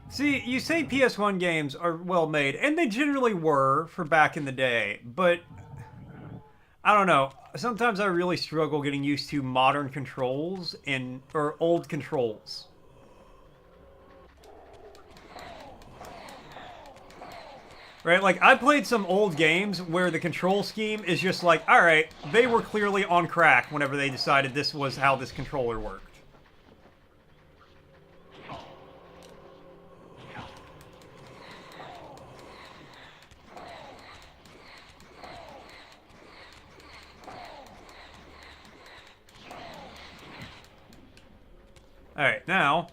See, you say PS1 games are well made, and they generally were for back in the day, but I don't know. Sometimes I really struggle getting used to modern controls or old controls. Right, like, I played some old games where the control scheme is just like, alright, they were clearly on crack whenever they decided this was how this controller worked. Alright, now...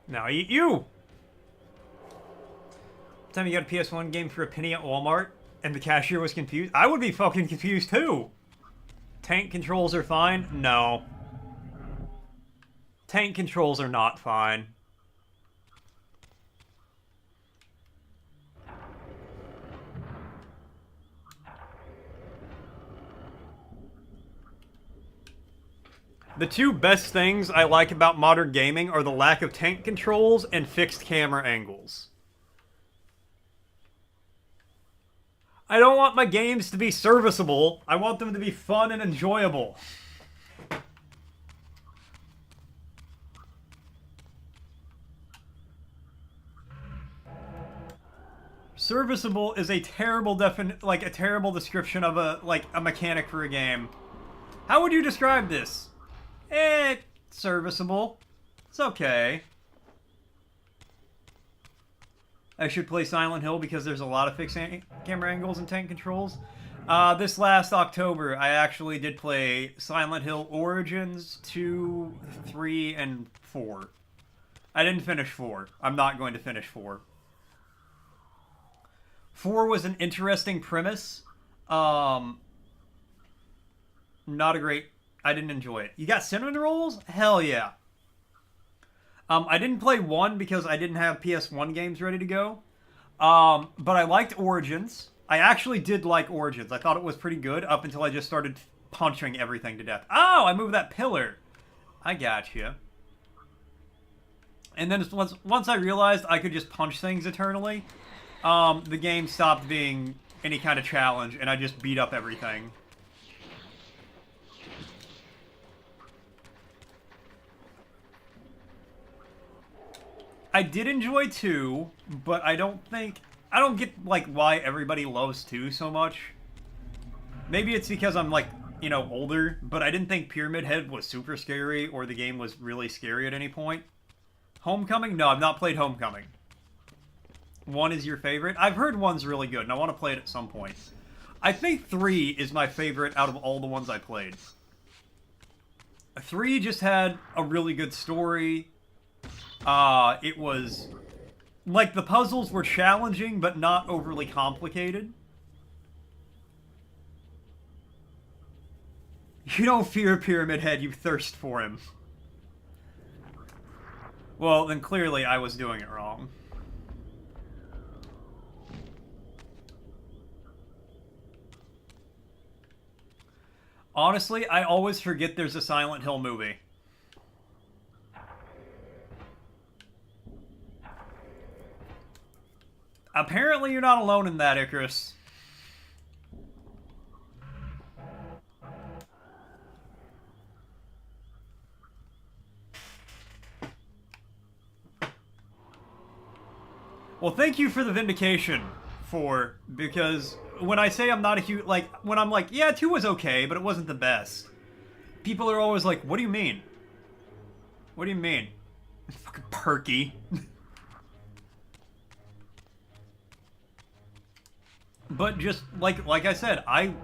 Now I eat you! Time you got a PS1 game for a penny at Walmart and the cashier was confused? I would be fucking confused too! Tank controls are fine? No. Tank controls are not fine. The two best things I like about modern gaming are the lack of tank controls and fixed camera angles. I don't want my games to be serviceable. I want them to be fun and enjoyable. Serviceable is a terrible a terrible description of a mechanic for a game. How would you describe this? Serviceable. It's okay. I should play Silent Hill because there's a lot of fixed camera angles and tank controls. This last October, I actually did play Silent Hill Origins 2, 3, and 4. I didn't finish 4. I'm not going to finish 4. 4 was an interesting premise. Not a great... I didn't enjoy it. You got cinnamon rolls? Hell yeah. I didn't play 1 because I didn't have PS1 games ready to go. But I liked Origins. I actually did like Origins. I thought it was pretty good up until I just started punching everything to death. Oh, I moved that pillar. I gotcha. And then once I realized I could just punch things eternally, the game stopped being any kind of challenge, and I just beat up everything. I did enjoy 2, but I don't get, like, why everybody loves 2 so much. Maybe it's because I'm, like, you know, older, but I didn't think Pyramid Head was super scary or the game was really scary at any point. Homecoming? No, I've not played Homecoming. 1 is your favorite? I've heard 1's really good, and I want to play it at some point. I think 3 is my favorite out of all the ones I played. 3 just had a really good story. It was... like, the puzzles were challenging, but not overly complicated. You don't fear Pyramid Head, you thirst for him. Well, then clearly I was doing it wrong. Honestly, I always forget there's a Silent Hill movie. Apparently you're not alone in that, Icarus. Well, thank you for the vindication, because when I say I'm not a huge, like, when I'm like, yeah, 2 was okay, but it wasn't the best, people are always like, what do you mean? What do you mean? Fucking perky. But just, like I said, I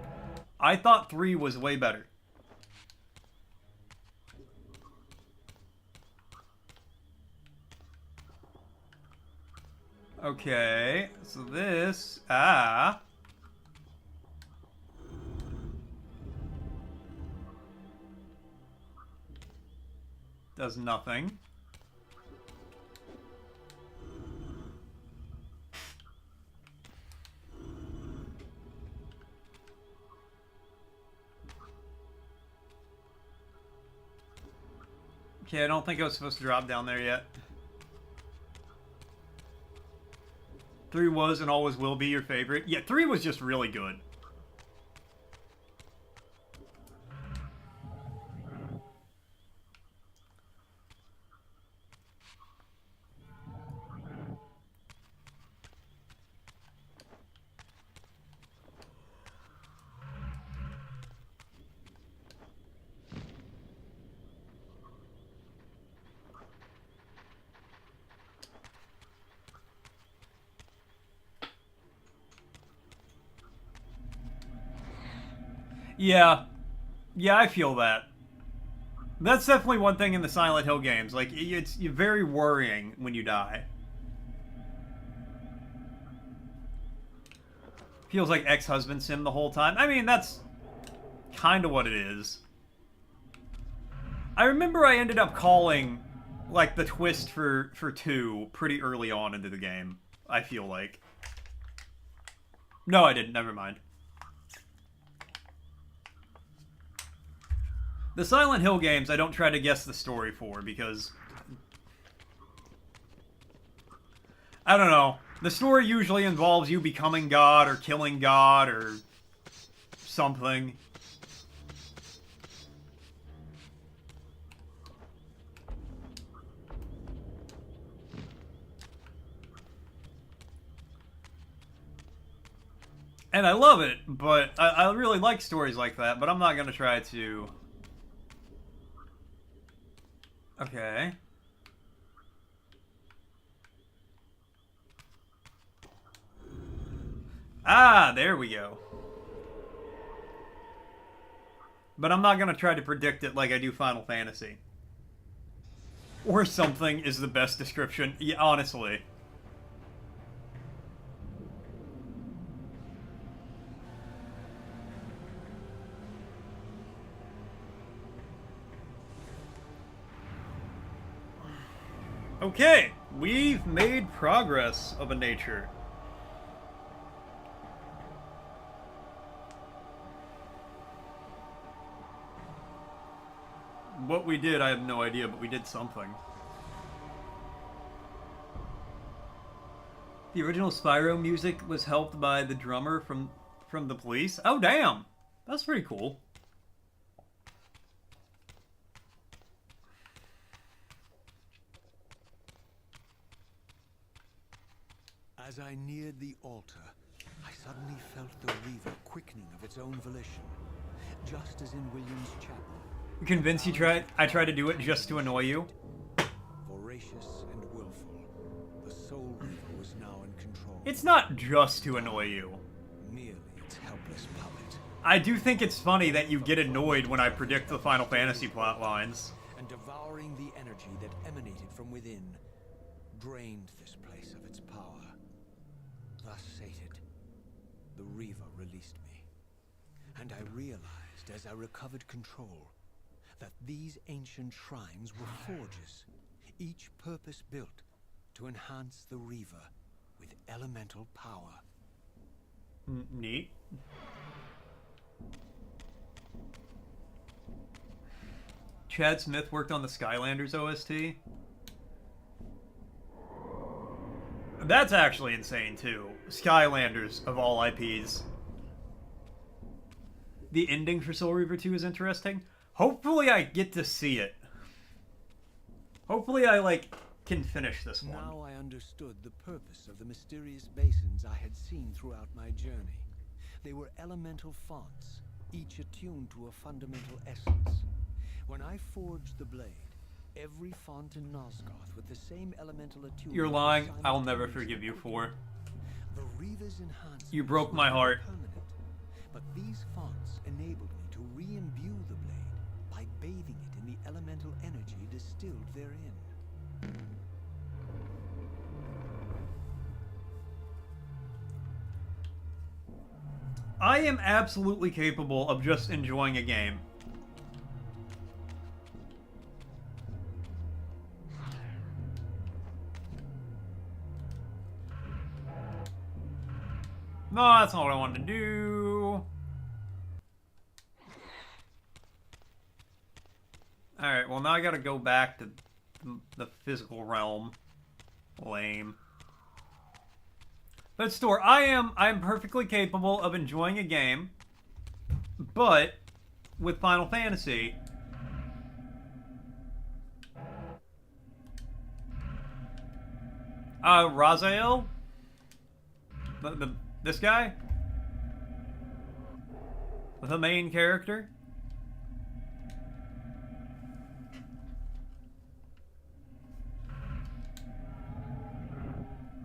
thought 3 was way better. Okay, so this, does nothing. Okay, I don't think I was supposed to drop down there yet. 3 was and always will be your favorite. Yeah, 3 was just really good. Yeah. Yeah, I feel that. That's definitely one thing in the Silent Hill games. Like, it's very worrying when you die. Feels like ex-husband sim the whole time. I mean, that's kind of what it is. I remember I ended up calling, like, the twist for 2 pretty early on into the game, I feel like. No, I didn't. Never mind. The Silent Hill games, I don't try to guess the story for, because... I don't know. The story usually involves you becoming God, or killing God, or... something. And I love it, but I really like stories like that, but I'm not gonna try to... Okay. Ah, there we go. But I'm not gonna try to predict it like I do Final Fantasy. Or something is the best description. Yeah, honestly. Okay, we've made progress of a nature. What we did, I have no idea, but we did something. The original Spyro music was helped by the drummer from the Police. Oh, damn! That's pretty cool. As I neared the altar, I suddenly felt the Reaver quickening of its own volition, just as in William's chapel. Convinced I tried to do it just to annoy you? Voracious and willful, the Soul Reaver was now in control. It's not just to annoy you. Merely its helpless puppet. I do think it's funny that you get annoyed when I predict the Final Fantasy plot lines. And devouring the energy that emanated from within, drained this place of its power. Thus sated, the Reaver released me. And I realized as I recovered control that these ancient shrines were forges, each purpose-built to enhance the Reaver with elemental power. Neat. Chad Smith worked on the Skylanders OST. That's actually insane, too. Skylanders, of all IPs. The ending for Soul Reaver 2 is interesting. Hopefully I get to see it. Hopefully I, like, can finish this one. Now I understood the purpose of the mysterious basins I had seen throughout my journey. They were elemental fonts, each attuned to a fundamental essence. When I forged the blade, every font in Nosgoth with the same elemental attunement... You're lying. I'll never forgive you for. The Reaver's enhancement You broke my heart. permanent, but these fonts enabled me to re-imbue the blade by bathing it in the elemental energy distilled therein. I am absolutely capable of just enjoying a game. No, that's not what I wanted to do. Alright, well now I gotta go back to the physical realm. Lame. But Store, I'm perfectly capable of enjoying a game, but with Final Fantasy, Raziel? This guy? The main character?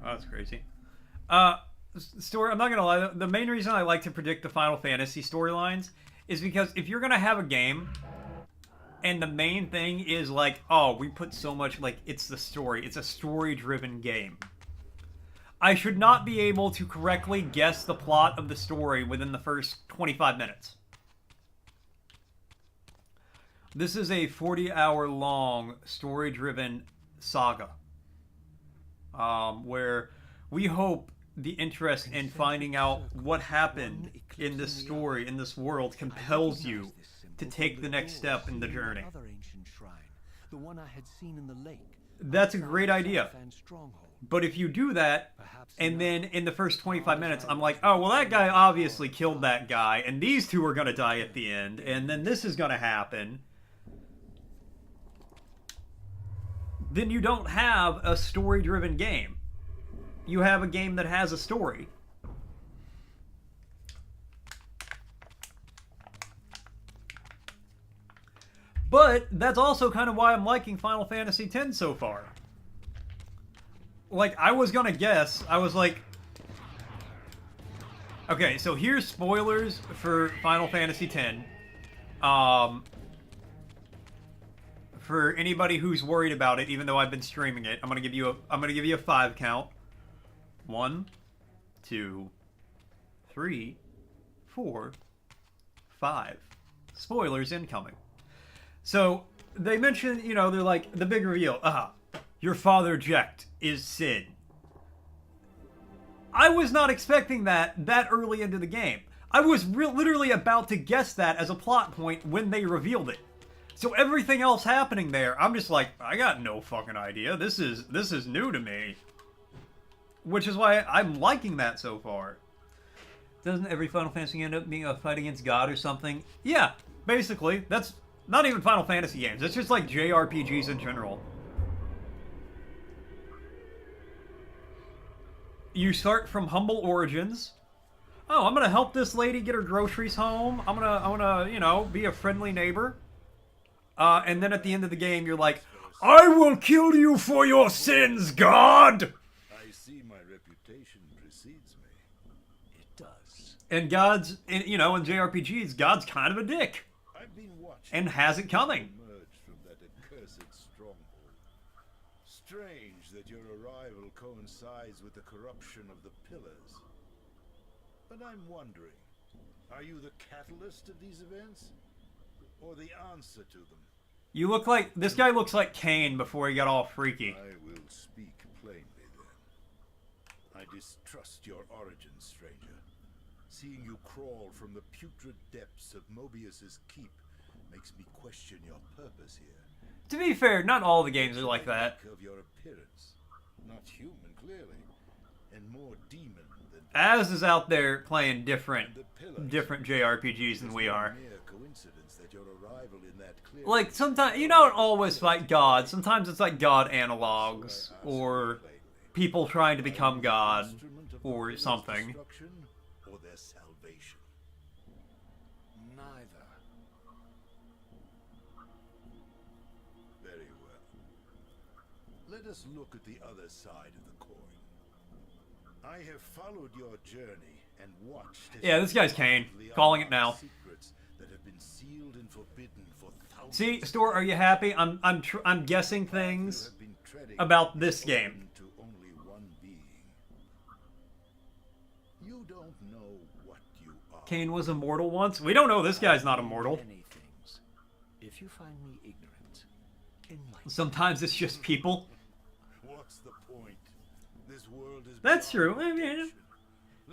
Oh, that's crazy. Story, I'm not gonna lie, the main reason I like to predict the Final Fantasy storylines is because if you're gonna have a game and the main thing is like, oh, we put so much, like, it's the story, it's a story-driven game, I should not be able to correctly guess the plot of the story within the first 25 minutes. This is a 40-hour-long story-driven saga, where we hope the interest in finding out what happened in this story, in this world, compels you to take the next step in the journey. The one I had seen in the lake. That's a great idea. But if you do that, and then in the first 25 minutes, I'm like, oh, well, that guy obviously killed that guy, and these two are going to die at the end, and then this is going to happen, then you don't have a story-driven game. You have a game that has a story. But that's also kind of why I'm liking Final Fantasy X so far. Like, I was gonna guess, I was like... Okay, so here's spoilers for Final Fantasy X. For anybody who's worried about it, even though I've been streaming it, I'm gonna give you a 5 count. 1, 2, 3, 4, 5. Spoilers incoming. So, they mention, you know, they're like, the big reveal. Your father, Jecht, is Sid. I was not expecting that early into the game. I was literally about to guess that as a plot point when they revealed it. So everything else happening there, I'm just like, I got no fucking idea. This is new to me. Which is why I'm liking that so far. Doesn't every Final Fantasy end up being a fight against God or something? Yeah, basically. That's not even Final Fantasy games. It's just like JRPGs in general. You start from humble origins. Oh, I'm gonna help this lady get her groceries home. I'm gonna, you know, be a friendly neighbor. And then at the end of the game, you're like, I will kill you for your sins, God! I see my reputation precedes me. It does. And God's, you know, in JRPGs, God's kind of a dick. I've been watching And has it coming. emerge from that accursed stronghold. Strange that your arrival coincides with the corruption of the pillars. But I'm wondering, are you the catalyst of these events? Or the answer to them? You look like, this guy looks like Cain before he got all freaky. I will speak plainly then. I distrust your origins, stranger. Seeing you crawl from the putrid depths of Mobius's keep makes me question your purpose here. To be fair, not all the games are like that. Of your appearance, not human clearly, and more demon than Az is out there playing different the pillars. JRPGs than we are. Mere coincidence that your arrival in that clear Like, sometimes, you don't always fight God. Sometimes it's like God analogs, or people trying to become God, or something. destruction or their salvation. Neither. Very well. Let us look at the other side of the coin. I have followed your journey and watched as Yeah, this guy's Cain. Calling it now. secrets that have been sealed and forbidden for thousands. See, Store, are you happy? I'm guessing You things have been treading about this game. to only one being. You don't know what you are. Cain was immortal once. We don't know this guy's not immortal. Many things. If you find me ignorant, enlighten. Sometimes it's just people. What's the point? This world is That's beyond true. I mean, redemption.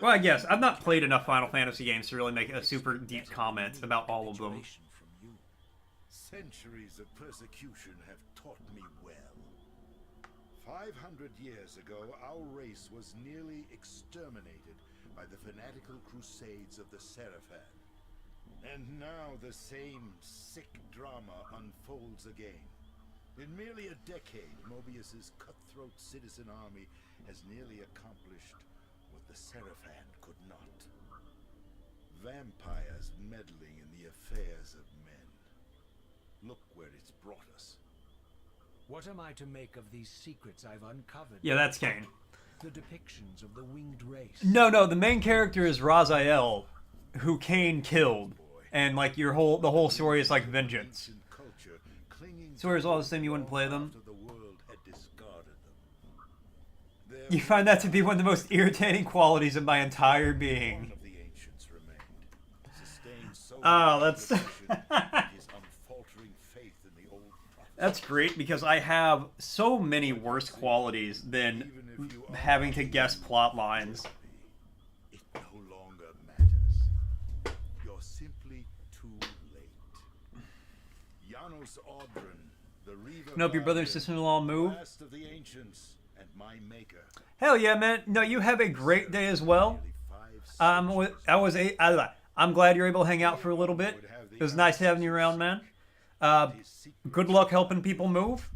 well, I guess I've not played enough Final Fantasy games to really make a super deep comment about all of them. Capitulation from you. Centuries of persecution have taught me well. 500 years ago, our race was nearly exterminated by the fanatical crusades of the Seraphan. And now the same sick drama unfolds again. In merely a decade, Mobius's cutthroat citizen army has nearly accomplished what the Seraphan could not. Vampires meddling in the affairs of men. Look where it's brought us. What am I to make of these secrets I've uncovered? Yeah, that's Cain. The depictions of the winged race. No, the main character is Raziel, who Cain killed, and like the whole story is like vengeance. Ancient culture clinging So is all the same you wouldn't play them? after the world had discarded them. Their You find that to be one of the most irritating qualities of my entire one being. of the ancients remained. Sustained so Oh, much that's devotion, his unfaltering faith in the old prophets. that's great because I have so many worse qualities than having to guess plot lines. It no longer matters. You're simply too late. Janos Audron, the Reaver Nope, your brother and Guardian, sister-in-law move. last of the ancients and my maker. Hell yeah, man! No, you have a great day as well. Nearly 5 I'm glad you're able to hang out for a little bit. It was nice having you around, man. Good luck helping people move.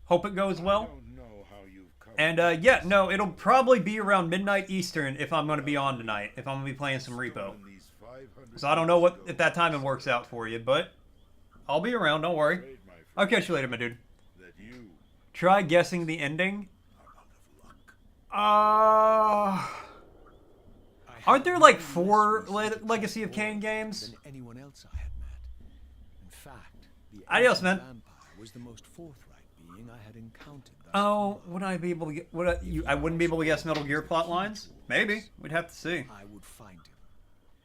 Hope it goes well. don't know how you've come And yeah, no, it'll probably be around midnight Eastern if I'm going to be on tonight. If I'm going to be playing some Repo. in these 500 So I don't know what if that timing works out for you, but I'll be around. Don't worry. years, my friend, I'll catch you later, my dude. that you Try guessing the ending. are out of luck. Aren't there like 4 Legacy of Kain games? Than anyone else I had met. In fact, the Adios, ancient man. vampire was the most forthright being I had encountered thus Oh, would I be able to get? I wouldn't be able to guess Metal Gear plot lines. Maybe we'd have to see. I would find him,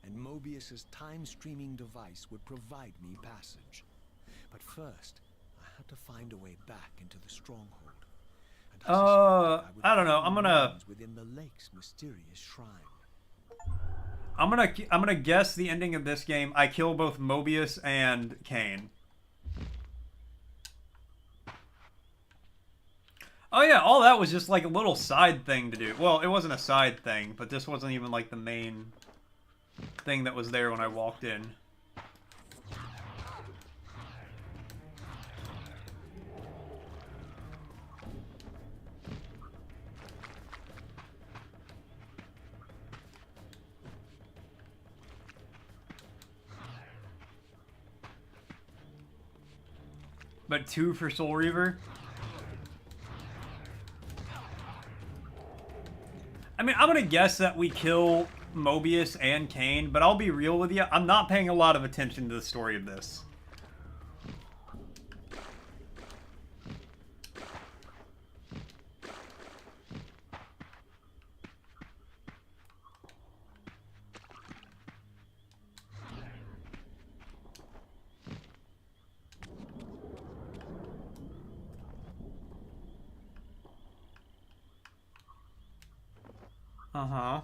and Mobius's time-streaming device would provide me passage. But first, I had to find a way back into the stronghold. And I suspected would I don't know. find I'm gonna- remains within the lake's mysterious shrine. I'm gonna guess the ending of this game. I kill both Mobius and Cain. Oh yeah, all that was just like a little side thing to do. Well, it wasn't a side thing, but this wasn't even like the main thing that was there when I walked in. But 2 for Soul Reaver? I mean, I'm gonna guess that we kill Mobius and Kane, but I'll be real with you, I'm not paying a lot of attention to the story of this. Uh-huh.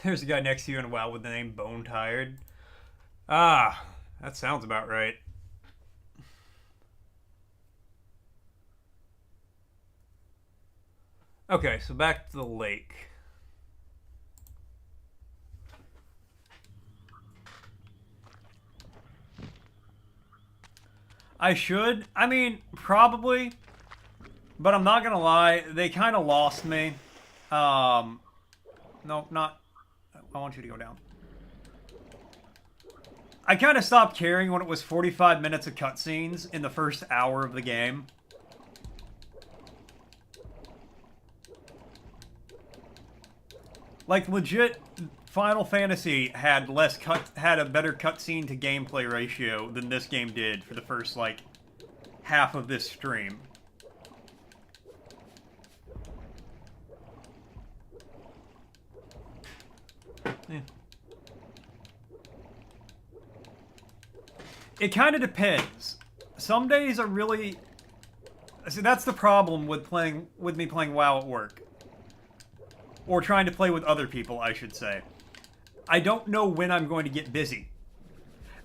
There's a guy next to you in WoW with the name Bone Tired. Ah, that sounds about right. Okay, so back to the lake. I should. I mean, probably. But I'm not gonna lie, they kind of lost me. No, not... I want you to go down. I kind of stopped caring when it was 45 minutes of cutscenes in the first hour of the game. Like, legit, Final Fantasy had had a better cutscene to gameplay ratio than this game did for the first, like, half of this stream. Yeah. It kind of depends. Some days are really... See, that's the problem with me playing WoW at work. Or trying to play with other people, I should say. I don't know when I'm going to get busy.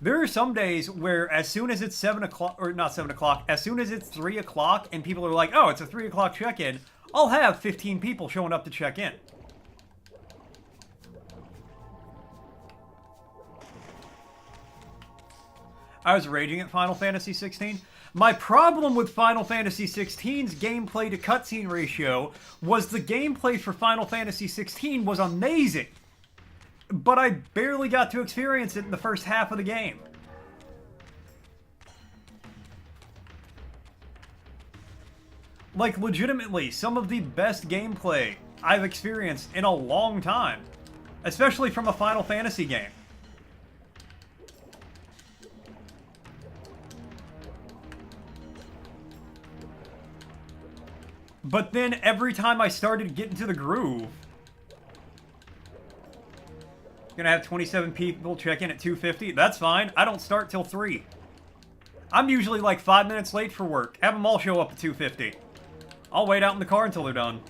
There are some days where as soon as it's 7 o'clock, or not 7 o'clock, as soon as it's 3 o'clock and people are like, oh, it's a 3 o'clock check-in, I'll have 15 people showing up to check in. I was raging at Final Fantasy 16. My problem with Final Fantasy 16's gameplay to cutscene ratio was the gameplay for Final Fantasy 16 was amazing. But I barely got to experience it in the first half of the game. Like, legitimately, some of the best gameplay I've experienced in a long time. Especially from a Final Fantasy game. But then every time I started getting to the groove, gonna have 27 people check in at 2:50. That's fine. I don't start till 3. I'm usually like 5 minutes late for work. Have them all show up at 2:50. I'll wait out in the car until they're done.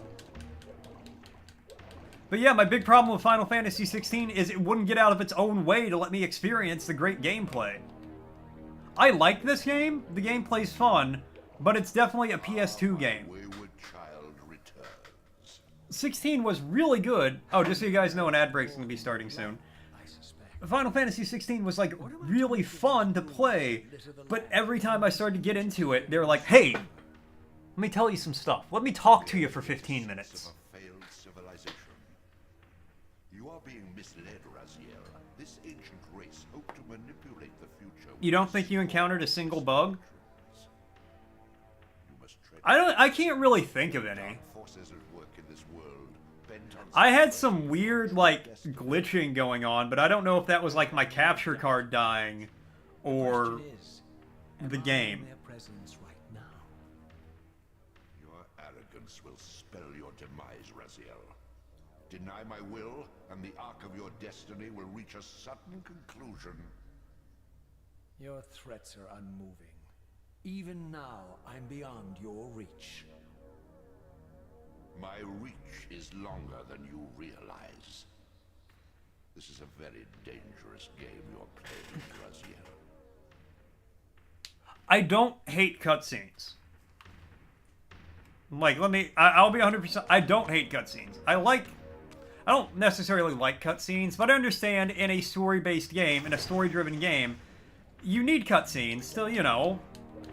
But yeah, my big problem with Final Fantasy 16 is it wouldn't get out of its own way to let me experience the great gameplay. I like this game. The gameplay's fun, but it's definitely a PS2 game. 16 was really good. Oh, just so you guys know, an ad break's gonna be starting soon. Final Fantasy 16 was, like, really fun to play, but every time I started to get into it, they were like, hey, let me tell you some stuff. Let me talk to you for 15 minutes. You are being misled, Raziel. This ancient race hoped to manipulate the future. You don't think you encountered a single bug? I can't really think of any. I had some weird, like, glitching going on, but I don't know if that was, like, my capture card dying or the game. Your arrogance will spell your demise, Raziel. Deny my will, and the arc of your destiny will reach a sudden conclusion. Your threats are unmoving. Even now, I'm beyond your reach. My reach is longer than you realize. This is a very dangerous game you're playing, Raziel. I don't hate cutscenes. Like, I'll be 100%. I don't hate cutscenes. I don't necessarily like cutscenes, but I understand in a story-based game, in a story-driven game, you need cutscenes. Still, you know,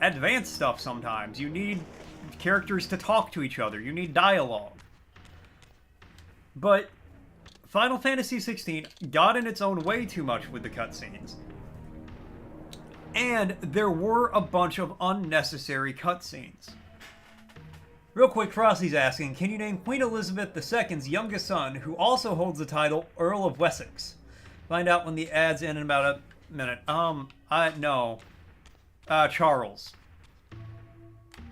advanced stuff sometimes. You need characters to talk to each other. You need dialogue. But Final Fantasy XVI got in its own way too much with the cutscenes. And there were a bunch of unnecessary cutscenes. Real quick, Frosty's asking, can you name Queen Elizabeth II's youngest son, who also holds the title Earl of Wessex? Find out when the ad's in about a minute. No. Charles.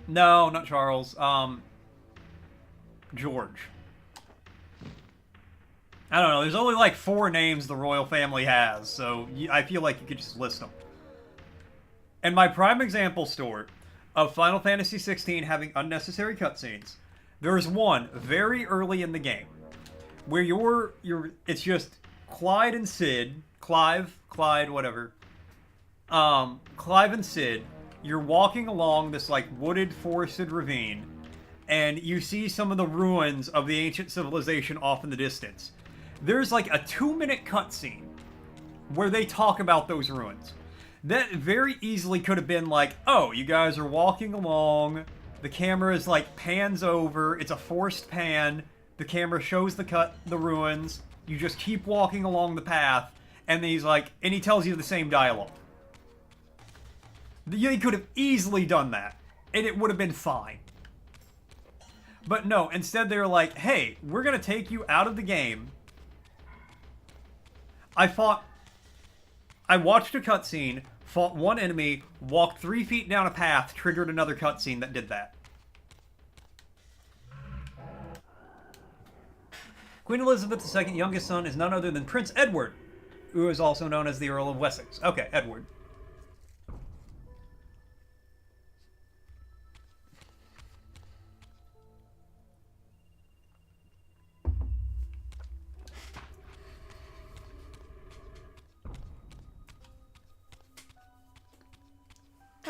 No, not Charles. George. I don't know, there's only like 4 names the royal family has, so I feel like you could just list them. And my prime example store of Final Fantasy XVI having unnecessary cutscenes, there's one very early in the game where it's just Clyde and Sid, Clyde, whatever. Clive and Sid, you're walking along this like wooded, forested ravine, and you see some of the ruins of the ancient civilization off in the distance. There's like a 2-minute cutscene where they talk about those ruins. That very easily could have been like, oh, you guys are walking along, the camera is like pans over, it's a forced pan, the camera shows the ruins, you just keep walking along the path, and then he tells you the same dialogue. They could have easily done that, and it would have been fine. But no, instead they're like, hey, we're gonna take you out of the game. I watched a cutscene, fought one enemy, walked 3 feet down a path, triggered another cutscene that did that. Queen Elizabeth II's youngest son is none other than Prince Edward, who is also known as the Earl of Wessex. Okay, Edward.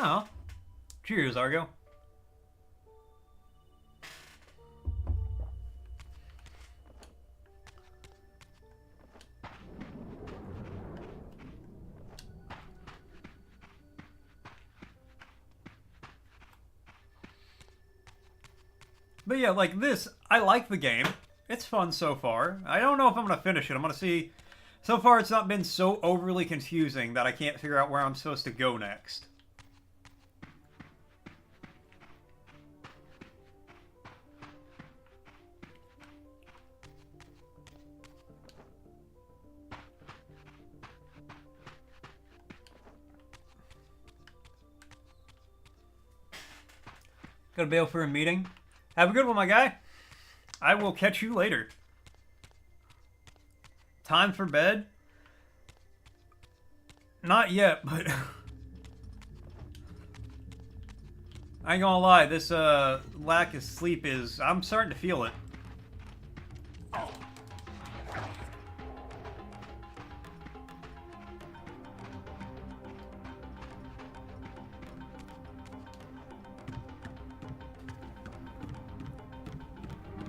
Oh. Cheers, Argo. But yeah, like this, I like the game. It's fun so far. I don't know if I'm going to finish it. I'm going to see. So far, it's not been so overly confusing that I can't figure out where I'm supposed to go next. Gotta bail for a meeting. Have a good one, my guy. I will catch you later. Time for bed? Not yet, but... I ain't gonna lie, this lack of sleep is... I'm starting to feel it.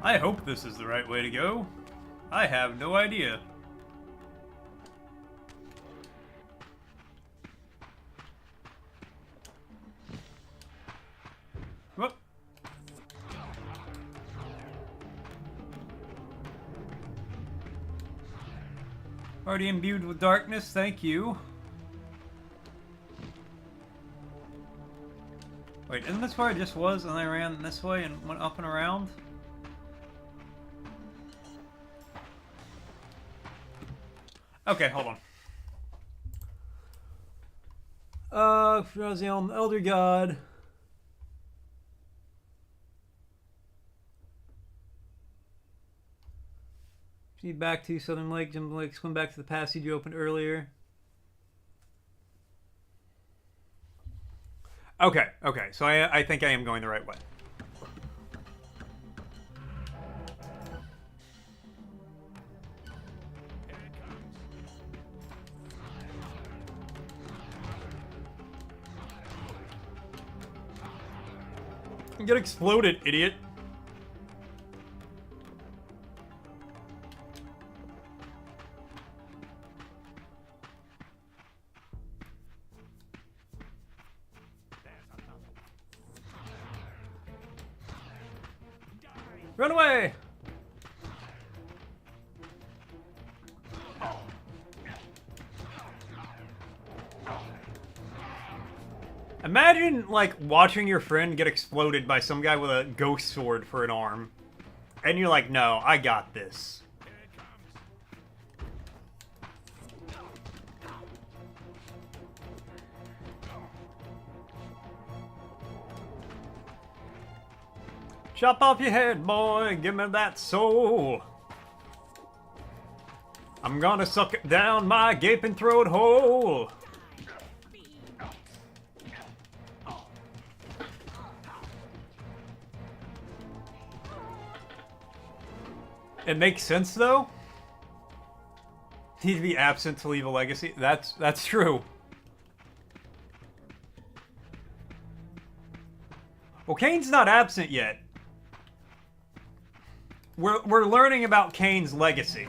I hope this is the right way to go. I have no idea. Whoop. Already imbued with darkness, thank you. Wait, isn't this where I just was and I ran this way and went up and around? Okay, hold on. Raziel, Elder God. Proceed back to Southern Lake, Jim Lake, swim back to the passage you opened earlier. Okay, so I think I am going the right way. Get exploded, idiot. Run away! Imagine, like, watching your friend get exploded by some guy with a ghost sword for an arm. And you're like, no, I got this. Chop off your head, boy, give me that soul. I'm gonna suck it down my gaping throat hole. It makes sense, though. Need to be absent to leave a legacy. That's true. Well, Kane's not absent yet. We're learning about Kane's legacy.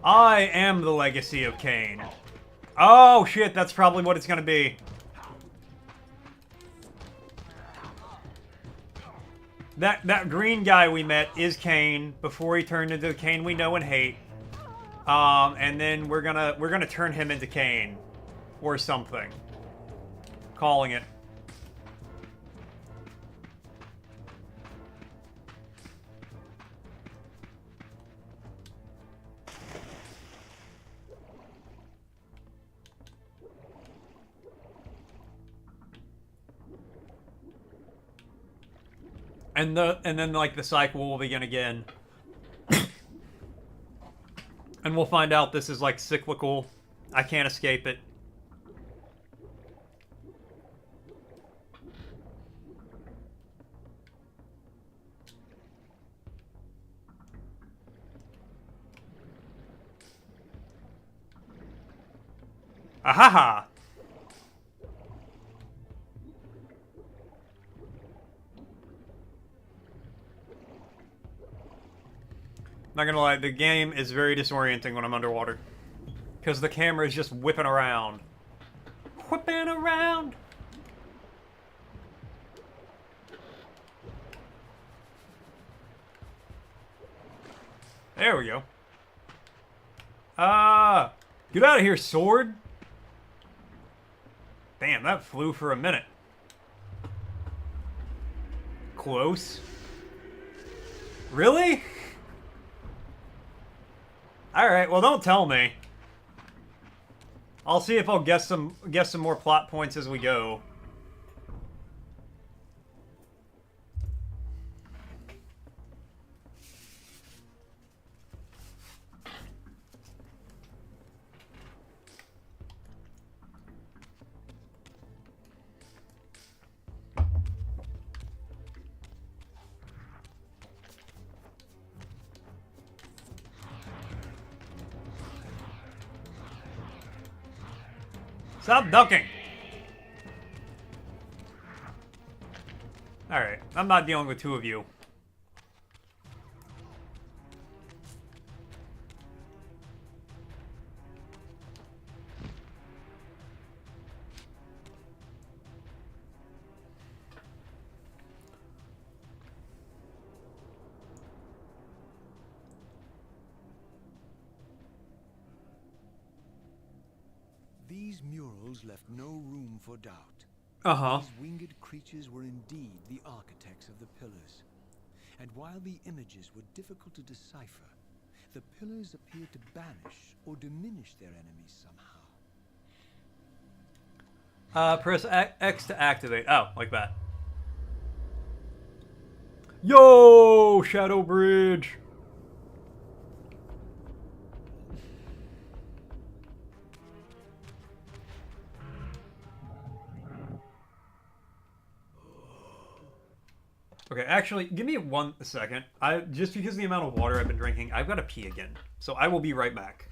I am the legacy of Kane. Oh shit, that's probably what it's gonna be. That green guy we met is Kane before he turned into the Kane we know and hate. And then we're gonna turn him into Kane or something. Calling it. And then like the cycle will begin again. And we'll find out this is like cyclical. I can't escape it. Ahaha! Not gonna lie, the game is very disorienting when I'm underwater. Because the camera is just whipping around. Whipping around! There we go. Get out of here, sword! Damn, that flew for a minute. Close. Really? Alright, well don't tell me. I'll see if I'll guess some more plot points as we go. Stop ducking! Alright, I'm not dealing with two of you. These murals left no room for doubt. Uh-huh. These winged creatures were indeed the architects of the pillars. And while the images were difficult to decipher, the pillars appeared to banish or diminish their enemies somehow. Press X to activate. Oh, like that. Yo, Shadow Bridge! Okay, actually, give me 1 second. Just because of the amount of water I've been drinking, I've got to pee again. So I will be right back.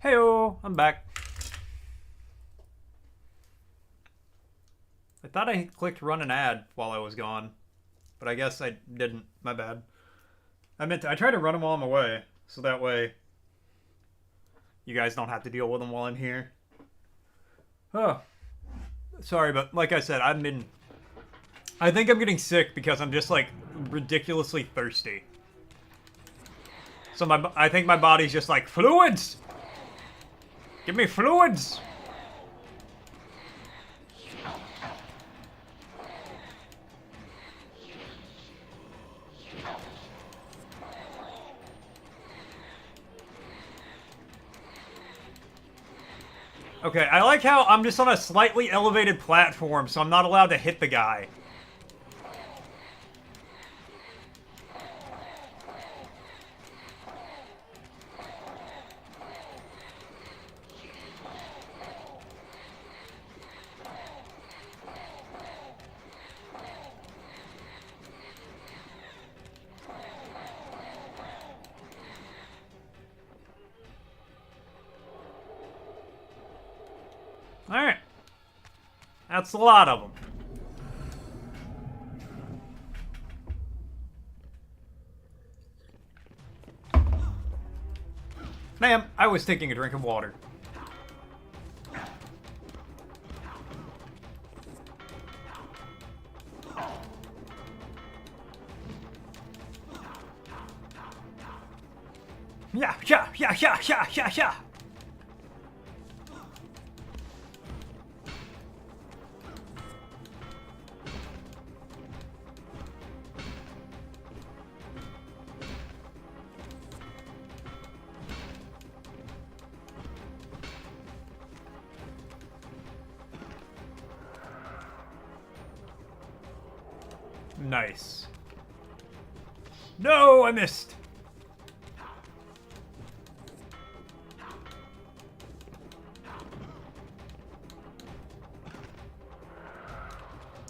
Heyo, I'm back. I thought I clicked run an ad while I was gone, but I guess I didn't. My bad. I tried to run them while I'm away, so that way you guys don't have to deal with them while I'm here. Oh, sorry, but like I said, I think I'm getting sick because I'm just like ridiculously thirsty. So I think my body's just like, fluids! Give me fluids! Okay, I like how I'm just on a slightly elevated platform, so I'm not allowed to hit the guy. Alright. That's a lot of them. Ma'am, I was taking a drink of water. Yeah. Nice. No, I missed.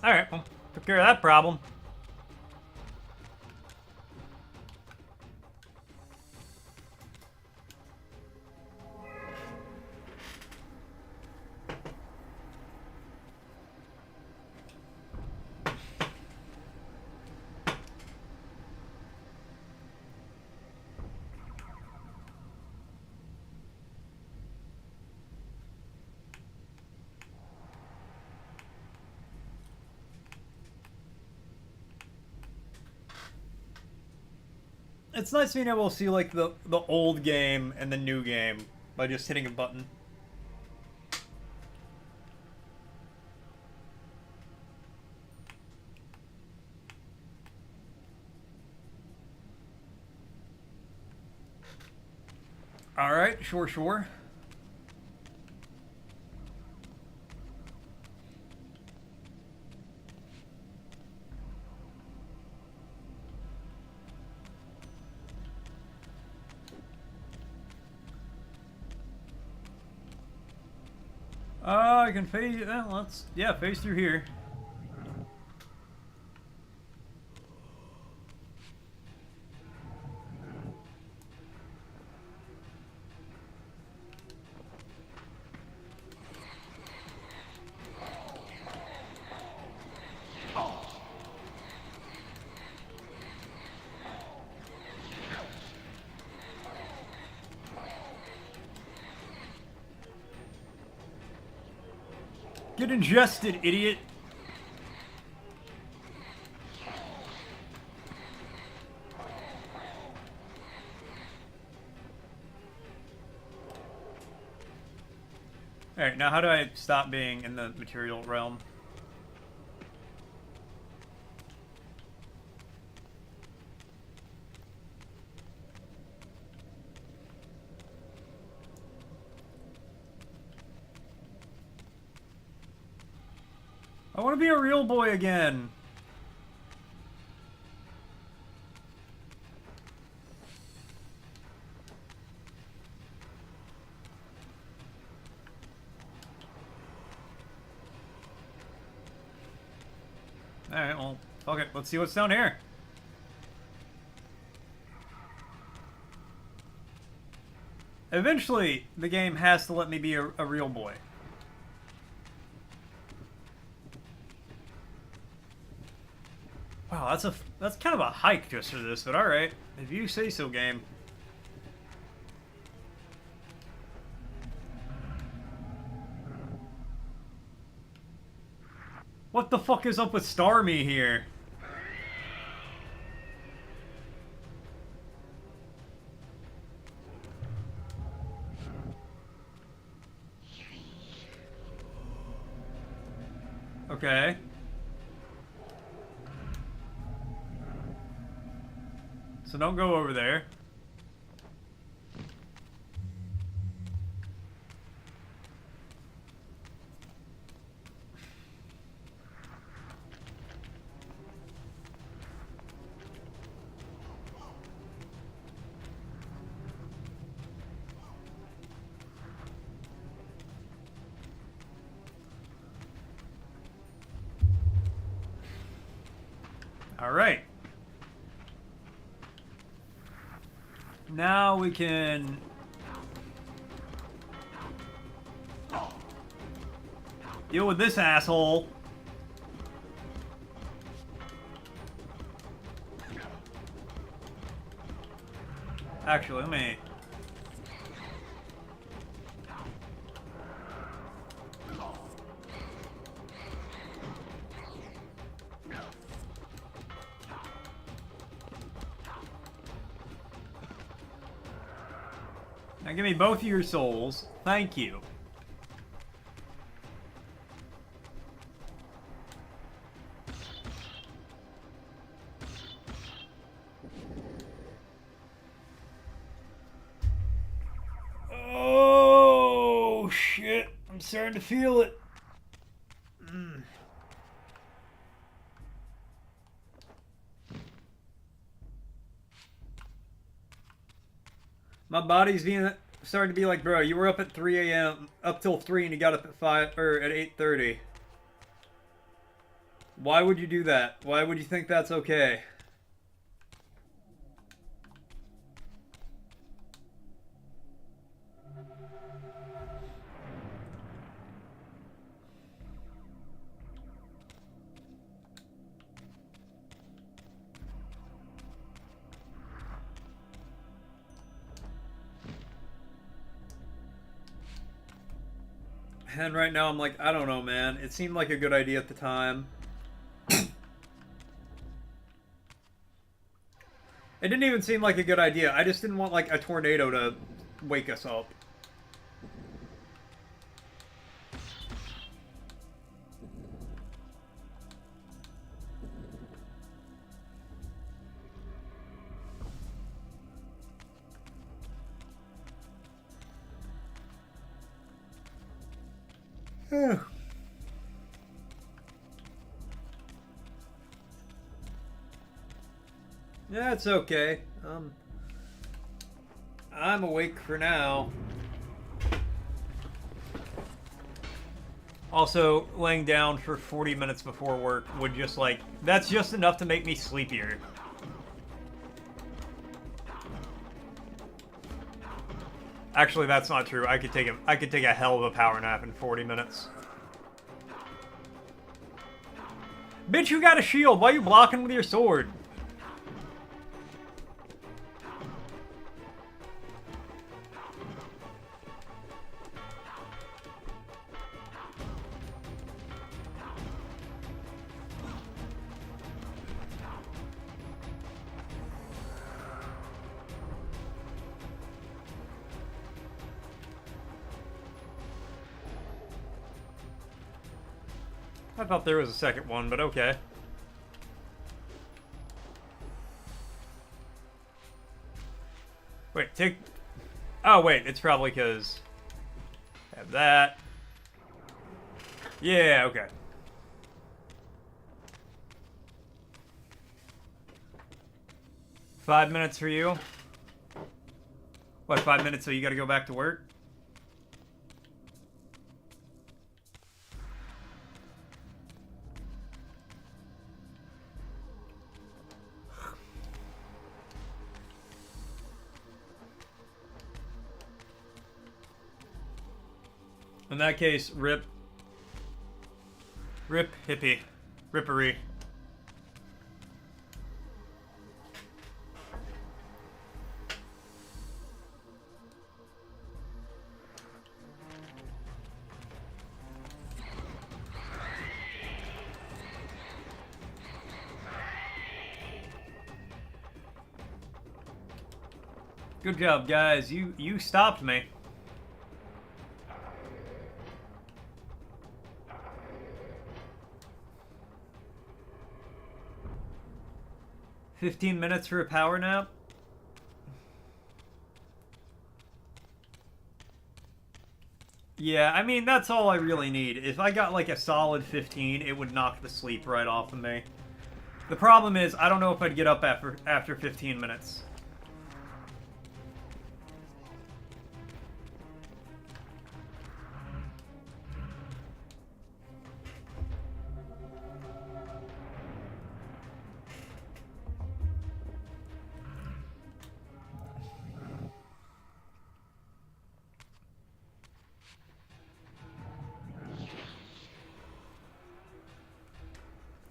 Alright, well, took care of that problem. It's nice being able to see like the old game and the new game by just hitting a button. All right, sure. I can phase. Well, phase through here. Get ingested, idiot. Alright, now how do I stop being in the material realm? I want to be a real boy again. Alright, well, fuck it. Let's see what's down here. Eventually, the game has to let me be a real boy. Wow, that's kind of a hike just for this, but alright. If you say so, game. What the fuck is up with Starmie here? Okay. So don't go over there. All right. Now we can deal with this asshole. Actually, let me... Now give me both of your souls. Thank you. Oh, shit. I'm starting to feel it. My body's starting to be like, bro, you were up at 3 a.m. up till 3 and you got up at 5 or at 8:30. Why would you do that? Why would you think that's okay? And right now I'm like, I don't know, man. It seemed like a good idea at the time. It didn't even seem like a good idea. I just didn't want, like, a tornado to wake us up. Yeah, it's okay. I'm awake for now. Also, laying down for 40 minutes before work would just, like, that's just enough to make me sleepier. Actually, that's not true. I could take a hell of a power nap in 40 minutes. Bitch, you got a shield. Why are you blocking with your sword? I thought there was a second one, but okay. Wait, take... Oh, wait, it's probably because... Have that. Yeah, okay. Five minutes for you? What, 5 minutes so you gotta go back to work? In that case, rip. Rip, hippie. Rippery. Good job, guys. You stopped me. $15 minutes for a power nap? Yeah, I mean, that's all I really need. If I got like a solid 15, it would knock the sleep right off of me. The problem is, I don't know if I'd get up after 15 minutes.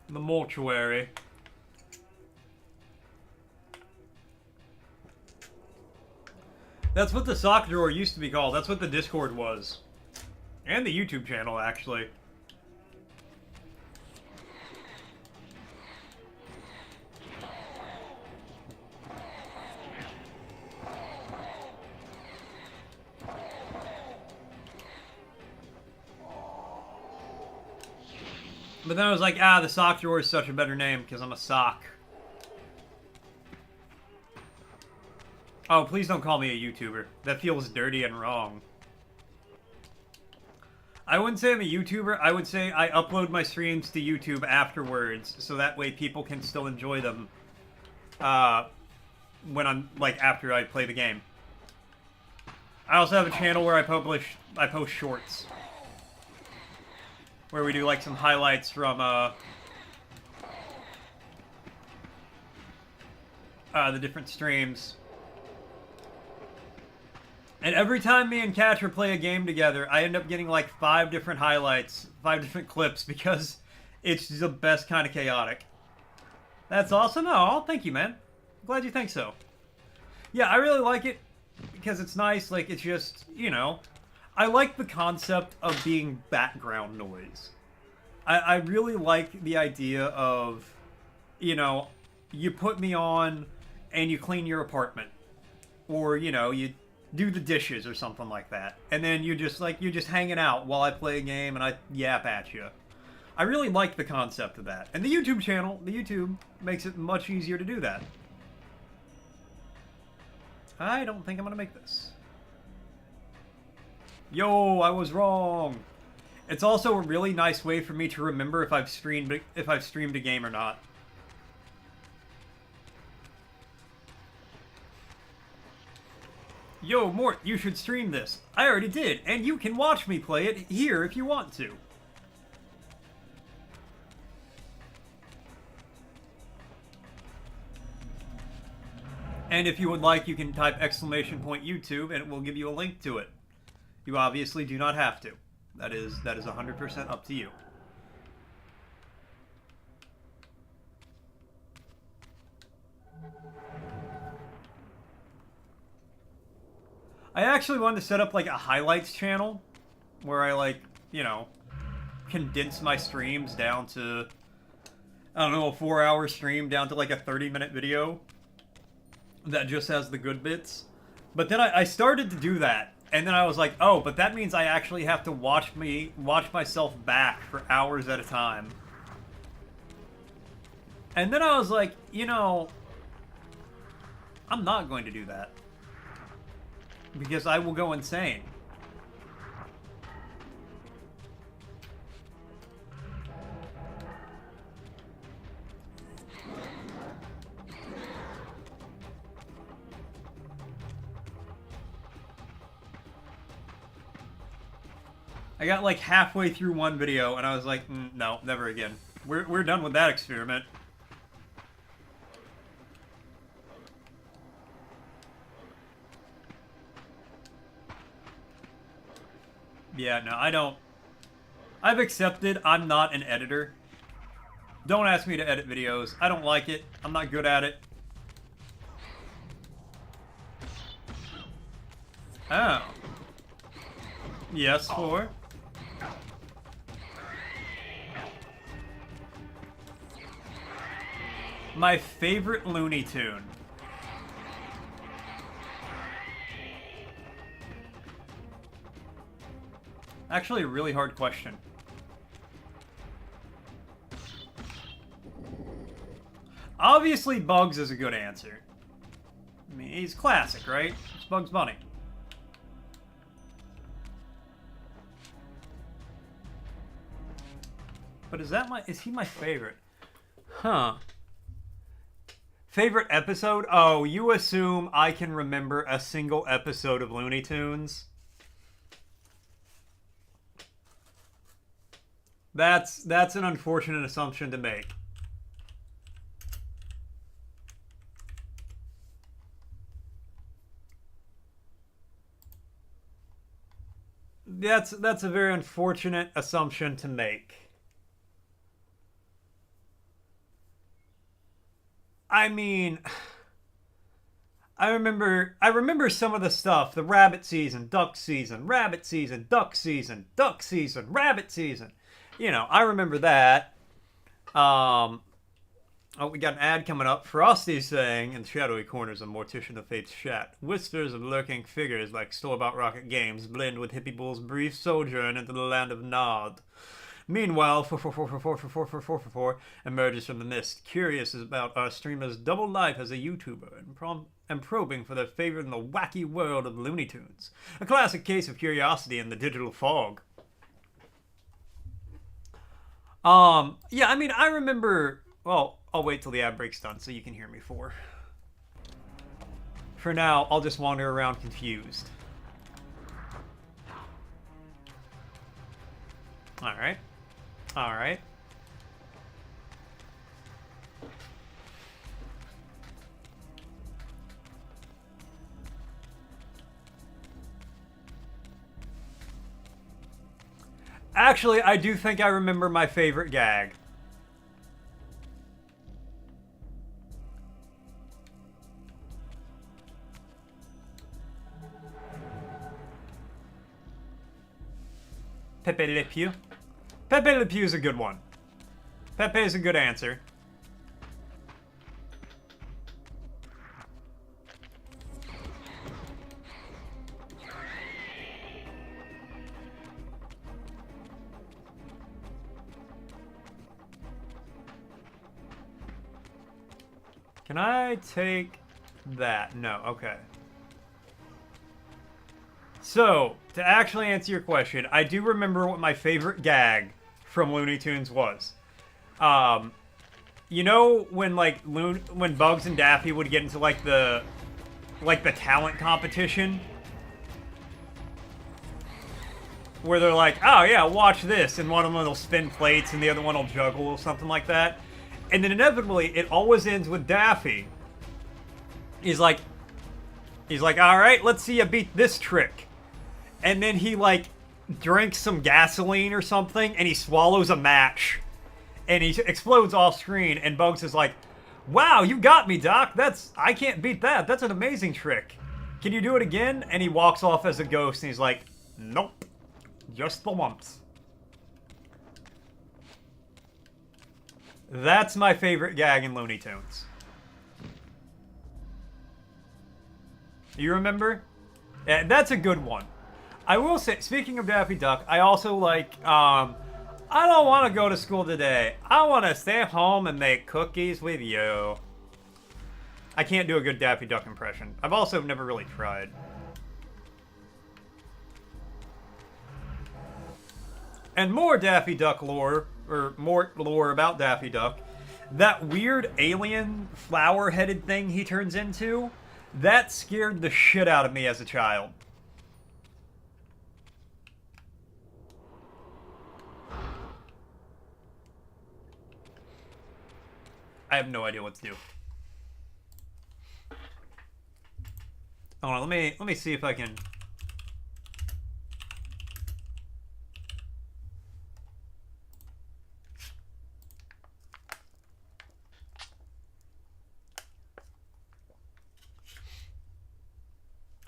The mortuary. That's what the sock drawer used to be called. That's what the Discord was. And the YouTube channel, actually. But then I was like, the sock drawer is such a better name because I'm a sock. Oh, please don't call me a YouTuber. That feels dirty and wrong. I wouldn't say I'm a YouTuber. I would say I upload my streams to YouTube afterwards, so that way people can still enjoy them when I'm, like, after I play the game. I also have a channel where I post shorts. Where we do like some highlights from the different streams. And every time me and Catcher play a game together, I end up getting like 5 different highlights, 5 different clips, because it's the best kind of chaotic. That's awesome. Oh, thank you, man. Glad you think so. Yeah, I really like it because it's nice. Like, it's just, you know, I like the concept of being background noise. I really like the idea of, you know, you put me on and you clean your apartment. Or, you know, you do the dishes or something like that. And then you're just hanging out while I play a game and I yap at you. I really like the concept of that. And the YouTube channel, the YouTube, makes it much easier to do that. I don't think I'm gonna make this. Yo, I was wrong. It's also a really nice way for me to remember if I've streamed a game or not. Yo, Mort, you should stream this. I already did, and you can watch me play it here if you want to. And if you would like, you can type !YouTube and it will give you a link to it. You obviously do not have to. That is 100% up to you. I actually wanted to set up like a highlights channel where I like, you know, condense my streams down to, I don't know, a 4-hour stream down to like a 30-minute video that just has the good bits. But then I started to do that, and then I was like, oh, but that means I actually have to watch myself back for hours at a time. And then I was like, you know, I'm not going to do that. Because I will go insane. I got like halfway through one video and I was like, no, never again. We're done with that experiment. Yeah, no, I don't. I've accepted I'm not an editor. Don't ask me to edit videos. I don't like it. I'm not good at it. Oh. Yes, for? My favorite Looney Tune. Actually, a really hard question. Obviously, Bugs is a good answer. I mean, he's classic, right? It's Bugs Bunny. But is he my favorite? Huh. Favorite episode? Oh, you assume I can remember a single episode of Looney Tunes? That's an unfortunate assumption to make. That's a very unfortunate assumption to make. I mean, I remember some of the stuff. The rabbit season, duck season, rabbit season, duck season, duck season, rabbit season. You know, I remember that. Oh, we got an ad coming up. Frosty's saying, in the shadowy corners of Mortician of Fate's chat, whispers of lurking figures like store-bought rocket games blend with Hippie Bull's brief sojourn into the land of Nod. Meanwhile, 444 emerges from the mist, curious about our streamer's double life as a YouTuber and probing for their favor in the wacky world of Looney Tunes. A classic case of curiosity in the digital fog. Yeah, I mean, I remember... Well, I'll wait till the ad break's done so you can hear me For now, I'll just wander around confused. Alright. Alright. Actually, I do think I remember my favorite gag. Pepe Le Pew. Pepe Le Pew is a good one. Pepe is a good answer. Can I take that? No, okay. So, to actually answer your question, I do remember what my favorite gag from Looney Tunes was. You know when when Bugs and Daffy would get into the talent competition? Where they're like, oh yeah, watch this, and one of them will spin plates and the other one will juggle or something like that. And then inevitably, it always ends with Daffy. He's like, alright, let's see you beat this trick. And then he, drinks some gasoline or something, and he swallows a match. And he explodes off screen, and Bugs is like, wow, you got me, Doc. I can't beat that. That's an amazing trick. Can you do it again? And he walks off as a ghost, and he's like, nope. Just the once. That's my favorite gag in Looney Tunes. You remember? Yeah, that's a good one. I will say, speaking of Daffy Duck, I also I don't want to go to school today. I want to stay home and make cookies with you. I can't do a good Daffy Duck impression. I've also never really tried. And more Daffy Duck lore, or more lore about Daffy Duck, that weird alien flower-headed thing he turns into, that scared the shit out of me as a child. I have no idea what to do. Hold on, let me see if I can.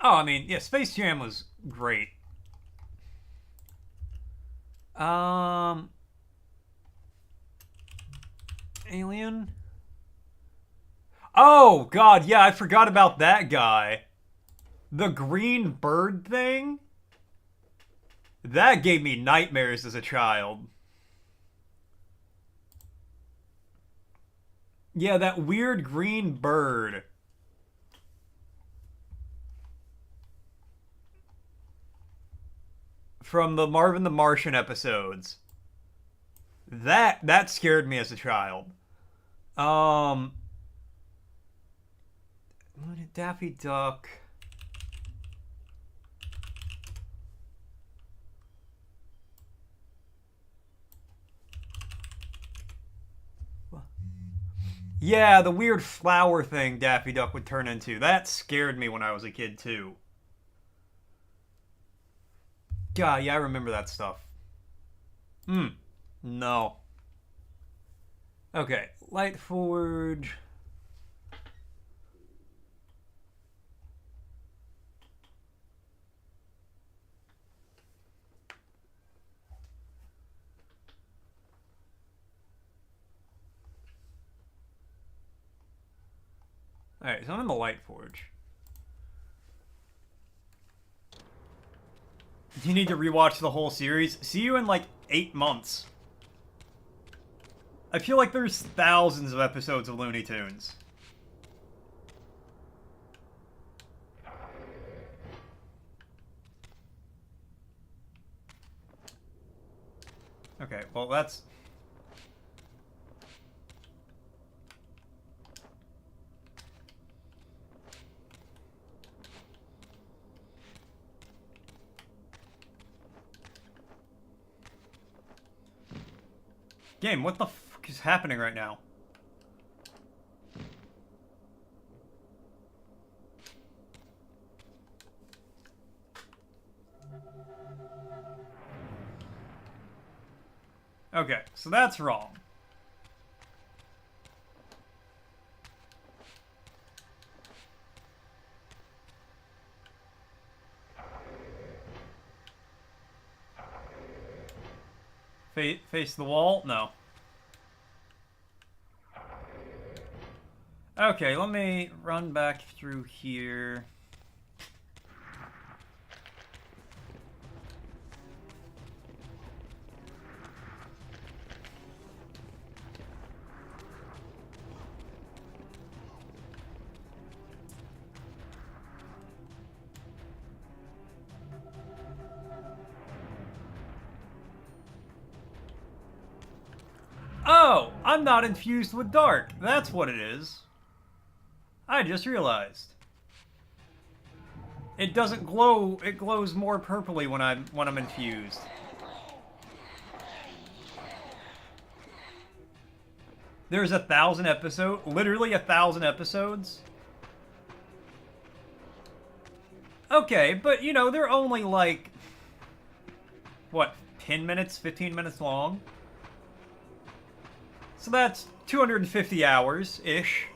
Oh, I mean, yeah, Space Jam was great. Alien? Oh, God, yeah, I forgot about that guy. The green bird thing? That gave me nightmares as a child. Yeah, that weird green bird. From the Marvin the Martian episodes. That scared me as a child. Daffy Duck. Yeah, the weird flower thing Daffy Duck would turn into. That scared me when I was a kid, too. God, yeah, I remember that stuff. No. Okay, Light Forge. Alright, so I'm in the Light Forge. You need to rewatch the whole series. See you in 8 months. I feel like there's thousands of episodes of Looney Tunes. Okay, well that's... Game, what the fuck is happening right now? Okay, so that's wrong. Face the wall? No. Okay, let me run back through here. Oh, I'm not infused with dark. That's what it is. I just realized. It doesn't glow. It glows more purpley when I'm infused. There's 1,000 episodes, literally 1,000 episodes. Okay, but you know, they're only like what, 10 minutes, 15 minutes long. So that's 250 hours-ish.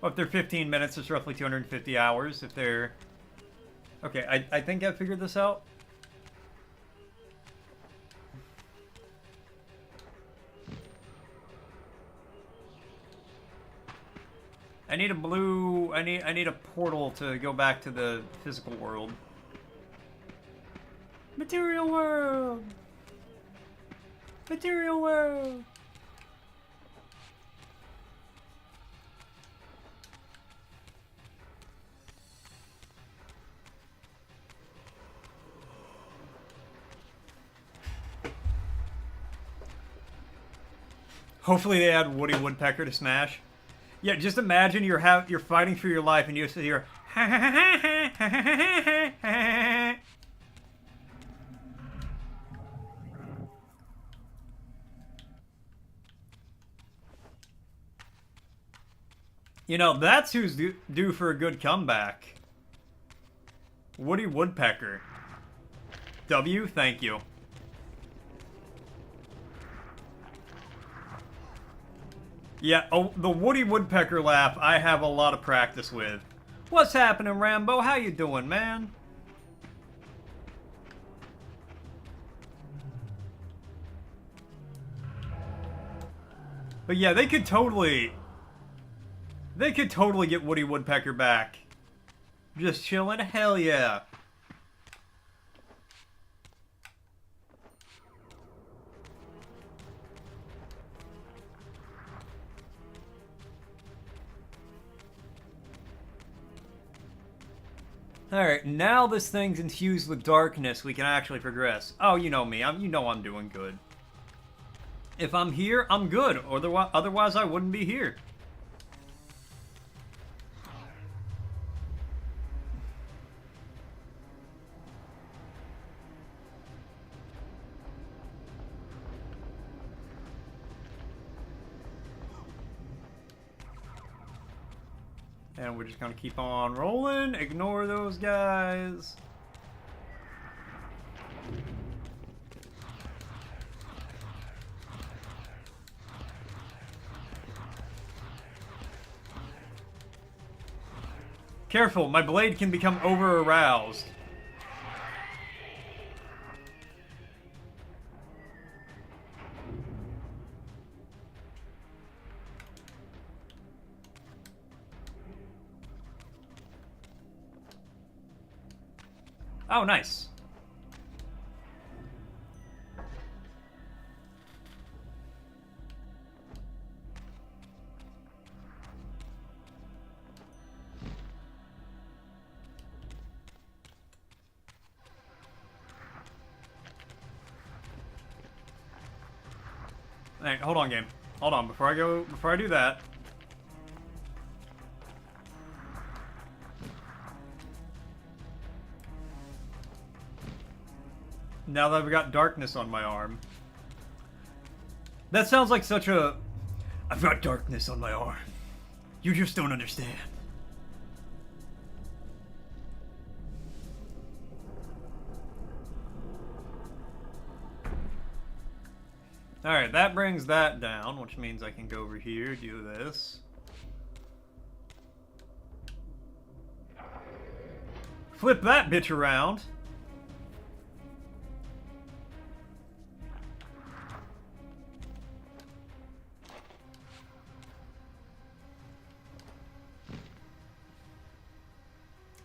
Well, if they're 15 minutes, it's roughly 250 hours. If they're... Okay, I think I figured this out. I need a blue... I need a portal to go back to the physical world. Material world! Material world! Hopefully they add Woody Woodpecker to Smash. Yeah, just imagine you're fighting for your life and you just hear You know, that's who's due for a good comeback. Woody Woodpecker. W, thank you. Yeah, oh, the Woody Woodpecker laugh I have a lot of practice with. What's happening, Rambo? How you doing, man? But yeah, they could totally get Woody Woodpecker back. Just chilling, hell yeah. Alright, now this thing's infused with darkness, we can actually progress. Oh, you know me, you know I'm doing good. If I'm here, I'm good. Otherwise, I wouldn't be here. And we're just gonna keep on rolling, ignore those guys. Careful, my blade can become over-aroused. Oh, nice. Hey, hold on, game. Hold on, before I do that. Now that I've got darkness on my arm, That sounds like such a... I've got darkness on my arm. You just don't understand. Alright, that brings that down, which means I can go over here, do this. Flip that bitch around.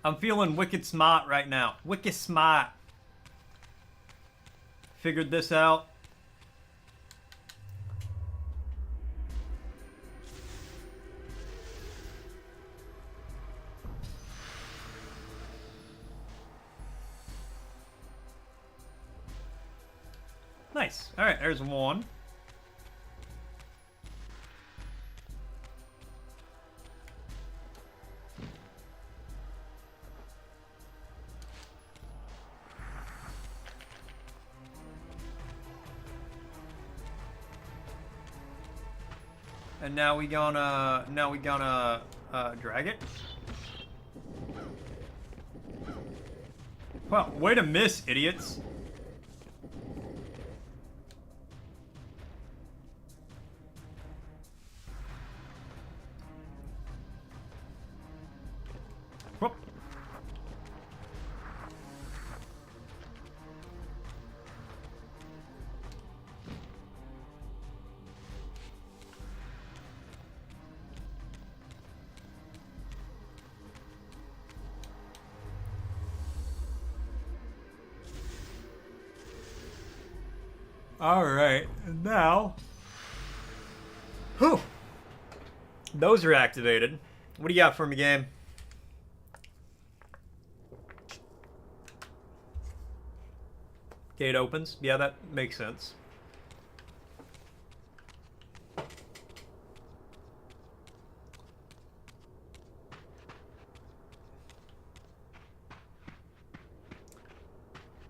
I'm feeling wicked smart right now. Wicked smart. Figured this out. Nice. Alright, there's one. And now we gonna drag it. Well, way to miss, idiots. Whoop. Alright, now... Whew! Those are activated. What do you got for me, game? Gate opens. Yeah, that makes sense.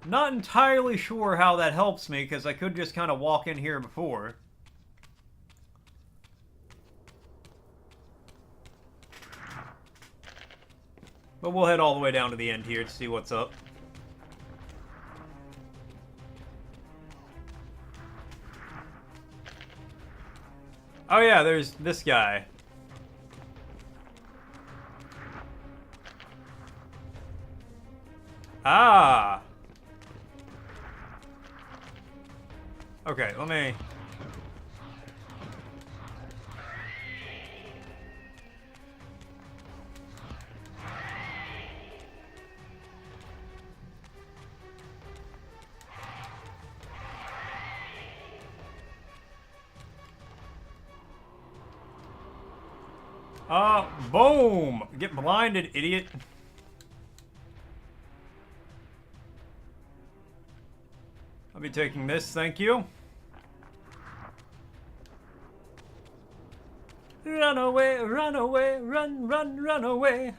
Not entirely sure how that helps me, because I could just kind of walk in here before. But we'll head all the way down to the end here to see what's up. Oh yeah, there's this guy. Ah! Okay, let me... Boom! Get blinded, idiot. I'll be taking this, thank you. Run away, run away, run, run, run away.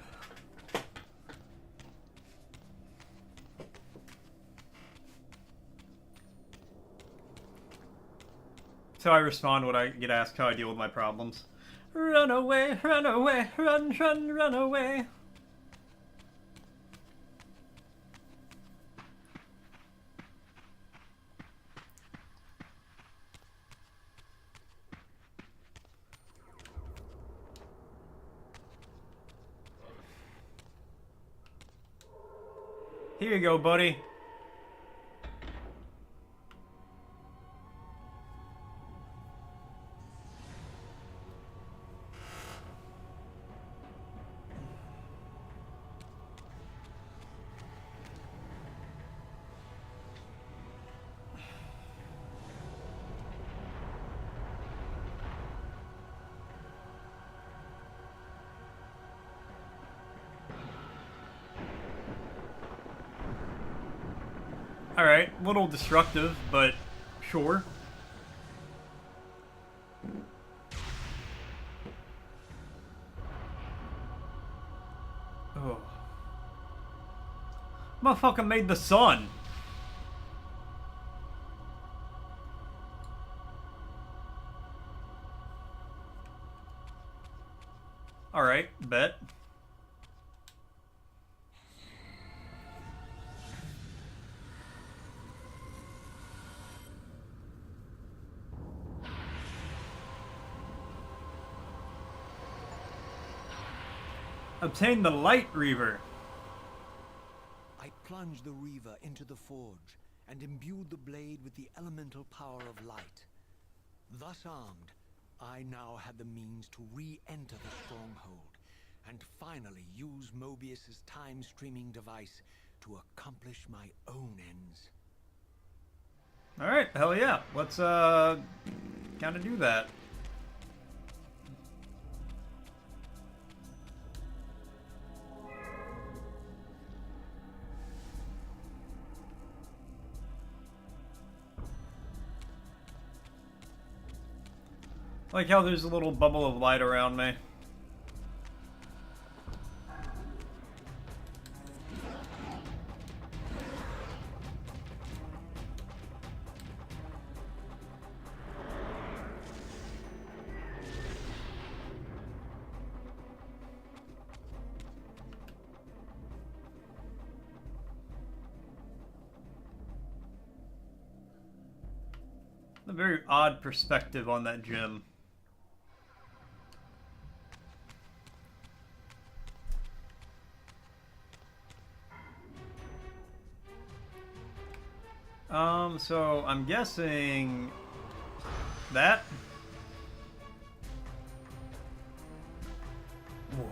So I respond when I get asked how I deal with my problems. Run away, run away, run, run, run away. Here you go, buddy. Alright, a little destructive, but sure. Oh. Motherfucker made the sun. Obtain the Light Reaver. I plunged the Reaver into the forge and imbued the blade with the elemental power of light. Thus armed, I now had the means to re-enter the stronghold and finally use Mobius's time-streaming device to accomplish my own ends. Alright, hell yeah. Let's, kind of do that. Like how there's a little bubble of light around me. A very odd perspective on that gym. So I'm guessing that. Whoa.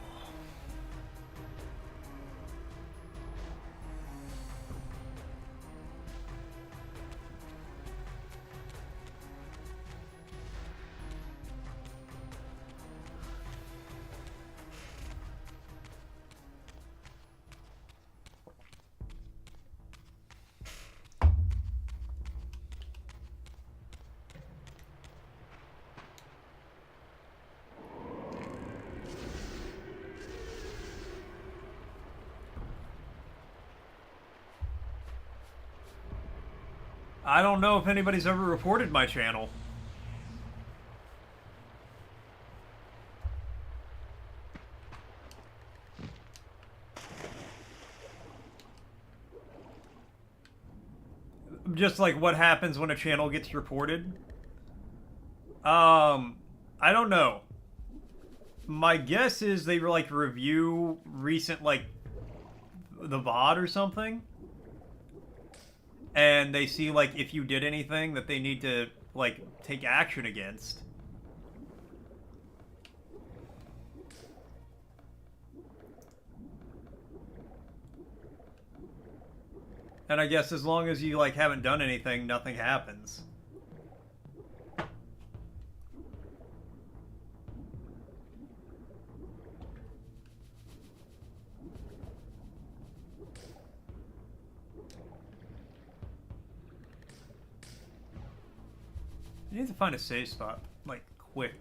I don't know if anybody's ever reported my channel. Just like what happens when a channel gets reported. I don't know. My guess is they were like review recent like the VOD or something. And they see, like, if you did anything that they need to, like, take action against. And I guess as long as you, like, haven't done anything, nothing happens. You need to find a safe spot, like, quick.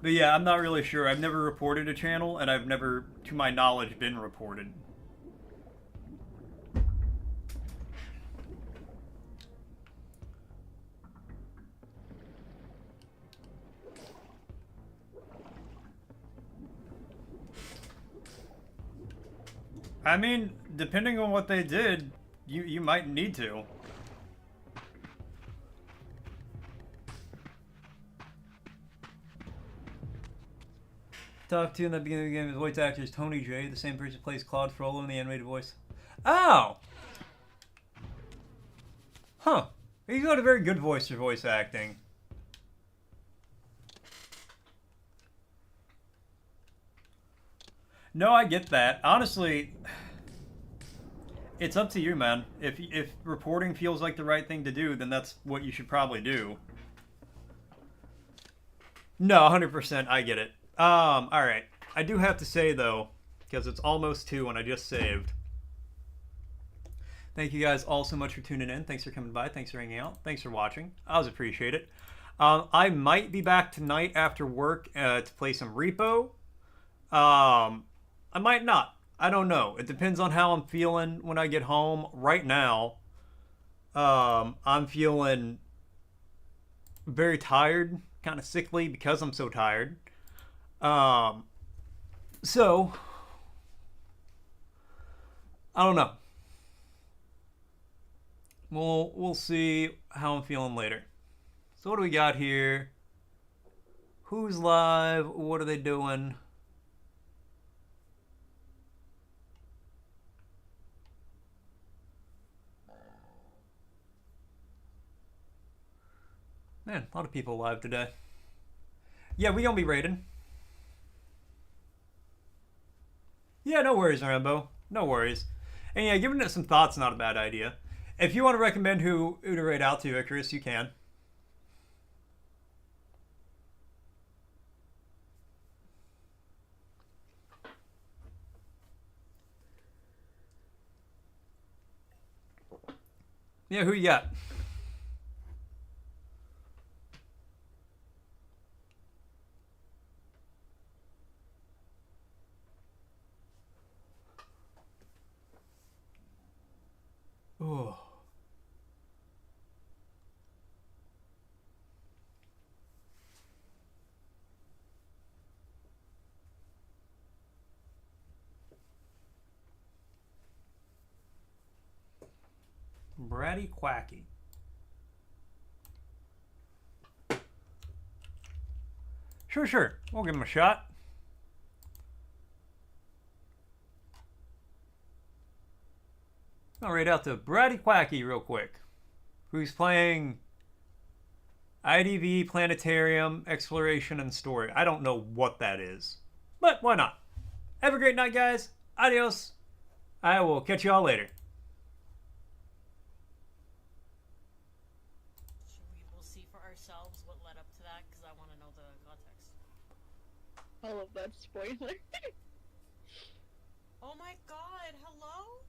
But yeah, I'm not really sure. I've never reported a channel, and I've never, to my knowledge, been reported. I mean, depending on what they did, you might need to. Talk to in the beginning of the game, his voice actor is Tony J, the same person who plays Claude Frollo in the animated voice. Oh! Huh. He's got a very good voice for voice acting. No, I get that. Honestly, it's up to you, man. If reporting feels like the right thing to do, then that's what you should probably do. No, 100%, I get it. Alright. I do have to say, though, because it's almost 2 and I just saved. Thank you guys all so much for tuning in. Thanks for coming by. Thanks for hanging out. Thanks for watching. I always appreciate it. I might be back tonight after work to play some Repo. I might not. I don't know. It depends on how I'm feeling when I get home. Right now, I'm feeling very tired, kind of sickly because I'm so tired. So I don't know. We'll see how I'm feeling later. So what do we got here? Who's live? What are they doing? Man, a lot of people live today. Yeah, we gonna be raiding. Yeah, no worries, Rambo. No worries. And yeah, giving it some thought's not a bad idea. If you want to recommend who to raid out to, Icarus, you can. Yeah, who you got? Oh. Bratty Quacky. Sure. We'll give him a shot. I'll raid out to Bratty Quacky real quick, who's playing IDV, Planetarium, Exploration, and Story. I don't know what that is, but why not? Have a great night, guys. Adios. I will catch you all later. We'll see for ourselves what led up to that, because I want to know the context. I love that spoiler. Oh my god, hello?